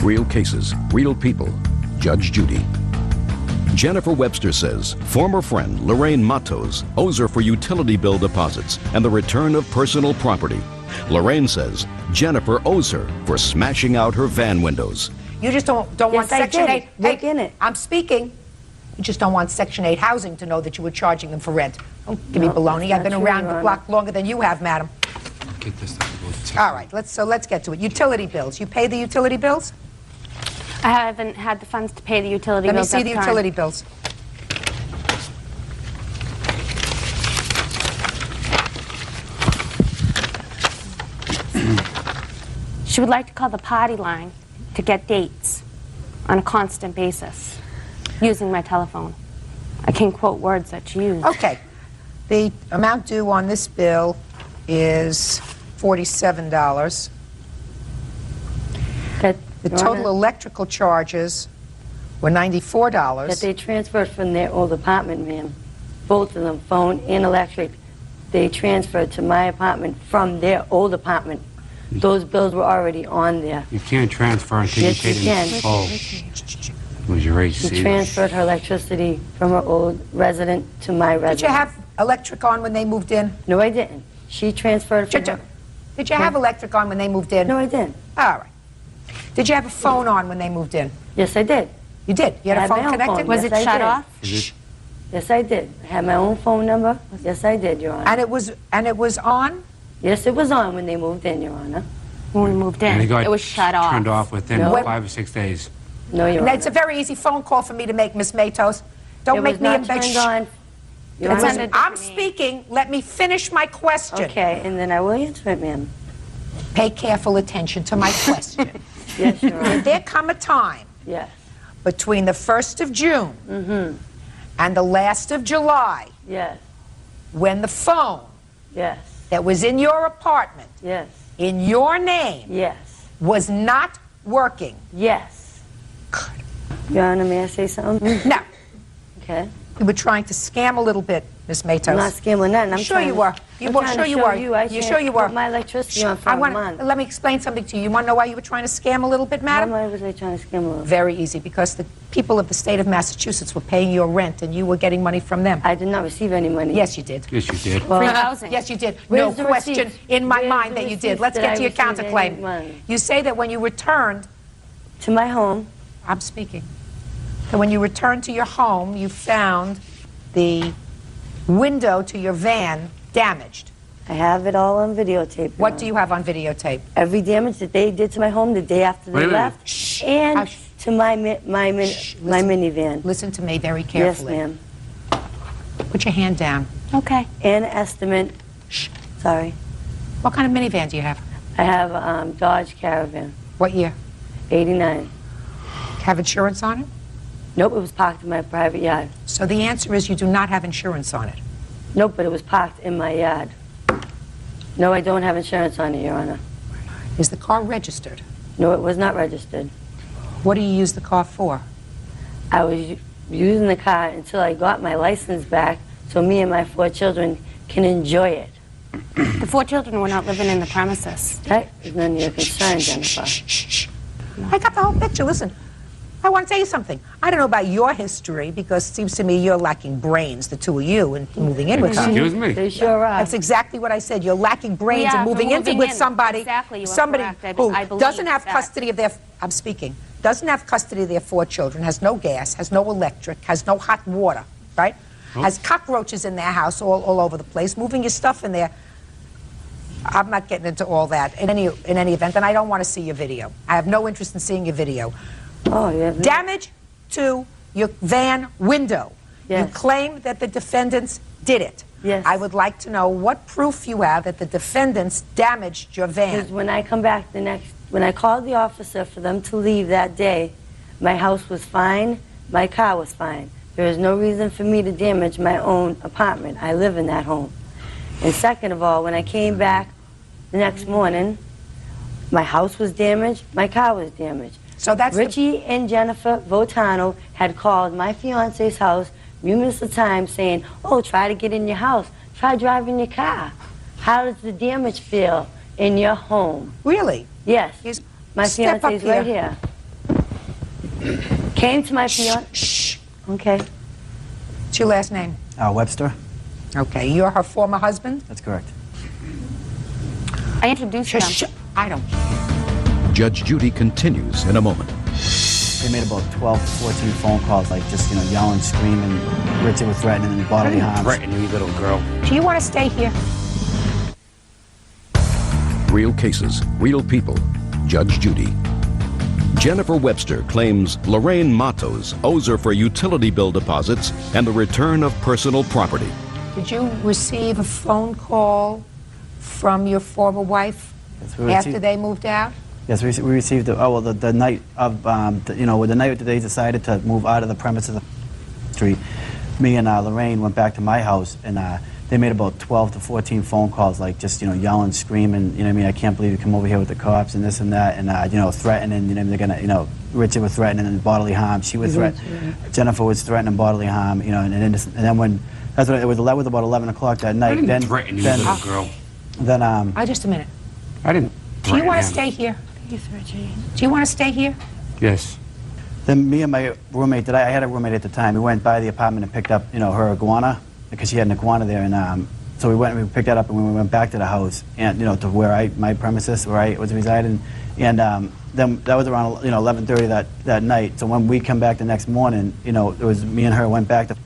Real cases, real people. Judge Judy. Jennifer Webster says former friend Lorraine Matos owes her for utility bill deposits and the return of personal property. Lorraine says Jennifer owes her for smashing out her van windows. You just don't want Section 8. Look in it. I'm speaking. You just don't want Section 8 housing to know that you were charging them for rent. Don't give me baloney. I've been around the block longer than you have, madam. Get this stuff. All right, let's get to it. Utility bills. You pay the utility bills? I haven't had the funds to pay the utility Let me bills. see the utility bills. She would like to call the party line to get dates on a constant basis using my telephone. I can quote words that she used. Okay. The amount due on this bill is $47. The total electrical charges were $94. That they transferred from their old apartment, ma'am. Both of them, phone and electric. They transferred to my apartment from their old apartment. Those bills were already on there. You can't transfer until Yes, you you pay can. them full. Was your age She transferred her electricity from her old resident to my resident. Did you have electric on when they moved in? No, I didn't. She transferred from her... Did you have electric on when they moved in? No, I didn't. All right. Did you have a phone on when they moved in? Yes, I did. You did? You had I a phone my own connected? phone. Yes, I did. Yes, I did. I had my own phone number. Yes, I did, Your Honor. And it was on? Yes, it was on when they moved in, Your Honor. When we moved And in, it got it was shut off. turned off within No. 5 or 6 days. No, Your It's a very easy phone call for me to make, Miss Matos. Don't It make was me not embarrassed. turned on. Your Listen, Honor. I'm speaking. Let me finish my question. Okay, and then I will answer it, ma'am. Pay careful attention to my question. Yes, Your Honor. Did there come a time Yes. between the 1st of June and the last of July Yes. when the phone Yes. that was in your apartment Yes. in your name Yes. was not working? Yes. Your Honor, may I say something? No. Okay. You were trying to scam a little bit, Miss Matos. I'm not scamming nothing. I'm Sure trying you to- were. You I'm were. trying Sure to you show were. you I You can't sure you were. put my electricity on for I a want. month. Let me explain something to you. You want to know why you were trying to scam a little bit, madam? Why was I trying to scam a little? Very easy, because the people of the state of Massachusetts were paying your rent and you were getting money from them. I did not receive any money. Yes, you did. Yes, you did. Well, Free housing. Yes, you did. Where's No the question receipts? in my Where's mind the that you did. receipts Let's that get I to your received any counterclaim. money? You say that when you returned, To my home. I'm speaking, that when you returned to your home, you found the window to your van damaged. I have it all on videotape. What do you have on videotape? Every damage that they did to my home the day after Wait they a minute. left. And to my minivan. Listen to me very Yes, carefully. ma'am. Put your hand down. Okay. And estimate. Sorry. What kind of minivan do you have? I have a Dodge Caravan. What year? 89. Have insurance on it? Nope, it was parked in my private yard. So the answer is you do not have insurance on it. Nope, but it was parked in my yard. No, I don't have insurance on it, Your Honor. Is the car registered? No, it was not registered. What do you use the car for? I was using the car until I got my license back so me and my 4 children can enjoy it. The 4 children were not living in the premises. That is none of your concern, Jennifer. I got the whole picture. Listen, I want to tell you something. I don't know about your history because it seems to me you're lacking brains, the two of you, and moving in with somebody. Excuse me. They sure are. That's exactly what I said. You're lacking brains and moving into with somebody, Exactly, you are somebody correct. who I believe doesn't have that. custody of their. I'm speaking. Doesn't have custody of their 4 children. Has no gas. Has no electric. Has no hot water. Right? Has cockroaches in their house all over the place. Moving your stuff in there. I'm not getting into all that in any event, and I don't want to see your video. I have no interest in seeing your video. Oh, yeah. Damage to your van window. Yes. You claim that the defendants did it. Yes. I would like to know what proof you have that the defendants damaged your van. Because when I come back when I called the officer for them to leave that day, my house was fine, my car was fine. There is no reason for me to damage my own apartment. I live in that home. And second of all, when I came back the next morning, my house was damaged, my car was damaged. So that's Richie and Jennifer Votano had called my fiance's house numerous of times saying, oh, try to get in your house, try driving your car. How does the damage feel in your home? Really? Yes. My Step up fiance's right here. Came to my fiance. Shh. Okay. What's your last name? Webster. Okay. You're her former husband? That's correct. I introduced them. I don't. Judge Judy continues in a moment. They made about 12 to 14 phone calls, like just, yelling, screaming. Richard was threatening and bodily harm. Threaten you, little girl. Do you want to stay here? Real cases, real people. Judge Judy. Jennifer Webster claims Lorraine Matos owes her for utility bill deposits and the return of personal property. Did you receive a phone call from your former wife after they moved out? Yes, we received the night of, the night that they decided to move out of the premises of the street. Me and Lorraine went back to my house, and they made about 12 to 14 phone calls, like just, yelling, screaming, I can't believe you come over here with the cops and this and that, and, threatening, they're gonna, Richard was threatening and bodily harm. She was Jennifer was threatening bodily harm, and then when, that was about 11 o'clock that night. I didn't threaten you, little girl. Then, Just a minute. I didn't Do you want to him. stay here? Do you want to stay here? Yes. Then me and my roommate, I had a roommate at the time, we went by the apartment and picked up, her iguana, because she had an iguana there, and so we picked that up and we went back to the house, and to where my premises, where I was residing, and then that was around 11:30 that night. So when we come back the next morning, it was me and her went back to the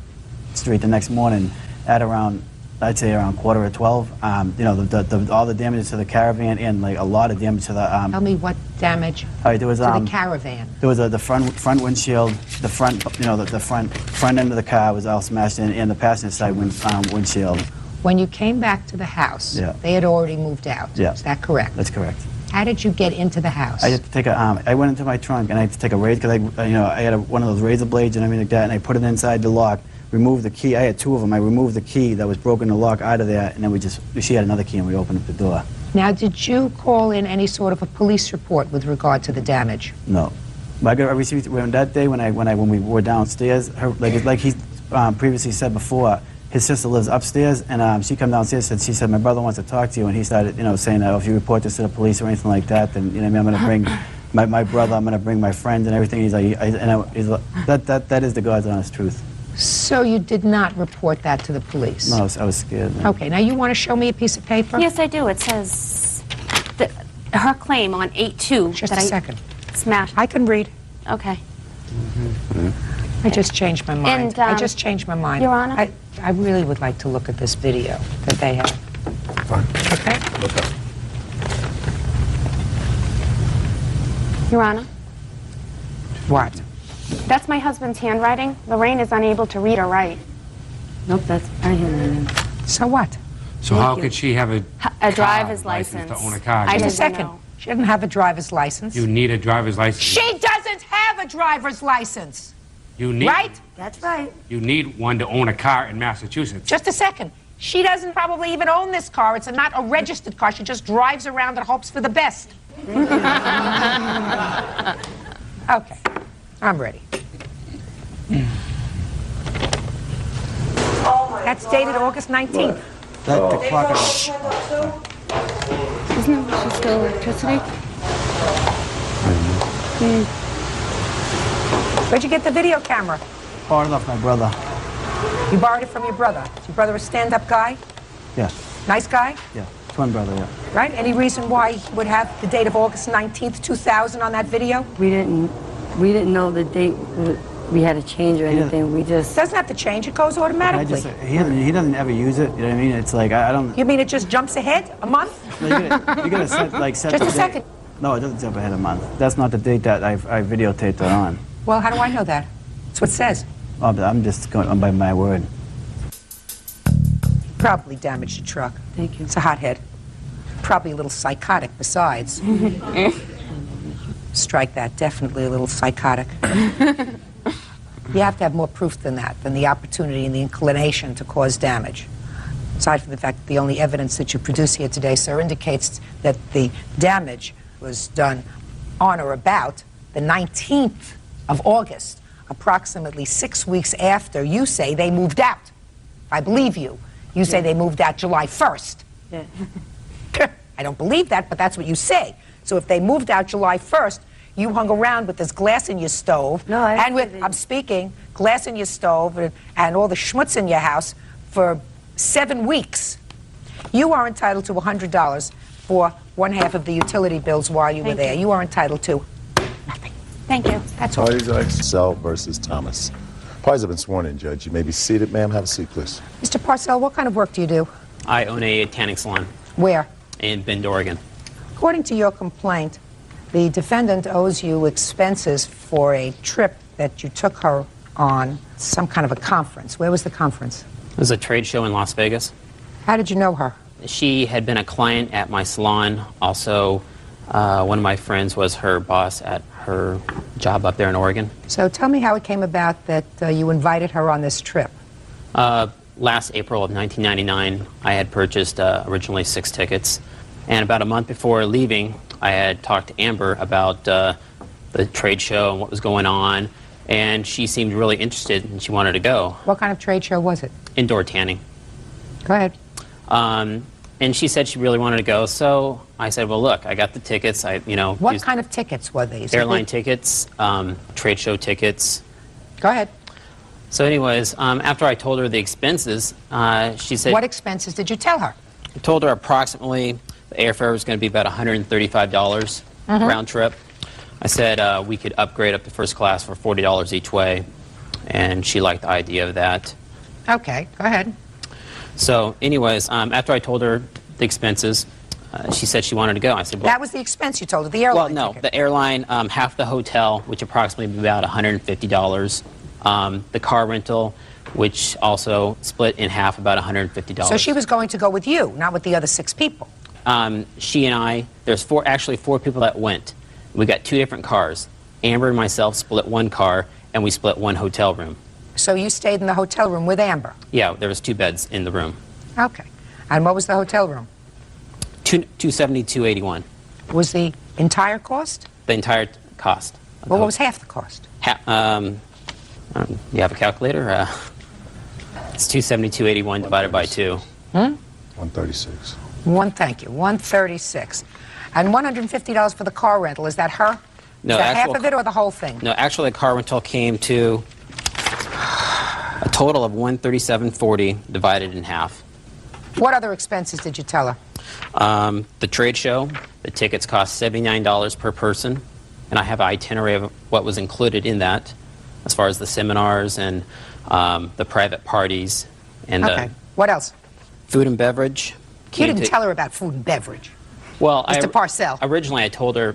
street the next morning at around, I'd say around 11:45. All the damage to the caravan and like a lot of damage to the. Tell me what damage all right, there was, to the caravan. There was the front windshield, the front, the front end of the car was all smashed in, and the passenger side windshield. When you came back to the house, they had already moved out. Yeah. Is that correct? That's correct. How did you get into the house? I had to take I went into my trunk and I had to take a razor because I had one of those razor blades and everything like that, and I put it inside the lock. Removed the key. I had 2 of them. I removed the key that was broken, the lock out of there, and then she had another key, and we opened up the door. Now, did you call in any sort of a police report with regard to the damage? No. But I received that day when we were downstairs. Like he previously said before, his sister lives upstairs, and she come downstairs and she said, my brother wants to talk to you, and he started saying that if you report this to the police or anything like that, then I'm going to bring my brother, I'm going to bring my friend and everything. He's like, that is the God's honest truth. So you did not report that to the police? No, I was scared. Man. Okay, now you want to show me a piece of paper? Yes, I do. It says her claim on 8-2. Just a second. Smashed. I can read. Okay. I just changed my mind. And, I just changed my mind. Your Honor? I really would like to look at this video that they have. Fine. Okay? Look up. Your Honor? What? That's my husband's handwriting. Lorraine is unable to read or write. Nope, that's my handwriting. So what? So how could she have A driver's license. to own a car? I Just a didn't second. know. She doesn't have a driver's license. You need a driver's license. She doesn't have a driver's license. You need, Right? That's right. You need one to own a car in Massachusetts. Just a second. She doesn't probably even own this car. It's not a registered car. She just drives around and hopes for the best. Okay. I'm ready. That's dated August 19th. That the clock. Isn't she still electricity? Where'd you get the video camera? Borrowed off my brother. You borrowed it from your brother. Is your brother a stand-up guy? Yeah, Nice guy? yeah. Twin brother, yeah. Right? Any reason why he would have the date of August 19th, 2000 on that video? We didn't know the date we had to change or anything. We just... It doesn't have to change. It goes I automatically. just, he doesn't ever use it. You know what I mean? It's like I don't. You mean it just jumps ahead a month? No, you gotta set Just the a date. second. No, it doesn't jump ahead a month. That's not the date that I videotaped it on. Well, how do I know that? That's what it says. Oh, but I'm just going on by my word. Probably damaged the truck. Thank you. It's a hothead. Probably a little psychotic besides. Strike that. Definitely a little psychotic. You have to have more proof than that, than the opportunity and the inclination to cause damage. Aside from the fact that the only evidence that you produce here today, sir, indicates that the damage was done on or about the 19th of August, approximately 6 weeks after you say they moved out. I believe you. You say they moved out July 1st. Yeah. I don't believe that, but that's what you say. So if they moved out July 1st, you hung around with this glass in your stove, No, I and with, didn't. I'm speaking, glass in your stove and all the schmutz in your house for 7 weeks. You are entitled to $100 for one half of the utility bills while you were Thank there. you. You are entitled to nothing. Thank you. That's all. Parties are Excel versus Thomas. Parties have been sworn in, Judge. You may be seated, ma'am. Have a seat, please. Mr. Parcell, what kind of work do you do? I own a tanning salon Where? in Bend, Oregon. According to your complaint, the defendant owes you expenses for a trip that you took her on, some kind of a conference. Where was the conference? It was a trade show in Las Vegas. How did you know her? She had been a client at my salon. Also, one of my friends was her boss at her job up there in Oregon. So tell me how it came about that you invited her on this trip. Last April of 1999, I had purchased originally 6 tickets. And about a month before leaving, I had talked to Amber about the trade show and what was going on. And she seemed really interested and she wanted to go. What kind of trade show was it? Indoor tanning. Go ahead. And she said she really wanted to go, so I said, well, look, I got the tickets. What used kind of tickets were these? airline tickets, trade show tickets. Go ahead. So anyways, after I told her the expenses, she said... What expenses did you tell her? I told her approximately the airfare was going to be about $135 round trip. I said we could upgrade up to first class for $40 each way, and she liked the idea of that. Okay, go ahead. So anyways, after I told her the expenses, she said she wanted to go. I said, well, That was the expense you told her, the airline well, no, ticket. the airline, half the hotel, which approximately be about $150. The car rental, which also split in half, about $150. So she was going to go with you, not with the other 6 people. She and I, there's actually four people that went. We got 2 different cars. Amber and myself split 1 car, and we split 1 hotel room. So you stayed in the hotel room with Amber? Yeah, there was 2 beds in the room. Okay. And what was the hotel room? $270, $281. Was the entire cost? The entire cost. Well, what was half the cost? You have a calculator? It's $270, $281 divided by 2. 136. Thank you. 136. And $150 for the car rental. Is that her? No, Is that half actual- of it or the whole thing? No, actually, the car rental came to a total of $137.40 divided in half. What other expenses did you tell her? The trade show, the tickets cost $79 per person, and I have an itinerary of what was included in that, as far as the seminars and the private parties and Okay. What else? food and beverage. You didn't tell her about food and beverage. Well, Mr. Parcell. Originally, I told her,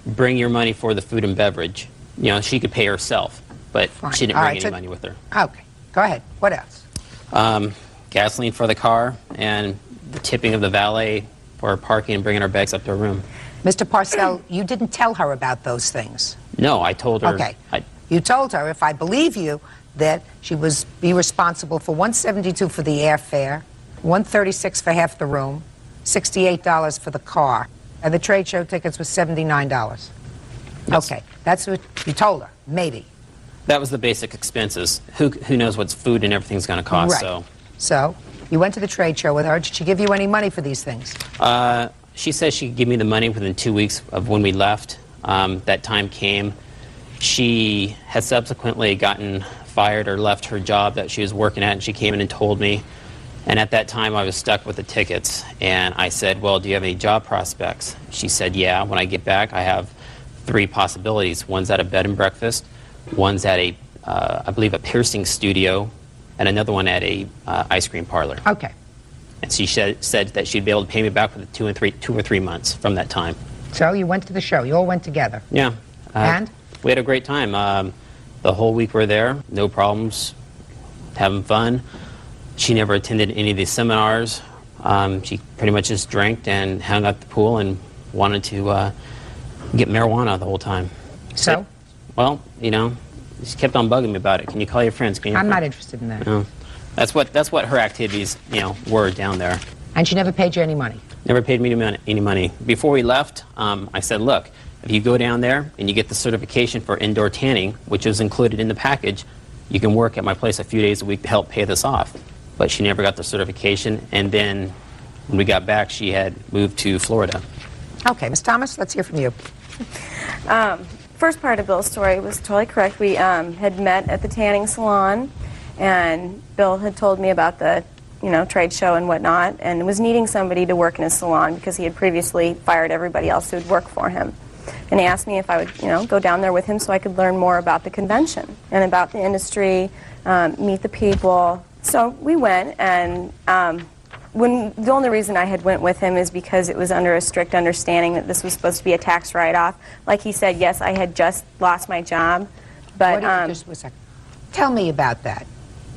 bring your money for the food and beverage. you know, she could pay herself, but Fine. she didn't All bring right, any so- money with her. Okay, go ahead. What else? Gasoline for the car and the tipping of the valet for parking and bringing our bags up to her room. Mr. Parcell, you didn't tell her about those things. No, I told her. Okay. You told her, if I believe you, that she was be responsible for $172 for the airfare, $136 for half the room, $68 for the car, and the trade show tickets was $79. Yes. Okay, that's what you told her, maybe. That was the basic expenses. Who knows what food and everything's going to cost? Right. So you went to the trade show with her. Did she give you any money for these things? She says she could give me the money within 2 weeks of when we left. That time came. She had subsequently gotten fired or left her job that she was working at, and she came in and told me. And at that time, I was stuck with the tickets. And I said, well, do you have any job prospects? She said, yeah. When I get back, I have 3 possibilities. One's at a bed and breakfast, one's at a, I believe, a piercing studio, and another one at a ice cream parlor. Okay. And she said that she'd be able to pay me back within 2 or 3 months from that time. So you went to the show. You all went together. Yeah. And? We had a great time. The whole week we were there, no problems, having fun. She never attended any of these seminars. She pretty much just drank and hung out at the pool and wanted to get marijuana the whole time. So? Well, you know, she kept on bugging me about it. Can you call your friends? I'm not interested in that. No. That's what her activities, you know, were down there. And she never paid you any money? Never paid me any money. Before we left, I said, look, if you go down there and you get the certification for indoor tanning, which is included in the package, you can work at my place a few days a week to help pay this off. But she never got the certification, and then when we got back, she had moved to Florida. Okay, Ms. Thomas, let's hear from you. First part of Bill's story was totally correct. We had met at the tanning salon, and Bill had told me about the, trade show and whatnot, and was needing somebody to work in his salon because he had previously fired everybody else who would work for him. And he asked me if I would, go down there with him so I could learn more about the convention and about the industry, meet the people. So we went, and the only reason I had went with him is because it was under a strict understanding that this was supposed to be a tax write-off. Like he said, yes, I had just lost my job, but just a second. Tell me about that.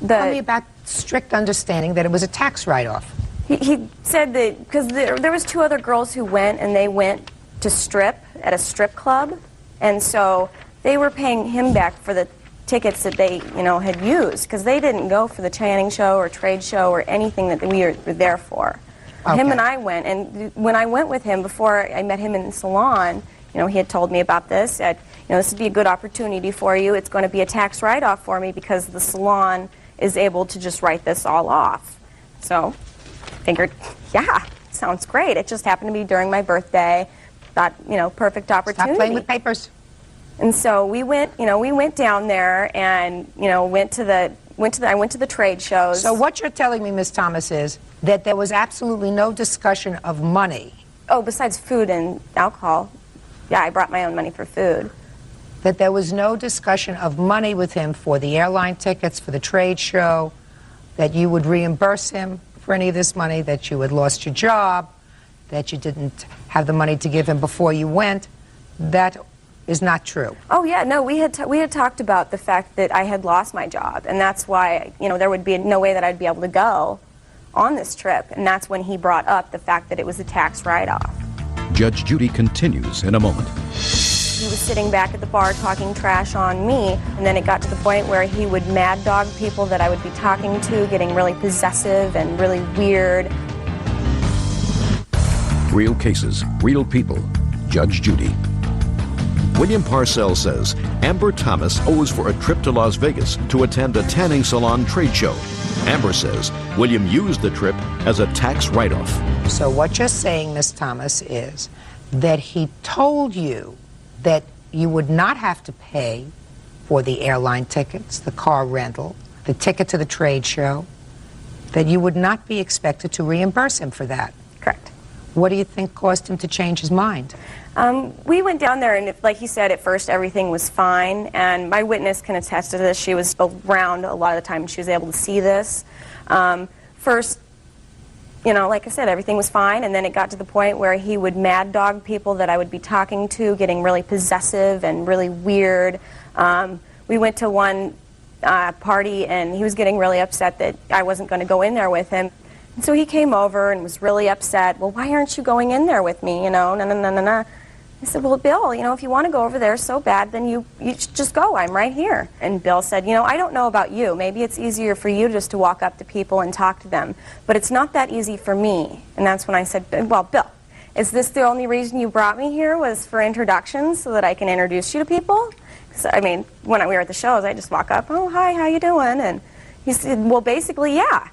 Tell me about strict understanding that it was a tax write-off. He said that because there was 2 other girls who went, and they went to strip at a strip club, and so they were paying him back for the tickets that they, had used, because they didn't go for the tanning show or trade show or anything that we were there for. Okay. Him and I went, and when I went with him, before I met him in the salon, he had told me about this, said, this would be a good opportunity for you. It's going to be a tax write-off for me because the salon is able to just write this all off. So, figured, yeah, sounds great. It just happened to be during my birthday. Thought, perfect opportunity. Stop playing with papers. And so we went, we went down there and, I went to the trade shows. So what you're telling me, Ms. Thomas, is that there was absolutely no discussion of money. Oh, besides food and alcohol. Yeah, I brought my own money for food. That there was no discussion of money with him for the airline tickets, for the trade show, that you would reimburse him for any of this money, that you had lost your job, that you didn't have the money to give him before you went. That is not true. Oh yeah, no, we had talked about the fact that I had lost my job, and that's why, there would be no way that I'd be able to go on this trip, and that's when he brought up the fact that it was a tax write-off. Judge Judy continues in a moment. He was sitting back at the bar talking trash on me, and then it got to the point where he would mad dog people that I would be talking to, getting really possessive and really weird. Real cases, real people. Judge Judy. William Parcell says Amber Thomas owes for a trip to Las Vegas to attend a tanning salon trade show. Amber says William used the trip as a tax write-off. So what you're saying, Ms. Thomas, is that he told you that you would not have to pay for the airline tickets, the car rental, the ticket to the trade show, that you would not be expected to reimburse him for that. Correct. What do you think caused him to change his mind? We went down there, and like he said, at first everything was fine, and my witness can attest to this. She was around a lot of the time, and she was able to see this. First, you know, like I said, everything was fine, and then it got to the point where he would mad dog people that I would be talking to, getting really possessive and really weird. We went to one party, and he was getting really upset that I wasn't going to go in there with him. And so he came over and was really upset. Well, why aren't you going in there with me? You know, na. I said, well, Bill, you know, if you want to go over there so bad, then you should just go. I'm right here. And Bill said, you know, I don't know about you. Maybe it's easier for you just to walk up to people and talk to them. But it's not that easy for me. And that's when I said, well, Bill, is this the only reason you brought me here was for introductions so that I can introduce you to people? So, I mean, when we were at the shows, I just walk up, oh, hi, how you doing? And he said, well, basically, yeah.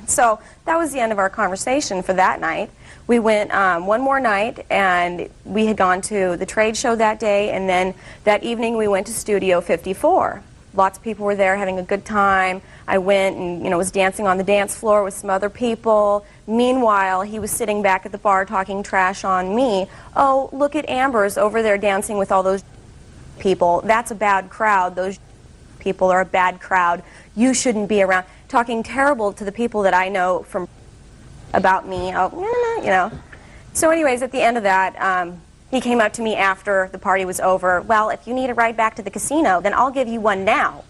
So that was the end of our conversation for that night. We went one more night, and we had gone to the trade show that day, and then that evening we went to Studio 54. Lots of people were there having a good time. I went and, you know, was dancing on the dance floor with some other people. Meanwhile, he was sitting back at the bar talking trash on me. Oh, look at Amber's over there dancing with all those people. That's a bad crowd. Those people are a bad crowd. You shouldn't be around. Talking terrible to the people that I know from about me. Oh, you know. So anyways, at the end of that, he came up to me after the party was over. Well, if you need a ride back to the casino, then I'll give you one now.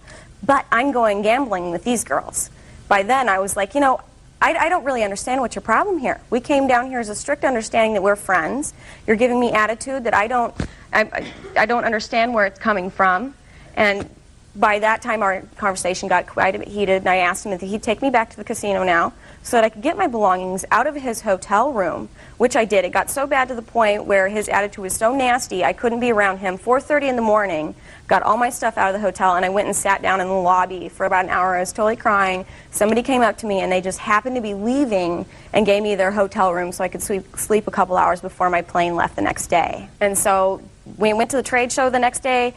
But I'm going gambling with these girls. By then, I was like, you know, I don't really understand what's your problem here. We came down here as a strict understanding that we're friends. You're giving me attitude that I don't understand where it's coming from. And by that time, our conversation got quite a bit heated, and I asked him if he'd take me back to the casino now so that I could get my belongings out of his hotel room, which I did. It got so bad to the point where his attitude was so nasty, I couldn't be around him. 4:30 in the morning, got all my stuff out of the hotel, and I went and sat down in the lobby for about an hour. I was totally crying. Somebody came up to me, and they just happened to be leaving and gave me their hotel room so I could sleep a couple hours before my plane left the next day. And so we went to the trade show the next day.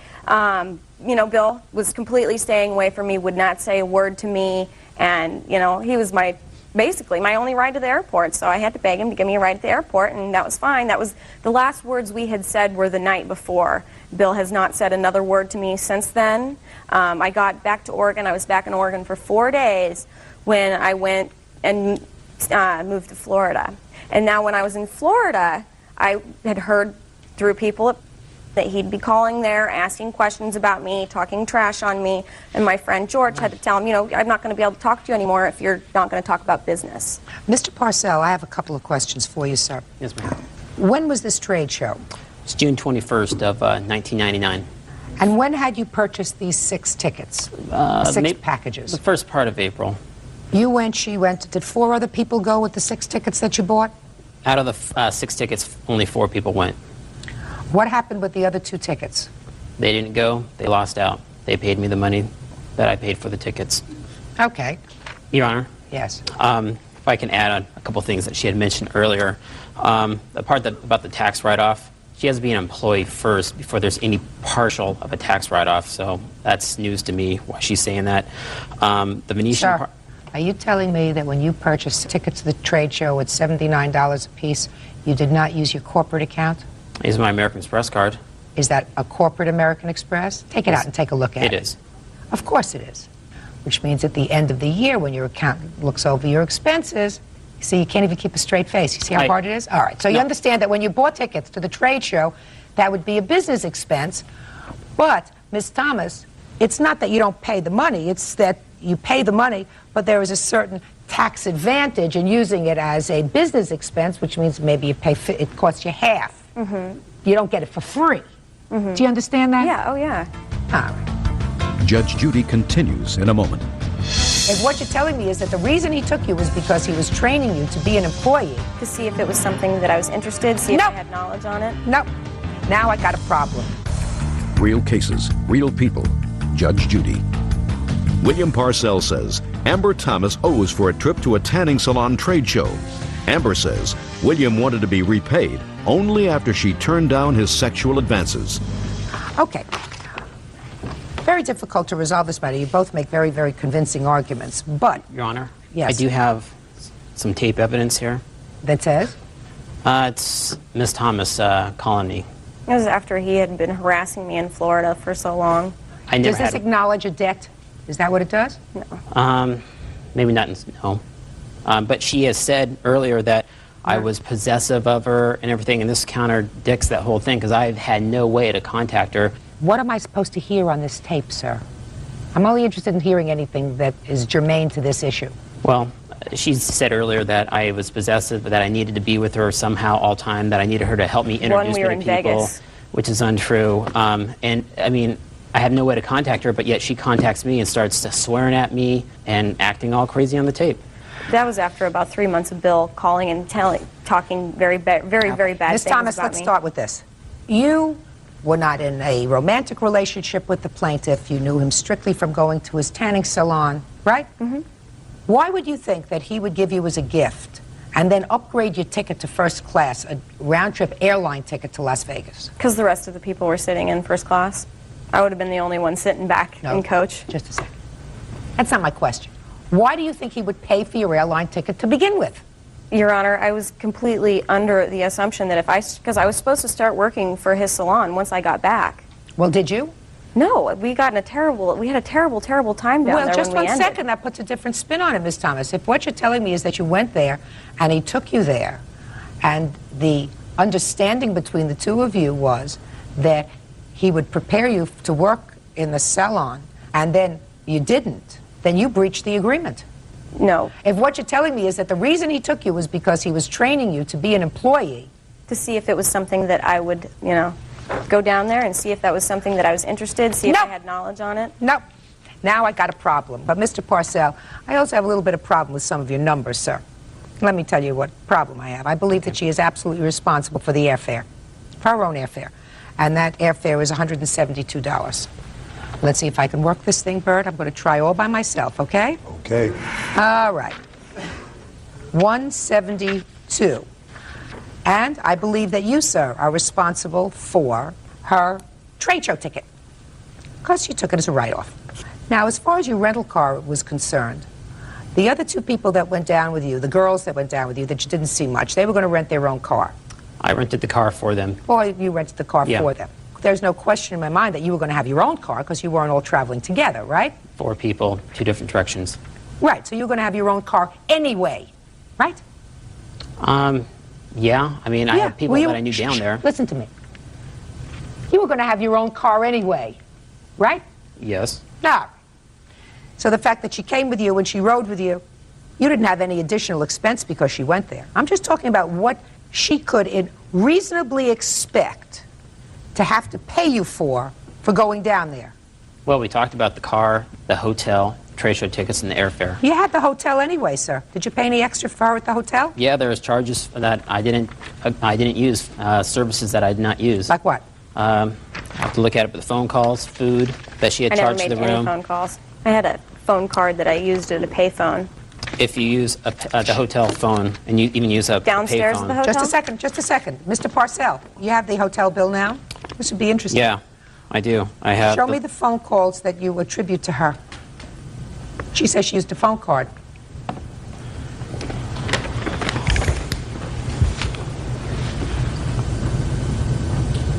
You know, Bill was completely staying away from me, would not say a word to me, and, you know, he was basically my only ride to the airport, so I had to beg him to give me a ride at the airport, and that was fine. That was the last words we had said were the night before. Bill has not said another word to me since then. I got back to Oregon. I was back in Oregon for 4 days when I went and moved to Florida. And now when I was in Florida, I had heard through people that he'd be calling there, asking questions about me, talking trash on me, and my friend George had to tell him, you know, I'm not going to be able to talk to you anymore if you're not going to talk about business. Mr. Parcell, I have a couple of questions for you, sir. Yes, ma'am. When was this trade show? It's June 21st of 1999. And when had you purchased these 6 tickets, 6 packages? The first part of April. You went, she went. Did 4 other people go with the 6 tickets that you bought? Out of the 6 tickets, only 4 people went. What happened with the other 2 tickets? They didn't go. They lost out. They paid me the money that I paid for the tickets. Okay. Your Honor? Yes. If I can add on a couple things that she had mentioned earlier. The part about the tax write-off, she has to be an employee first before there's any partial of a tax write-off, so that's news to me why she's saying that. The Venetian... Sir, are you telling me that when you purchased tickets to the trade show at $79 a piece, you did not use your corporate account? I use my American Express card. Is that a corporate American Express? Take it out and take a look at it. It is. Of course it is. Which means at the end of the year, when your accountant looks over your expenses, you see, you can't even keep a straight face. You see how hard it is? All right, so you understand that when you bought tickets to the trade show, that would be a business expense. But, Ms. Thomas, it's not that you don't pay the money. It's that you pay the money, but there is a certain tax advantage in using it as a business expense, which means maybe you pay, it costs you half. Mm-hmm. You don't get it for free. Mm-hmm. Do you understand that? Yeah, oh yeah. All right. Judge Judy continues in a moment. And what you're telling me is that the reason he took you was because he was training you to be an employee. To see if it was something that I was interested, see if I had knowledge on it. Nope. Now I got a problem. Real cases, real people. Judge Judy. William Parcell says Amber Thomas owes for a trip to a tanning salon trade show. Amber says William wanted to be repaid only after she turned down his sexual advances. Okay. Very difficult to resolve this matter. You both make very, very convincing arguments, but... Your Honor? Yes. I do have some tape evidence here. That says? It's Miss Thomas calling me. It was after he had been harassing me in Florida for so long. Does this acknowledge a debt? Is that what it does? No. Maybe not, no. But she has said earlier that I was possessive of her and everything, and this contradicts that whole thing because I've had no way to contact her. What am I supposed to hear on this tape, sir? I'm only interested in hearing anything that is germane to this issue. Well, she said earlier that I was possessive, that I needed to be with her somehow all time, that I needed her to help me introduce me to people, Vegas. which is untrue. And I mean, I have no way to contact her, but yet she contacts me and starts swearing at me and acting all crazy on the tape. That was after about 3 months of Bill calling and talking very bad Ms. things Thomas, about let's me. start with this. You were not in a romantic relationship with the plaintiff. You knew him strictly from going to his tanning salon, right? Mm-hmm. Why would you think that he would give you as a gift and then upgrade your ticket to first class, a round-trip airline ticket to Las Vegas? Because the rest of the people were sitting in first class. I would have been the only one sitting back in coach. Just a second. That's not my question. Why do you think he would pay for your airline ticket to begin with? Your Honor, I was completely under the assumption that because I was supposed to start working for his salon once I got back. Well, did you? No, we had a terrible time down there when we ended. Well, just 1 second, that puts a different spin on it, Ms. Thomas. If what you're telling me is that you went there and he took you there, and the understanding between the two of you was that he would prepare you to work in the salon, and then you didn't, then you breached the agreement. No. If what you're telling me is that the reason he took you was because he was training you to be an employee. To see if it was something that I would, go down there and see if that was something that I was interested, see if I had knowledge on it. No. Now I got a problem. But Mr. Parcell, I also have a little bit of problem with some of your numbers, sir. Let me tell you what problem I have. I believe that she is absolutely responsible for the airfare, for her own airfare. And that airfare is $172. Let's see if I can work this thing, Bert. I'm going to try all by myself, okay? Okay. All right. 172. And I believe that you, sir, are responsible for her trade show ticket, because you took it as a write-off. Now, as far as your rental car was concerned, the other two people that went down with you, the girls that went down with you that you didn't see much, they were going to rent their own car. I rented the car for them. Well, you rented the car for them. There's no question in my mind that you were going to have your own car because you weren't all traveling together, right? 4 people, 2 different directions. Right, so you're going to have your own car anyway, right? Yeah, I mean, I had people that I knew down there. Listen to me. You were going to have your own car anyway, right? Yes. No. So the fact that she came with you and she rode with you, you didn't have any additional expense because she went there. I'm just talking about what she could reasonably expect to have to pay you for going down there. Well, we talked about the car, the hotel, trade show tickets, and the airfare. You had the hotel anyway, sir. Did you pay any extra for her at the hotel? Yeah, there was charges that I didn't use, services that I did not use. Like what? I have to look at it, but the phone calls, food that she had charged to the room. I never made any phone calls. I had a phone card that I used at a payphone. If you use the hotel phone, and you even use a downstairs payphone. at the hotel? Just a second. Mr. Parcell, you have the hotel bill now? This would be interesting. Yeah, I do. I have. Show me the phone calls that you attribute to her. She says she used a phone card.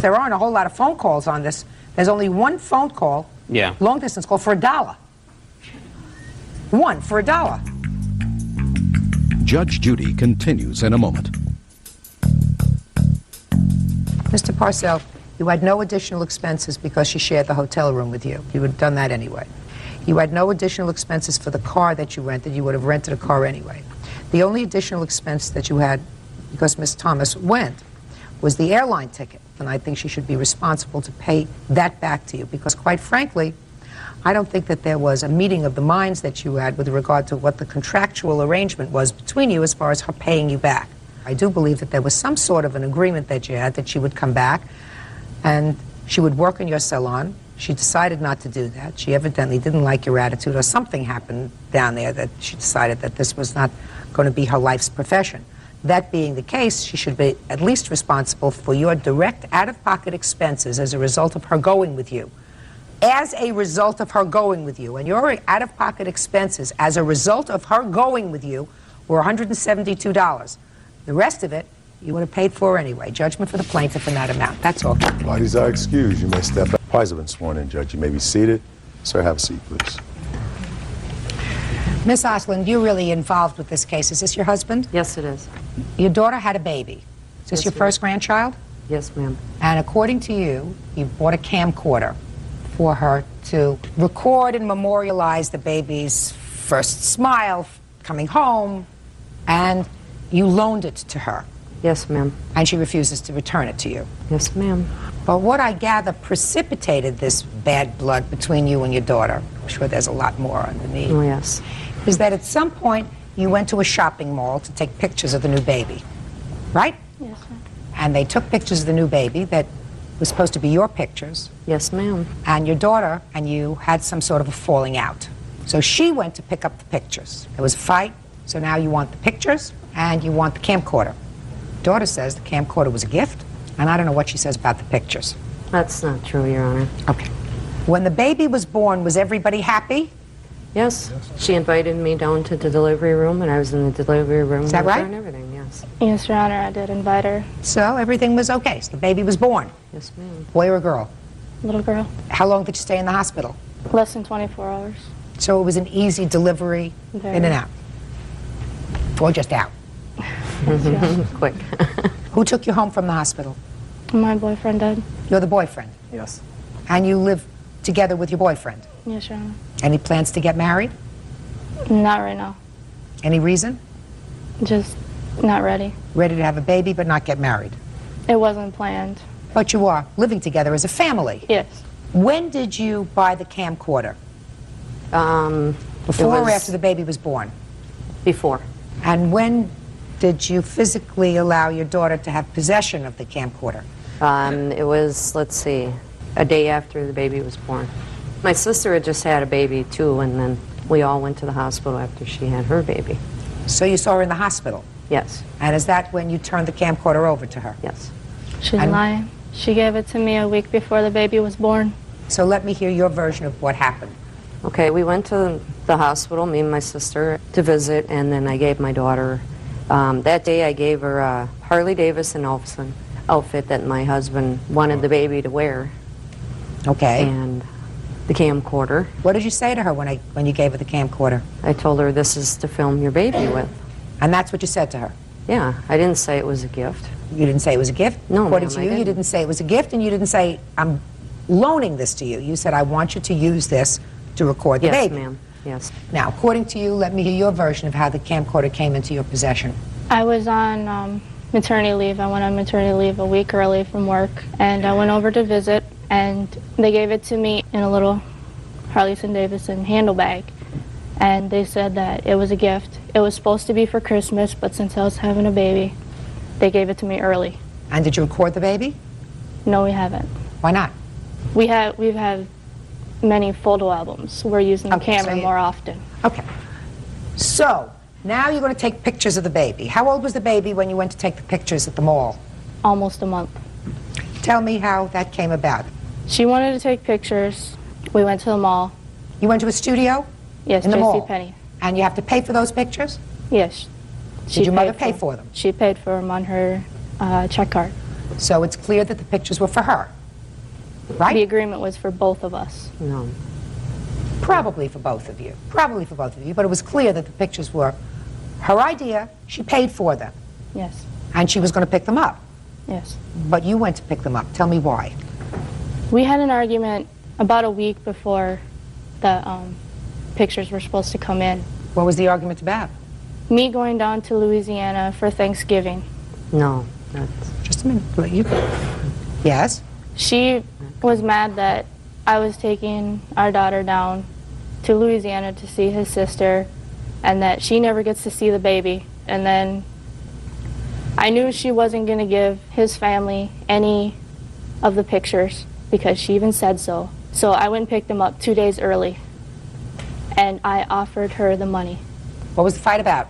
There aren't a whole lot of phone calls on this. There's only one phone call, long distance call, for $1. One for $1. Judge Judy continues in a moment. Mr. Parcell, you had no additional expenses because she shared the hotel room with you. You would have done that anyway. You had no additional expenses for the car that you rented. You would have rented a car anyway. The only additional expense that you had, because Ms. Thomas went, was the airline ticket. And I think she should be responsible to pay that back to you, because quite frankly, I don't think that there was a meeting of the minds that you had with regard to what the contractual arrangement was between you as far as her paying you back. I do believe that there was some sort of an agreement that you had that she would come back and she would work in your salon. She decided not to do that. She evidently didn't like your attitude, or something happened down there that she decided that this was not going to be her life's profession. That being the case, she should be at least responsible for your direct out-of-pocket expenses as a result of her going with you. As a result of her going with you. And your out-of-pocket expenses as a result of her going with you were $172. The rest of it, you would have paid for anyway. Judgment for the plaintiff in that amount. That's all. Parties are excused. You may step back. Parties have been sworn in, Judge. You may be seated. Sir, have a seat, please. Miss Osland, you're really involved with this case. Is this your husband? Yes, it is. Your daughter had a baby. Is this Yes, your ma'am. first grandchild? Yes, ma'am. And according to you, you bought a camcorder for her to record and memorialize the baby's first smile, coming home, and you loaned it to her. Yes, ma'am. And she refuses to return it to you. Yes, ma'am. But what I gather precipitated this bad blood between you and your daughter, I'm sure there's a lot more underneath, Oh, yes. is that at some point you went to a shopping mall to take pictures of the new baby, right? Yes, ma'am. And they took pictures of the new baby that was supposed to be your pictures. Yes, ma'am. And your daughter and you had some sort of a falling out. So she went to pick up the pictures. There was a fight, so now you want the pictures and you want the camcorder. Daughter says the camcorder was a gift, and I don't know what she says about the pictures. That's not true, Your Honor. Okay. When the baby was born, was everybody happy? Yes. She invited me down to the delivery room, and I was in the delivery room Is that with her right? and everything, yes. Yes, Your Honor, I did invite her. So everything was okay. So the baby was born. Yes, ma'am. Boy or girl? Little girl. How long did you stay in the hospital? Less than 24 hours. So it was an easy delivery, Very. in and out? Or just out? Quick. Who took you home from the hospital? My boyfriend did. You're the boyfriend. Yes. And you live together with your boyfriend. Yes, Your Honor. Any plans to get married? Not right now. Any reason? Just not ready. Ready to have a baby but not get married? It wasn't planned. But you are living together as a family. Yes. When did you buy the camcorder? Before or after the baby was born? Before. And when did you physically allow your daughter to have possession of the camcorder? It was, let's see, a day after the baby was born. My sister had just had a baby, too, and then we all went to the hospital after she had her baby. So you saw her in the hospital? Yes. And is that when you turned the camcorder over to her? Yes. She's And- lying. She gave it to me a week before the baby was born. So let me hear your version of what happened. Okay, we went to the hospital, me and my sister, to visit, and then I gave my daughter, that day I gave her a Harley Davidson outfit that my husband wanted the baby to wear. Okay. And the camcorder. What did you say to her when you gave her the camcorder? I told her, this is to film your baby with. And that's what you said to her? Yeah, I didn't say it was a gift. You didn't say it was a gift? No, According ma'am, to I you, you didn't. didn't say it was a gift, and you didn't say, I'm loaning this to you. You said, I want you to use this to record the Yes, baby. ma'am. Yes. Now, according to you, let me hear your version of how the camcorder came into your possession. I was on maternity leave. I went on maternity leave a week early from work, and I went over to visit, and they gave it to me in a little Harley-Davidson handle bag. And they said that it was a gift. It was supposed to be for Christmas, but since I was having a baby, they gave it to me early. And did you record the baby? No, we haven't. Why not? We've had many photo albums. We're using the Okay, so camera you- more often. Okay. So, now you're going to take pictures of the baby. How old was the baby when you went to take the pictures at the mall? Almost a month. Tell me how that came about. She wanted to take pictures. We went to the mall. You went to a studio? Yes, in the mall? JCPenney. And you have to pay for those pictures? Yes. Did your mother pay for them? She paid for them on her check card. So it's clear that the pictures were for her, right? The agreement was for both of us. No. Probably for both of you. Probably for both of you. But it was clear that the pictures were her idea. She paid for them. Yes. And she was going to pick them up. Yes. But you went to pick them up. Tell me why. We had an argument about a week before the pictures were supposed to come in. What was the argument about? Me going down to Louisiana for Thanksgiving. No. Just a minute. You... Yes? She was mad that I was taking our daughter down to Louisiana to see his sister and that she never gets to see the baby. And then I knew she wasn't going to give his family any of the pictures because she even said so. So I went and picked them up 2 days early and I offered her the money. What was the fight about?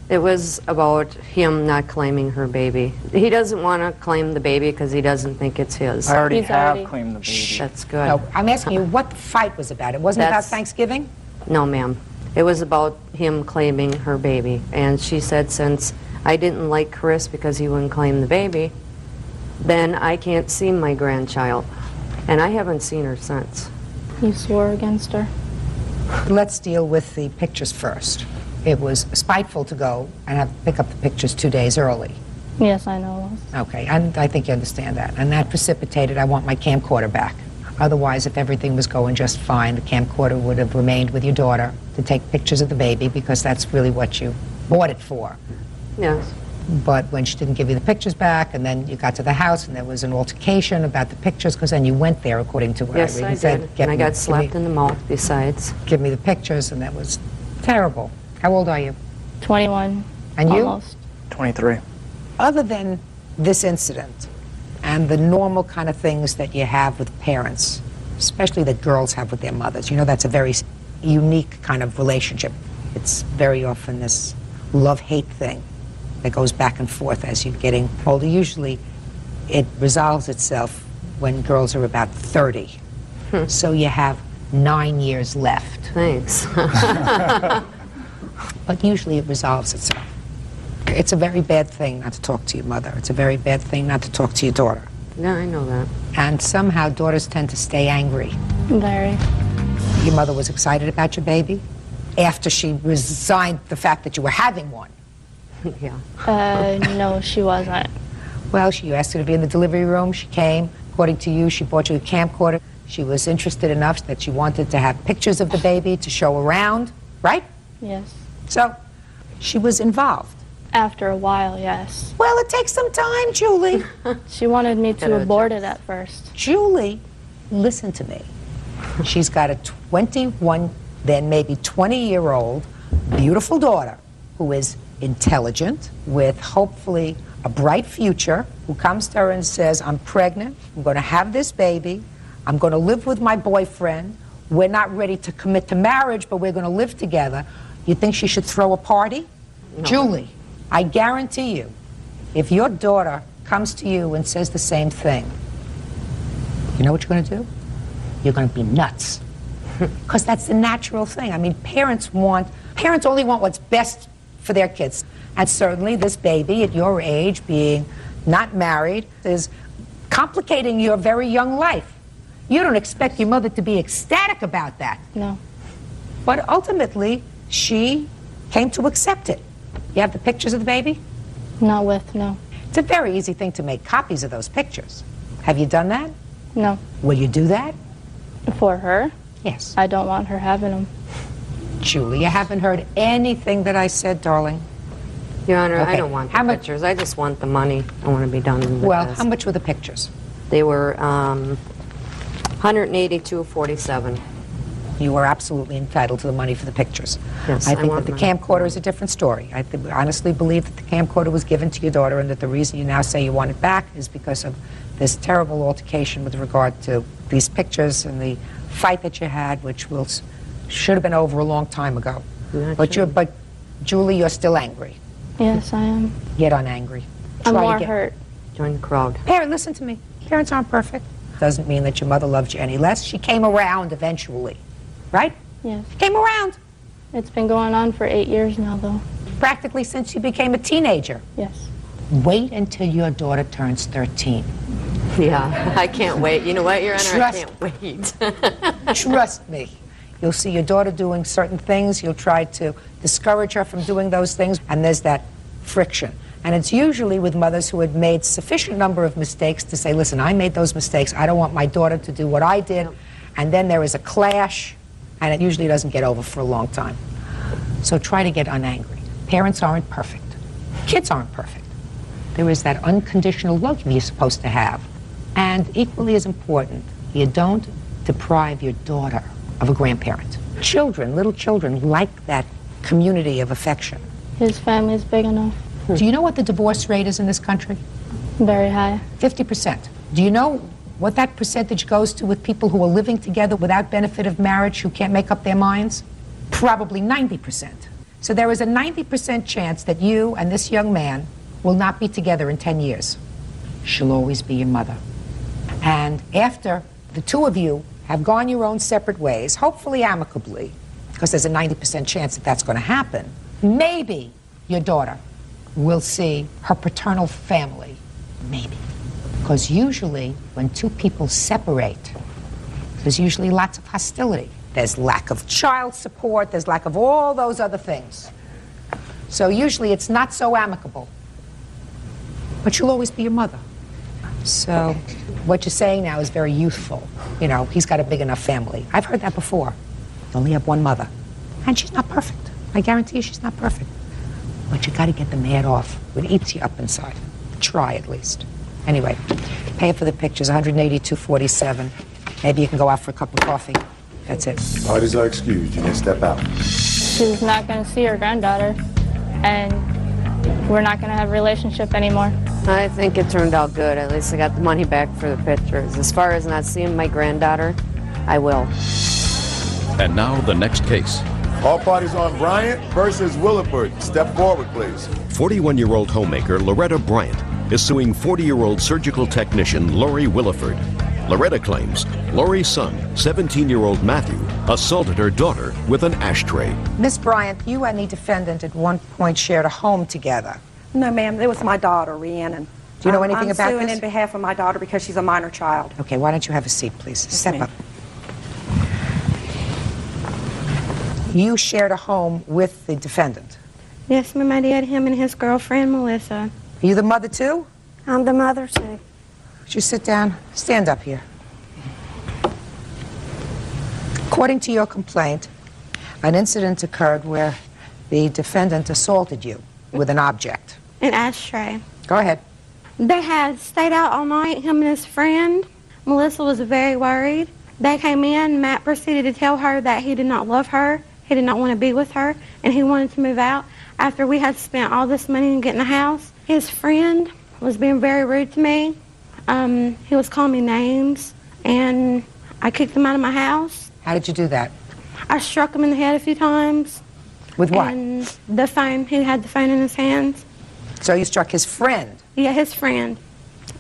It was about him not claiming her baby. He doesn't want to claim the baby because he doesn't think it's his. I already have claimed the baby. That's good. No, I'm asking you what the fight was about. It wasn't about That's- Thanksgiving? No, ma'am. It was about him claiming her baby. And she said since I didn't like Chris because he wouldn't claim the baby, then I can't see my grandchild. And I haven't seen her since. You swore against her. Let's deal with the pictures first. It was spiteful to go and have to pick up the pictures 2 days early. Yes, I know. Okay, and I think you understand that. And that precipitated, I want my camcorder back. Otherwise, if everything was going just fine, the camcorder would have remained with your daughter to take pictures of the baby, because that's really what you bought it for. Yes. But when she didn't give you the pictures back, and then you got to the house and there was an altercation about the pictures, because then you went there, according to what Yes, I read. I and said, did. And I got slapped in the mouth besides. Give me the pictures, and that was terrible. How old are you? 21. And you? Almost. 23. Other than this incident and the normal kind of things that you have with parents, especially that girls have with their mothers, you know, that's a very unique kind of relationship. It's very often this love-hate thing that goes back and forth as you're getting older. Usually it resolves itself when girls are about 30. So you have 9 years left. Thanks. But usually it resolves itself. It's a very bad thing not to talk to your mother. It's a very bad thing not to talk to your daughter. Yeah, I know that. And somehow daughters tend to stay angry. Very. Your mother was excited about your baby after she resigned the fact that you were having one. Yeah. No, she wasn't. Well, you asked her to be in the delivery room. She came. According to you, she bought you a camcorder. She was interested enough that she wanted to have pictures of the baby to show around, right? Yes. So she was involved. After a while, yes. Well, it takes some time, Julie. She wanted me to abort it at first. Julie, listen to me. She's got a 21, then maybe 20-year-old, beautiful daughter who is intelligent, with hopefully a bright future, who comes to her and says, I'm pregnant, I'm going to have this baby, I'm going to live with my boyfriend, we're not ready to commit to marriage, but we're going to live together. You think she should throw a party? No. Julie, I guarantee you, if your daughter comes to you and says the same thing, you know what you're going to do? You're going to be nuts. Because that's the natural thing. I mean, parents only want what's best for their kids. And certainly this baby at your age, being not married, is complicating your very young life. You don't expect your mother to be ecstatic about that. No. But ultimately, she came to accept it. You have the pictures of the baby? Not with, no. It's a very easy thing to make copies of those pictures. Have you done that? No. Will you do that? For her? Yes. I don't want her having them. Julie, you haven't heard anything that I said, darling. Your Honor, Okay. I don't want the pictures. I just want the money. I want to be done with Well, this. how much were the pictures? They were $182.47. You were absolutely entitled to the money for the pictures. Yes, I I think that want the my camcorder is a different story. I honestly believe that the camcorder was given to your daughter, and that the reason you now say you want it back is because of this terrible altercation with regard to these pictures and the fight that you had, which should have been over a long time ago. But Julie, you're still angry. Yes, I am. Get unangry. I'm more hurt. Join the crowd. Parent, listen to me. Parents aren't perfect. Doesn't mean that your mother loved you any less. She came around eventually, right? Yes. Came around. It's been going on for 8 years now, though. Practically since you became a teenager. Yes. Wait until your daughter turns 13. Yeah, I can't wait. You know what, Your Honor? I Trust- can't wait. Trust me. You'll see your daughter doing certain things. You'll try to discourage her from doing those things, and there's that friction. And it's usually with mothers who had made sufficient number of mistakes to say, listen, I made those mistakes. I don't want my daughter to do what I did. And then there is a clash, and it usually doesn't get over for a long time. So try to get unangry. Parents aren't perfect. Kids aren't perfect. There is that unconditional love you're supposed to have. And equally as important, you don't deprive your daughter of a grandparent. Children, little children, like that community of affection. His family is big enough. Do you know what the divorce rate is in this country? Very high. 50%. Do you know what that percentage goes to with people who are living together without benefit of marriage, who can't make up their minds? Probably 90%. So there is a 90% chance that you and this young man will not be together in 10 years. She'll always be your mother. And after the two of you have gone your own separate ways, hopefully amicably, because there's a 90% chance that that's going to happen, maybe your daughter will see her paternal family. Maybe. Because usually when two people separate, there's usually lots of hostility. there's lack of child support, there's lack of all those other things. So usually it's not so amicable. But she'll always be your mother. So what you're saying now is very youthful. You know, he's got a big enough family. I've heard that before. You only have one mother. And she's not perfect. I guarantee you she's not perfect. But you got to get the mad off. It eats you up inside. Try at least. Anyway, pay for the pictures, $182.47. Maybe you can go out for a cup of coffee. That's it. Parties are excused. You can step out. She's not going to see her granddaughter, and we're not going to have a relationship anymore. I think it turned out good. At least I got the money back for the pictures. As far as not seeing my granddaughter, I will. And now the next case. All parties on Bryant versus Williford. Step forward, please. 41-year-old homemaker Loretta Bryant is suing 40-year-old surgical technician Lori Williford. Loretta claims Lori's son, 17-year-old Matthew, assaulted her daughter with an ashtray. Miss Bryant, you and the defendant at one point shared a home together. No, ma'am. It was my daughter, Rhiannon. Do you know anything about I'm suing this? in behalf of my daughter because she's a minor child. Okay, why don't you have a seat, please? Step up. You shared a home with the defendant. Yes, ma'am, I did. Him and his girlfriend, Melissa. Are you the mother, too? I'm the mother, too. Would you sit down? Stand up here. According to your complaint, an incident occurred where the defendant assaulted you with an object. An ashtray. Go ahead. They had stayed out all night, him and his friend. Melissa was very worried. They came in. Matt proceeded to tell her that he did not love her. He did not want to be with her, and he wanted to move out. After we had spent all this money in getting a house, his friend was being very rude to me. He was calling me names, and I kicked him out of my house. How did you do that? I struck him in the head a few times. With what? And the phone. He had the phone in his hands. So you struck his friend? Yeah, his friend.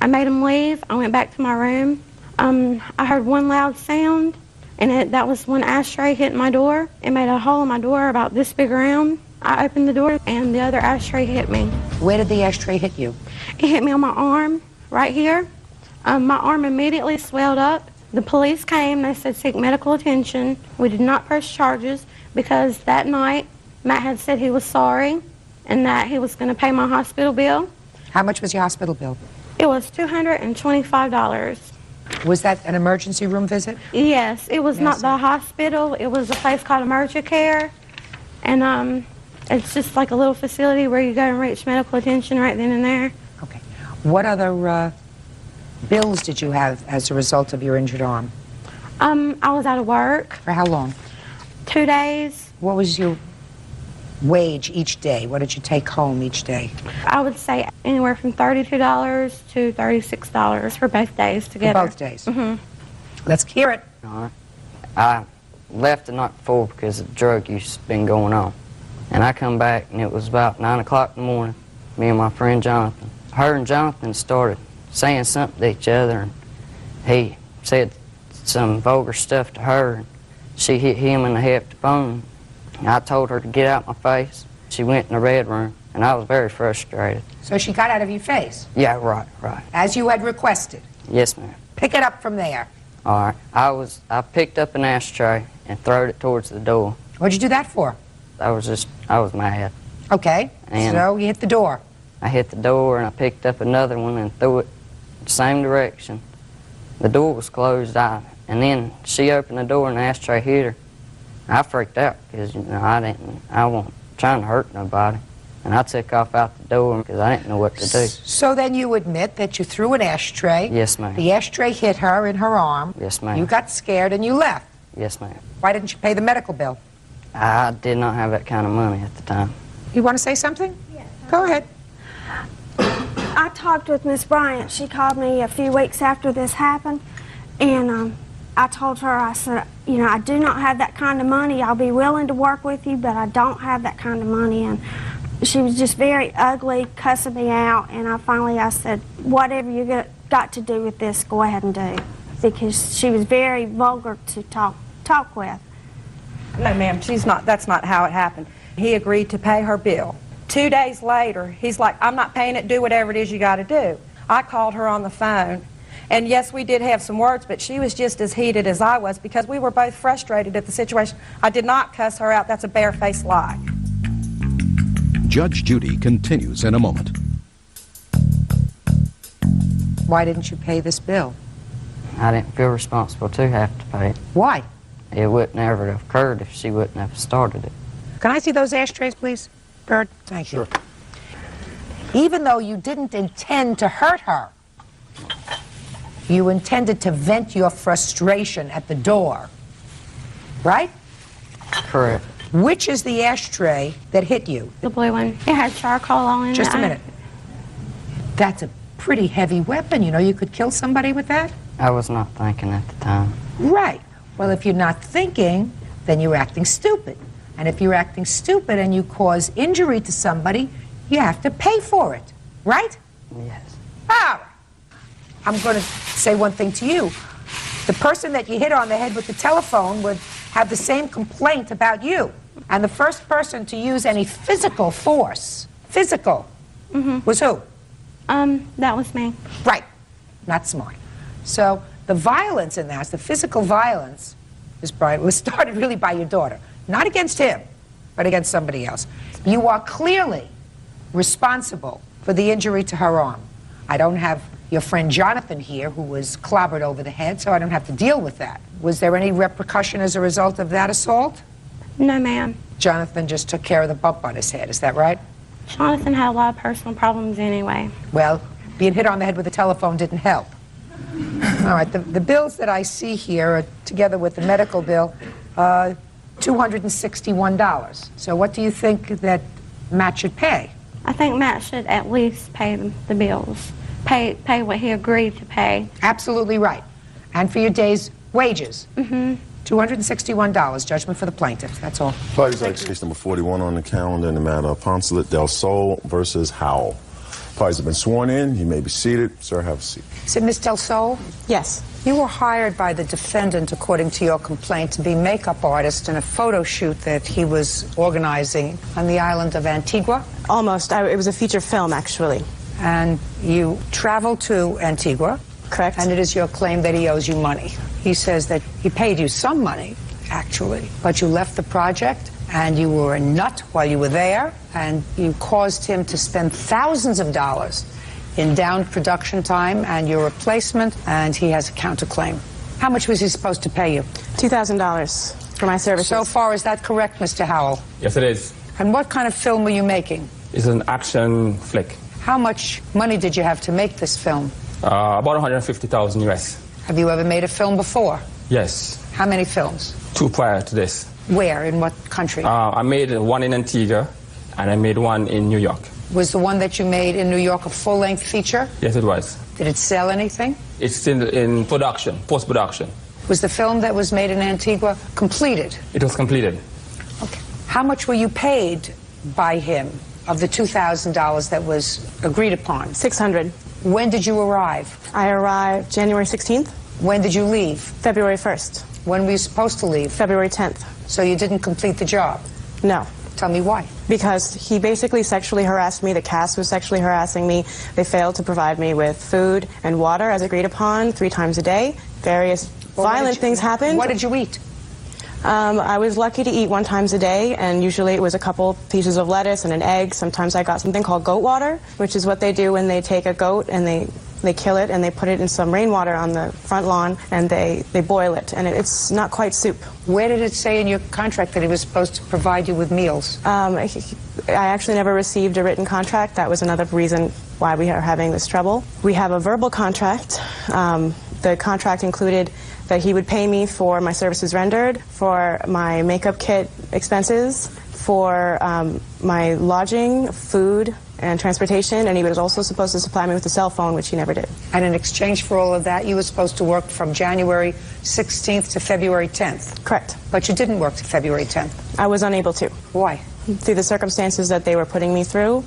I made him leave. I went back to my room. I heard one loud sound, and that was when ashtray hit my door. It made a hole in my door about this big around. I opened the door, and the other ashtray hit me. Where did the ashtray hit you? It hit me on my arm, right here. My arm immediately swelled up. The police came. They said seek medical attention. We did not press charges because that night Matt had said he was sorry and that he was going to pay my hospital bill. How much was your hospital bill? It was $225. Was that an emergency room visit? Yes, it was not the hospital. It was a place called EmergiCare. And it's just like a little facility where you go and reach medical attention right then and there. Okay. What other bills did you have as a result of your injured arm? I was out of work. For how long? 2 days. What was your wage each day? What did you take home each day? I would say anywhere from $32 to $36 for both days together. For both days? Mm-hmm. Let's hear it. All right. I left the night before because of drug use has been going on. And I come back and it was about 9 o'clock in the morning, me and my friend Jonathan. Her and Jonathan started saying something to each other, and he said some vulgar stuff to her, and she hit him in the head with the phone. And I told her to get out my face. She went in the bedroom, and I was very frustrated. So she got out of your face? Yeah, right. As you had requested? Yes, ma'am. Pick it up from there. All right. I picked up an ashtray and threw it towards the door. What'd you do that for? I was mad. Okay, And so you hit the door. I hit the door and I picked up another one and threw it the same direction. The door was closed, and then she opened the door and the ashtray hit her. I freaked out because I wasn't trying to hurt nobody. And I took off out the door because I didn't know what to do. So then you admit that you threw an ashtray. Yes, ma'am. The ashtray hit her in her arm. Yes, ma'am. You got scared and you left. Yes, ma'am. Why didn't you pay the medical bill? I did not have that kind of money at the time. You want to say something? Yes. Go ahead. I talked with Miss Bryant. She called me a few weeks after this happened, and I told her, I said, you know, I do not have that kind of money. I'll be willing to work with you, but I don't have that kind of money. And she was just very ugly, cussing me out, and I said, whatever you got to do with this, go ahead and do, because she was very vulgar to talk with. No, ma'am, that's not how it happened. He agreed to pay her bill. 2 days later, he's like, I'm not paying it, do whatever it is you got to do. I called her on the phone, And yes, we did have some words, but she was just as heated as I was because we were both frustrated at the situation. I did not cuss her out. That's a barefaced lie. Judge Judy continues in a moment. Why didn't you pay this bill? I didn't feel responsible to have to pay it. Why? It wouldn't ever have occurred if she wouldn't have started it. Can I see those ashtrays, please? Bird, thank you. Sure. Even though you didn't intend to hurt her, you intended to vent your frustration at the door, right? Correct. Which is the ashtray that hit you? The blue one. It had charcoal on it. Just a minute. That's a pretty heavy weapon. You know you could kill somebody with that? I was not thinking at the time. Right. Well, if you're not thinking, then you're acting stupid. And if you're acting stupid and you cause injury to somebody, you have to pay for it, right? Yes. Ah! I'm going to say one thing to you. The person that you hit on the head with the telephone would have the same complaint about you. And the first person to use any physical force, was who? That was me. Right. Not smart. So the violence in that, the physical violence, was started really by your daughter. Not against him, but against somebody else. You are clearly responsible for the injury to her arm. I don't have your friend Jonathan here, who was clobbered over the head, so I don't have to deal with that. Was there any repercussion as a result of that assault? No, ma'am. Jonathan just took care of the bump on his head, is that right? Jonathan had a lot of personal problems anyway. Well, being hit on the head with a telephone didn't help. All right, the bills that I see here, are, together with the medical bill, $261. So what do you think that Matt should pay? I think Matt should at least pay the bills. Pay what he agreed to pay. Absolutely right. And for your day's wages. Mm-hmm. $261, judgment for the plaintiff, that's all. Parties like case number 41 on the calendar in the matter of Poncelet Del Sol versus Howell. Parties have been sworn in. You may be seated. Sir, have a seat. Is it Miss Del Sol? Yes. You were hired by the defendant, according to your complaint, to be makeup artist in a photo shoot that he was organizing on the island of Antigua? Almost. It was a feature film, actually. And you traveled to Antigua. Correct. And it is your claim that he owes you money. He says that he paid you some money, actually, but you left the project and you were a nut while you were there, and you caused him to spend thousands of dollars in downed production time and your replacement, and he has a counterclaim. How much was he supposed to pay you? $2,000 for my services. So far, is that correct, Mr. Howell? Yes, it is. And what kind of film were you making? It's an action flick. How much money did you have to make this film? About 150,000 US. Have you ever made a film before? Yes. How many films? 2 prior to this. Where? In what country? I made one in Antigua, and I made one in New York. Was the one that you made in New York a full-length feature? Yes, it was. Did it sell anything? It's in production, post-production. Was the film that was made in Antigua completed? It was completed. Okay. How much were you paid by him of the $2,000 that was agreed upon? $600. When did you arrive? I arrived January 16th. When did you leave? February 1st. When were you supposed to leave? February 10th. So you didn't complete the job? No. Tell me why. Because he basically sexually harassed me. The cast was sexually harassing me. They failed to provide me with food and water as agreed upon 3 times a day. Various violent things happened. What did you eat? I was lucky to eat 1 time a day, and usually it was a couple pieces of lettuce and an egg. Sometimes I got something called goat water, which is what they do when they take a goat and they kill it and they put it in some rainwater on the front lawn and they boil it, and it's not quite soup. Where did it say in your contract that he was supposed to provide you with meals? I actually never received a written contract. That was another reason why we are having this trouble. We have a verbal contract. The contract included that he would pay me for my services rendered, for my makeup kit expenses, for my lodging, food, and transportation, and he was also supposed to supply me with a cell phone, which he never did. And in exchange for all of that, you were supposed to work from January 16th to February 10th? Correct. But you didn't work to February 10th? I was unable to. Why? Through the circumstances that they were putting me through.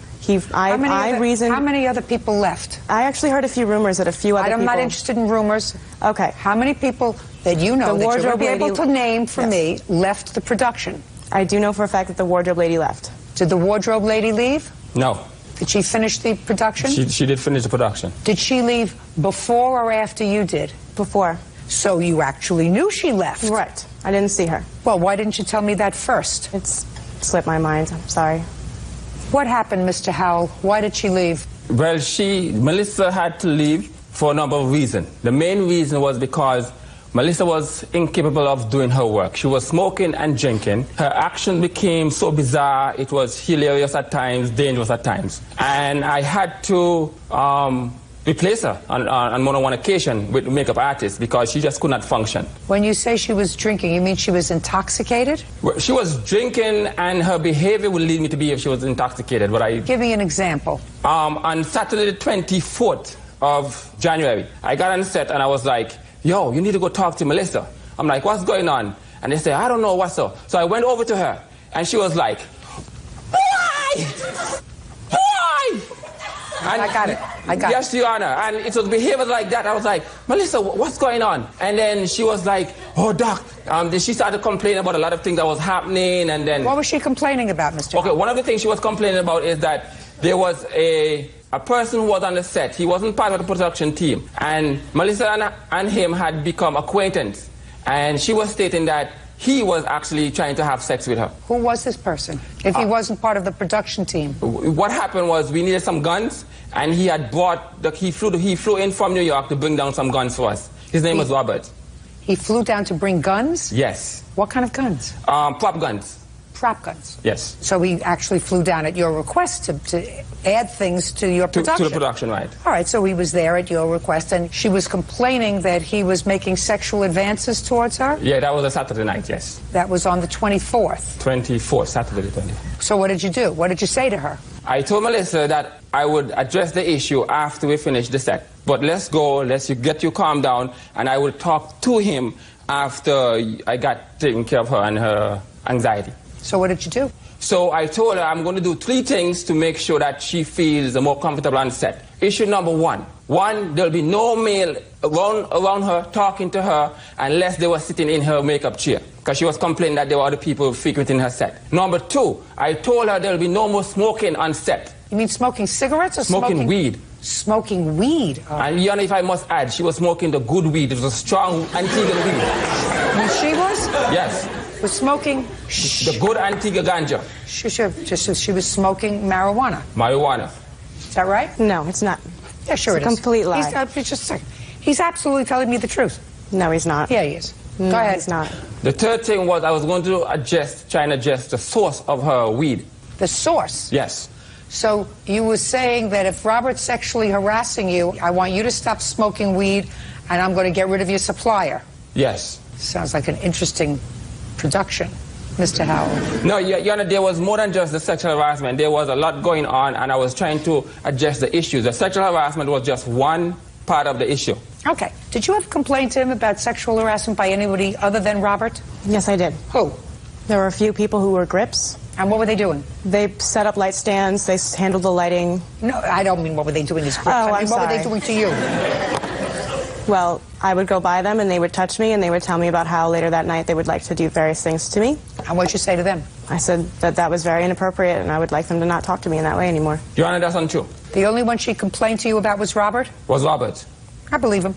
How many other people left? I actually heard a few rumors that a few other people... I'm not interested in rumors. Okay. How many people that you know that you're going to be able to name for me left the production? I do know for a fact that the wardrobe lady left. Did the wardrobe lady leave? No. Did she finish the production? She did finish the production. Did she leave before or after you did? Before. So you actually knew she left? Right. I didn't see her. Well, why didn't you tell me that first? It's slipped my mind. I'm sorry. What happened, Mr. Howell? Why did she leave? Well, Melissa had to leave for a number of reasons. The main reason was because Melissa was incapable of doing her work. She was smoking and drinking. Her actions became so bizarre, it was hilarious at times, dangerous at times. And I had to replace her on more than one occasion with makeup artists because she just could not function. When you say she was drinking, you mean she was intoxicated? Well, she was drinking and her behavior would lead me to believe she was intoxicated. But Give me an example. On Saturday the 24th of January, I got on set and I was like, yo, you need to go talk to Melissa. I'm like, what's going on? And they say, I don't know what's up. So I went over to her and she was like, why? Why? And I got it. Yes, Your Honor. And it was behavior like that. I was like, Melissa, what's going on? And then she was like, oh, Doc. Then she started complaining about a lot of things that was happening. And then what was she complaining about, Mr. Okay, one of the things she was complaining about is that there was a person who was on the set. He wasn't part of the production team. And Melissa and him had become acquaintance. And she was stating that he was actually trying to have sex with her. Who was this person, if he wasn't part of the production team? What happened was we needed some guns, and he had brought, he flew in from New York to bring down some guns for us. His name was Robert. He flew down to bring guns? Yes. What kind of guns? Prop guns. Prop guns? Yes. So he actually flew down at your request to add things to your production? To the production, right. All right, so he was there at your request, and she was complaining that he was making sexual advances towards her? Yeah, that was a Saturday night, yes. That was on the 24th? 24th, Saturday the 24th. So what did you do? What did you say to her? I told Melissa that I would address the issue after we finish the set. But let's go, let's get you calmed down, and I will talk to him after I got taken care of her and her anxiety. So what did you do? So I told her I'm going to do 3 things to make sure that she feels more comfortable on set. Issue number 1. There'll be no male around her, talking to her, unless they were sitting in her makeup chair, because she was complaining that there were other people frequenting her set. Number 2, I told her there'll be no more smoking on set. You mean smoking cigarettes or smoking weed? Smoking weed? Oh. And Yana, if I must add, she was smoking the good weed. It was a strong Antigua weed. And she was? Yes. Was smoking the good Antigua ganja. She was smoking marijuana. Marijuana. Is that right? No, it's not. Yeah, sure it's a complete lie. Just a second. He's absolutely telling me the truth. No, he's not. Yeah, he is. No, Go ahead. He's not. The third thing was I was going to try and adjust the source of her weed. The source? Yes. So you were saying that if Robert's sexually harassing you, I want you to stop smoking weed, and I'm going to get rid of your supplier. Yes. Sounds like an interesting production, Mr. Howell. No, Your Honor, there was more than just the sexual harassment. There was a lot going on, and I was trying to address the issues. The sexual harassment was just one part of the issue. Okay. Did you ever complain to him about sexual harassment by anybody other than Robert? Yes, I did. Who? There were a few people who were grips. And what were they doing? They set up light stands. They handled the lighting. No, I don't mean what were they doing as grips. I mean, what were they doing to you? Well, I would go by them and they would touch me and they would tell me about how later that night they would like to do various things to me. And what did you say to them? I said that was very inappropriate and I would like them to not talk to me in that way anymore. Your Honor, that's untrue. The only one she complained to you about was Robert? Was Robert. I believe him.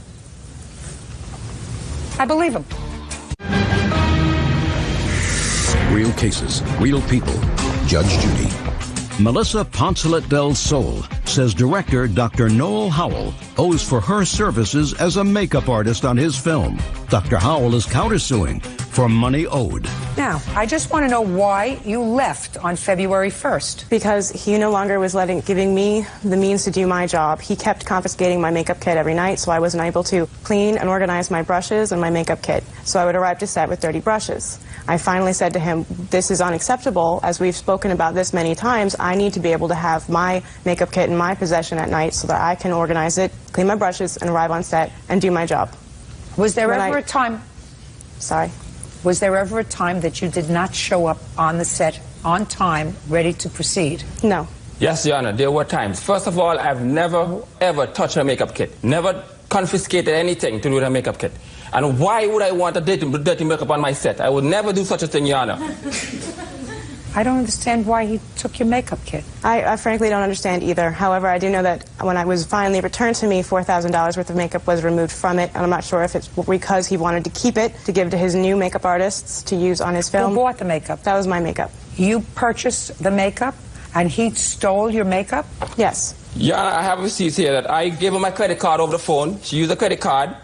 I believe him. Real cases, real people. Judge Judy. Melissa Poncelet del Sol says director Dr. Noel Howell owes for her services as a makeup artist on his film. Dr. Howell is countersuing for money owed. Now, I just want to know why you left on February 1st. Because he no longer was giving me the means to do my job. He kept confiscating my makeup kit every night, so I wasn't able to clean and organize my brushes and my makeup kit. So I would arrive to set with dirty brushes. I finally said to him, this is unacceptable. As we've spoken about this many times, I need to be able to have my makeup kit in my possession at night so that I can organize it, clean my brushes, and arrive on set and do my job. Was there ever a time... Sorry? Was there ever a time that you did not show up on the set on time, ready to proceed? No. Yes, Your Honor, there were times. First of all, I've never, ever touched her makeup kit. Never confiscated anything to do with her makeup kit. And why would I want a dirty makeup on my set? I would never do such a thing, Your Honor. I don't understand why he took your makeup kit. I frankly don't understand either. However, I do know that when it was finally returned to me, $4,000 worth of makeup was removed from it, and I'm not sure if it's because he wanted to keep it to give to his new makeup artists to use on his film. Who bought the makeup? That was my makeup. You purchased the makeup, and he stole your makeup? Yes. Yeah, I have receipts here that I gave her my credit card over the phone. She used a credit card.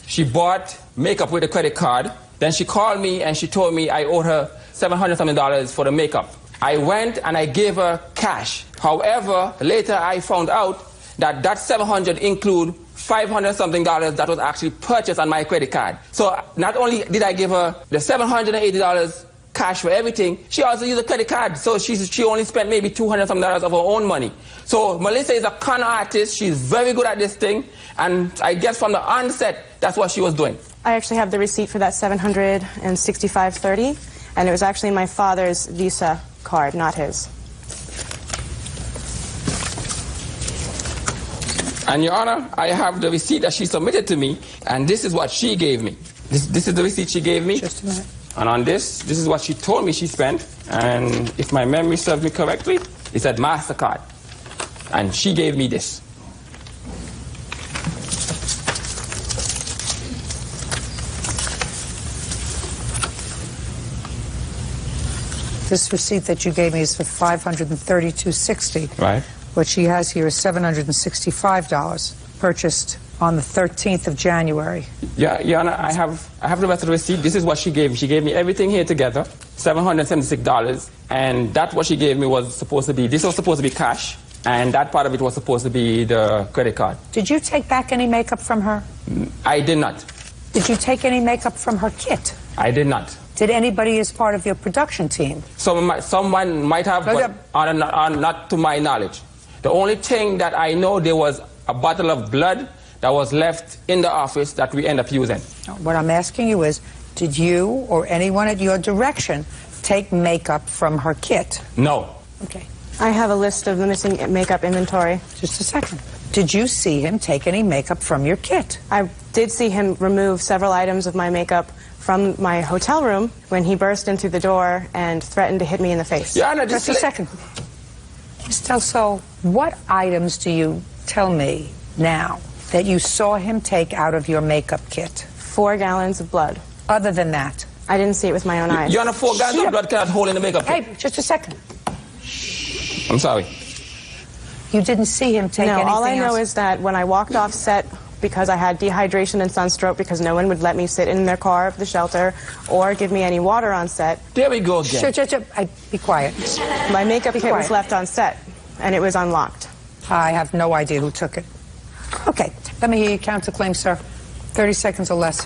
She bought makeup with a credit card. Then she called me and she told me I owed her $700-something for the makeup. I went and I gave her cash. However, later I found out that that $700 include $500-something that was actually purchased on my credit card. So not only did I give her the $780 cash for everything, she also used a credit card. So she only spent maybe $200-something of her own money. So Melissa is a con artist. She's very good at this thing. And I guess from the onset, that's what she was doing. I actually have the receipt for that $765.30, and it was actually my father's Visa card, not his. And Your Honor, I have the receipt that she submitted to me, and this is what she gave me. This is the receipt she gave me. Just a minute. And on this is what she told me she spent. And if my memory serves me correctly, it said MasterCard. And she gave me this. This receipt that you gave me is for $532.60. Right. What she has here is $765 purchased on the 13th of January. Yeah, Your Honor, I have the rest of the receipt. This is what she gave me. She gave me everything here together, $776. And that what she gave me was supposed to be, this was supposed to be cash. And that part of it was supposed to be the credit card. Did you take back any makeup from her? I did not. Did you take any makeup from her kit? I did not. Did anybody as part of your production team? Someone might have, but not to my knowledge. The only thing that I know, there was a bottle of blood that was left in the office that we end up using. What I'm asking you is, did you or anyone at your direction take makeup from her kit? No. Okay. I have a list of the missing makeup inventory. Just a second. Did you see him take any makeup from your kit? I did see him remove several items of my makeup from my hotel room when he burst in through the door and threatened to hit me in the face. Yeah, no, just a second. Ms. Delso, what items do you tell me now that you saw him take out of your makeup kit? 4 gallons of blood. Other than that? I didn't see it with my own eyes. You're on a 4 gallons of blood cannot hold in the makeup kit. Hey, just a second. I'm sorry. You didn't see him take anything all I know else? is that when I walked off set, because I had dehydration and sunstroke, because no one would let me sit in their car at the shelter or give me any water on set. There we go again. Be quiet. My makeup kit was left on set, and it was unlocked. I have no idea who took it. Okay, let me hear you counterclaim, sir. 30 seconds or less.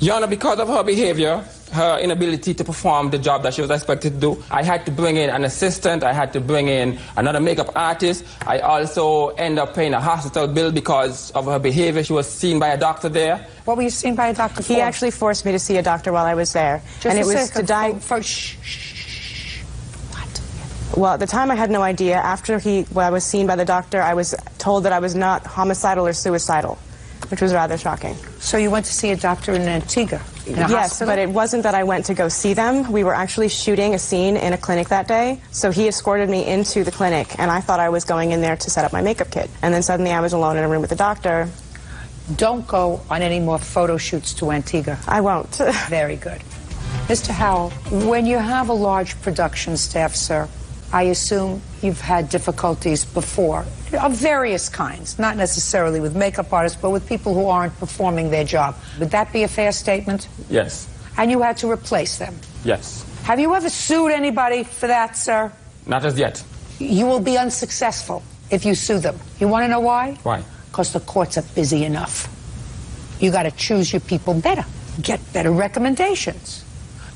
Your Honor, because of her behavior, her inability to perform the job that she was expected to do, I had to bring in an assistant, I had to bring in another makeup artist. I also ended up paying a hospital bill because of her behavior. She was seen by a doctor there. What were you seen by a doctor for? He actually forced me to see a doctor while I was there. Just and it a was second. to die. Well, at the time I had no idea. After I was seen by the doctor, I was told that I was not homicidal or suicidal, which was rather shocking. So you went to see a doctor in Antigua? Yes, but it wasn't that I went to go see them. We were actually shooting a scene in a clinic that day. So he escorted me into the clinic, and I thought I was going in there to set up my makeup kit. And then suddenly I was alone in a room with the doctor. Don't go on any more photo shoots to Antigua. I won't. Very good. Mr. Howell, when you have a large production staff, sir, I assume you've had difficulties before, of various kinds, not necessarily with makeup artists, but with people who aren't performing their job. Would that be a fair statement? Yes. And you had to replace them? Yes. Have you ever sued anybody for that, sir? Not as yet. You will be unsuccessful if you sue them. You want to know why? Why? Because the courts are busy enough. You got to choose your people better. Get better recommendations.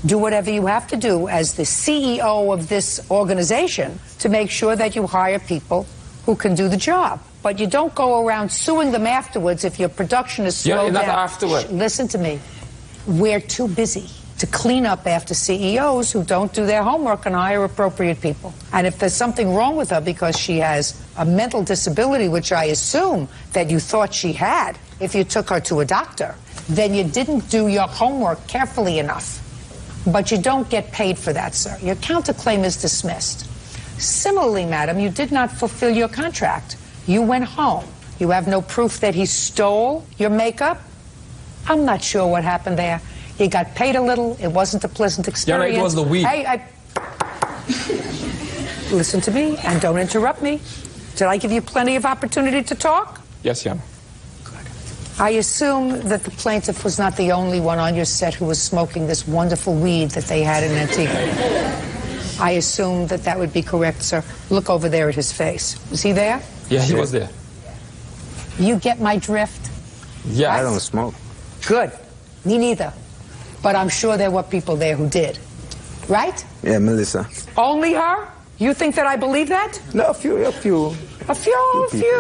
Do whatever you have to do as the CEO of this organization to make sure that you hire people who can do the job. But you don't go around suing them afterwards if your production is slowed down. Not afterward. Listen to me. We're too busy to clean up after CEOs who don't do their homework and hire appropriate people. And if there's something wrong with her because she has a mental disability, which I assume that you thought she had if you took her to a doctor, then you didn't do your homework carefully enough. But you don't get paid for that, sir. Your counterclaim is dismissed. Similarly, madam, you did not fulfill your contract. You went home. You have no proof that he stole your makeup. I'm not sure what happened there. You got paid a little. It wasn't a pleasant experience. Yeah, it was the weed. Hey, listen to me and don't interrupt me. Did I give you plenty of opportunity to talk? Yes, Your Honor. I assume that the plaintiff was not the only one on your set who was smoking this wonderful weed that they had in Antigua. I assume that that would be correct, sir. Look over there at his face. Was he there? Yeah, he was there. You get my drift? Yeah. I don't smoke. Good. Me neither. But I'm sure there were people there who did. Right? Yeah, Melissa. Only her? You think that I believe that? No, a few. A few.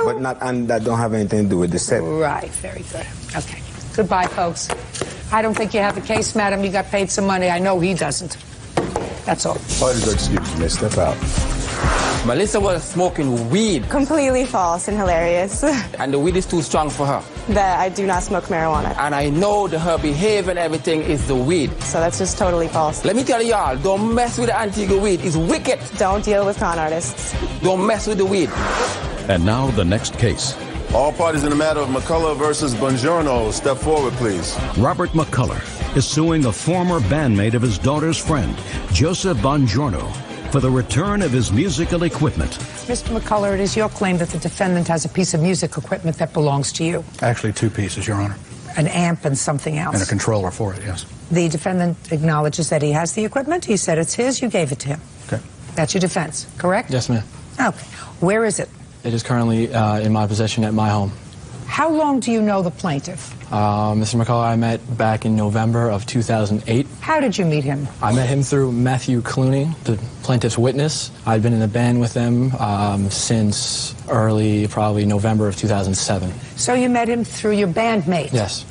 But not, and that don't have anything to do with the set. Right, very good. Okay. Goodbye, folks. I don't think you have a case, madam. You got paid some money. I know he doesn't. That's all. Parties are excused. You may step out. Melissa was smoking weed. Completely false and hilarious. And the weed is too strong for her. That I do not smoke marijuana. And I know that her behavior and everything is the weed. So that's just totally false. Let me tell y'all, don't mess with the Antigua weed. It's wicked. Don't deal with con artists. Don't mess with the weed. And now the next case. All parties in the matter of McCullough versus Bongiorno, step forward, please. Robert McCullough is suing a former bandmate of his daughter's friend, Joseph Bongiorno, for the return of his musical equipment. Mr. McCullough, it is your claim that the defendant has a piece of music equipment that belongs to you. Actually, two pieces, Your Honor. An amp and something else. And a controller for it, yes. The defendant acknowledges that he has the equipment. He said it's his. You gave it to him. Okay. That's your defense, correct? Yes, ma'am. Okay. Where is it? It is currently in my possession at my home. How long do you know the plaintiff? Mr. McCullough, I met back in November of 2008. How did you meet him? I met him through Matthew Clooney, the plaintiff's witness. I'd been in the band with them since early, probably November of 2007. So you met him through your bandmate? Yes.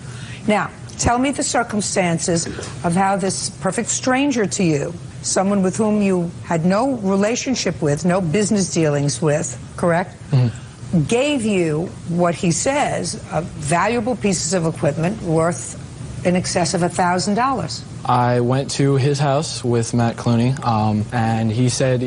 Now, tell me the circumstances of how this perfect stranger to you, someone with whom you had no relationship with, no business dealings with, correct? Mm-hmm. Gave you what he says, valuable pieces of equipment worth in excess of $1,000. I went to his house with Matt Clooney, and he said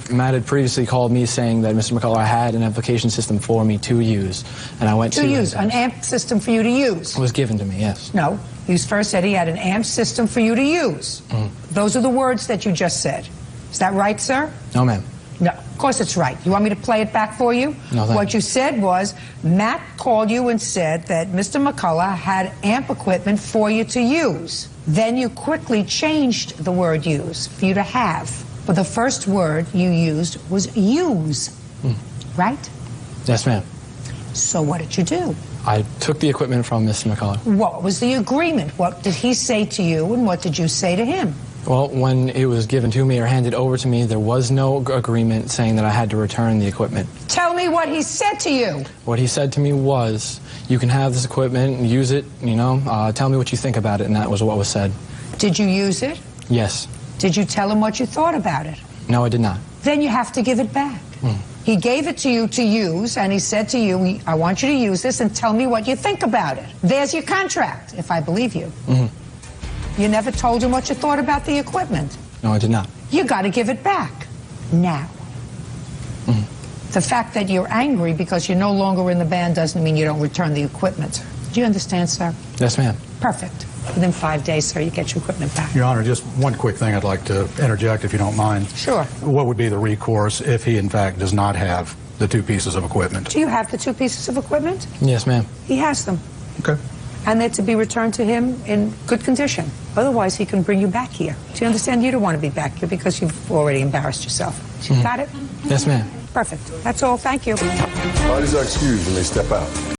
Matt had previously called me saying that Mr. McCullough had an amplification system for me to use, and I went to use an amp system for you to use. It was given to me, yes. No, you first said he had an amp system for you to use. Mm-hmm. Those are the words that you just said. Is that right, sir? No, ma'am. No, of course it's right. You want me to play it back for you? No, what you said was, Matt called you and said that Mr. McCullough had amp equipment for you to use. Then you quickly changed the word use for you to have. But the first word you used was use, right? Yes, ma'am. So what did you do? I took the equipment from Mr. McCullough. What was the agreement? What did he say to you, and what did you say to him? Well, when it was given to me or handed over to me, there was no agreement saying that I had to return the equipment. Tell me what he said to you. What he said to me was, you can have this equipment and use it, tell me what you think about it, and that was what was said. Did you use it? Yes. Did you tell him what you thought about it? No, I did not. Then you have to give it back. He gave it to you to use, and he said to you, I want you to use this and tell me what you think about it. There's your contract, if I believe you. You never told him what you thought about the equipment. No, I did not. You got to give it back. Now. The fact that you're angry because you're no longer in the band doesn't mean you don't return the equipment. Do you understand, sir? Yes, ma'am. Perfect. Within 5 days, sir, you get your equipment back. Your Honor, just one quick thing I'd like to interject, if you don't mind. Sure. What would be the recourse if he, in fact, does not have the two pieces of equipment? Do you have the two pieces of equipment? Yes, ma'am. He has them. Okay. And they're to be returned to him in good condition. Otherwise, he can bring you back here. Do you understand? You don't want to be back here because you've already embarrassed yourself. Got it? Yes, ma'am. Perfect. That's all. Thank you. Parties are excused. You may step out.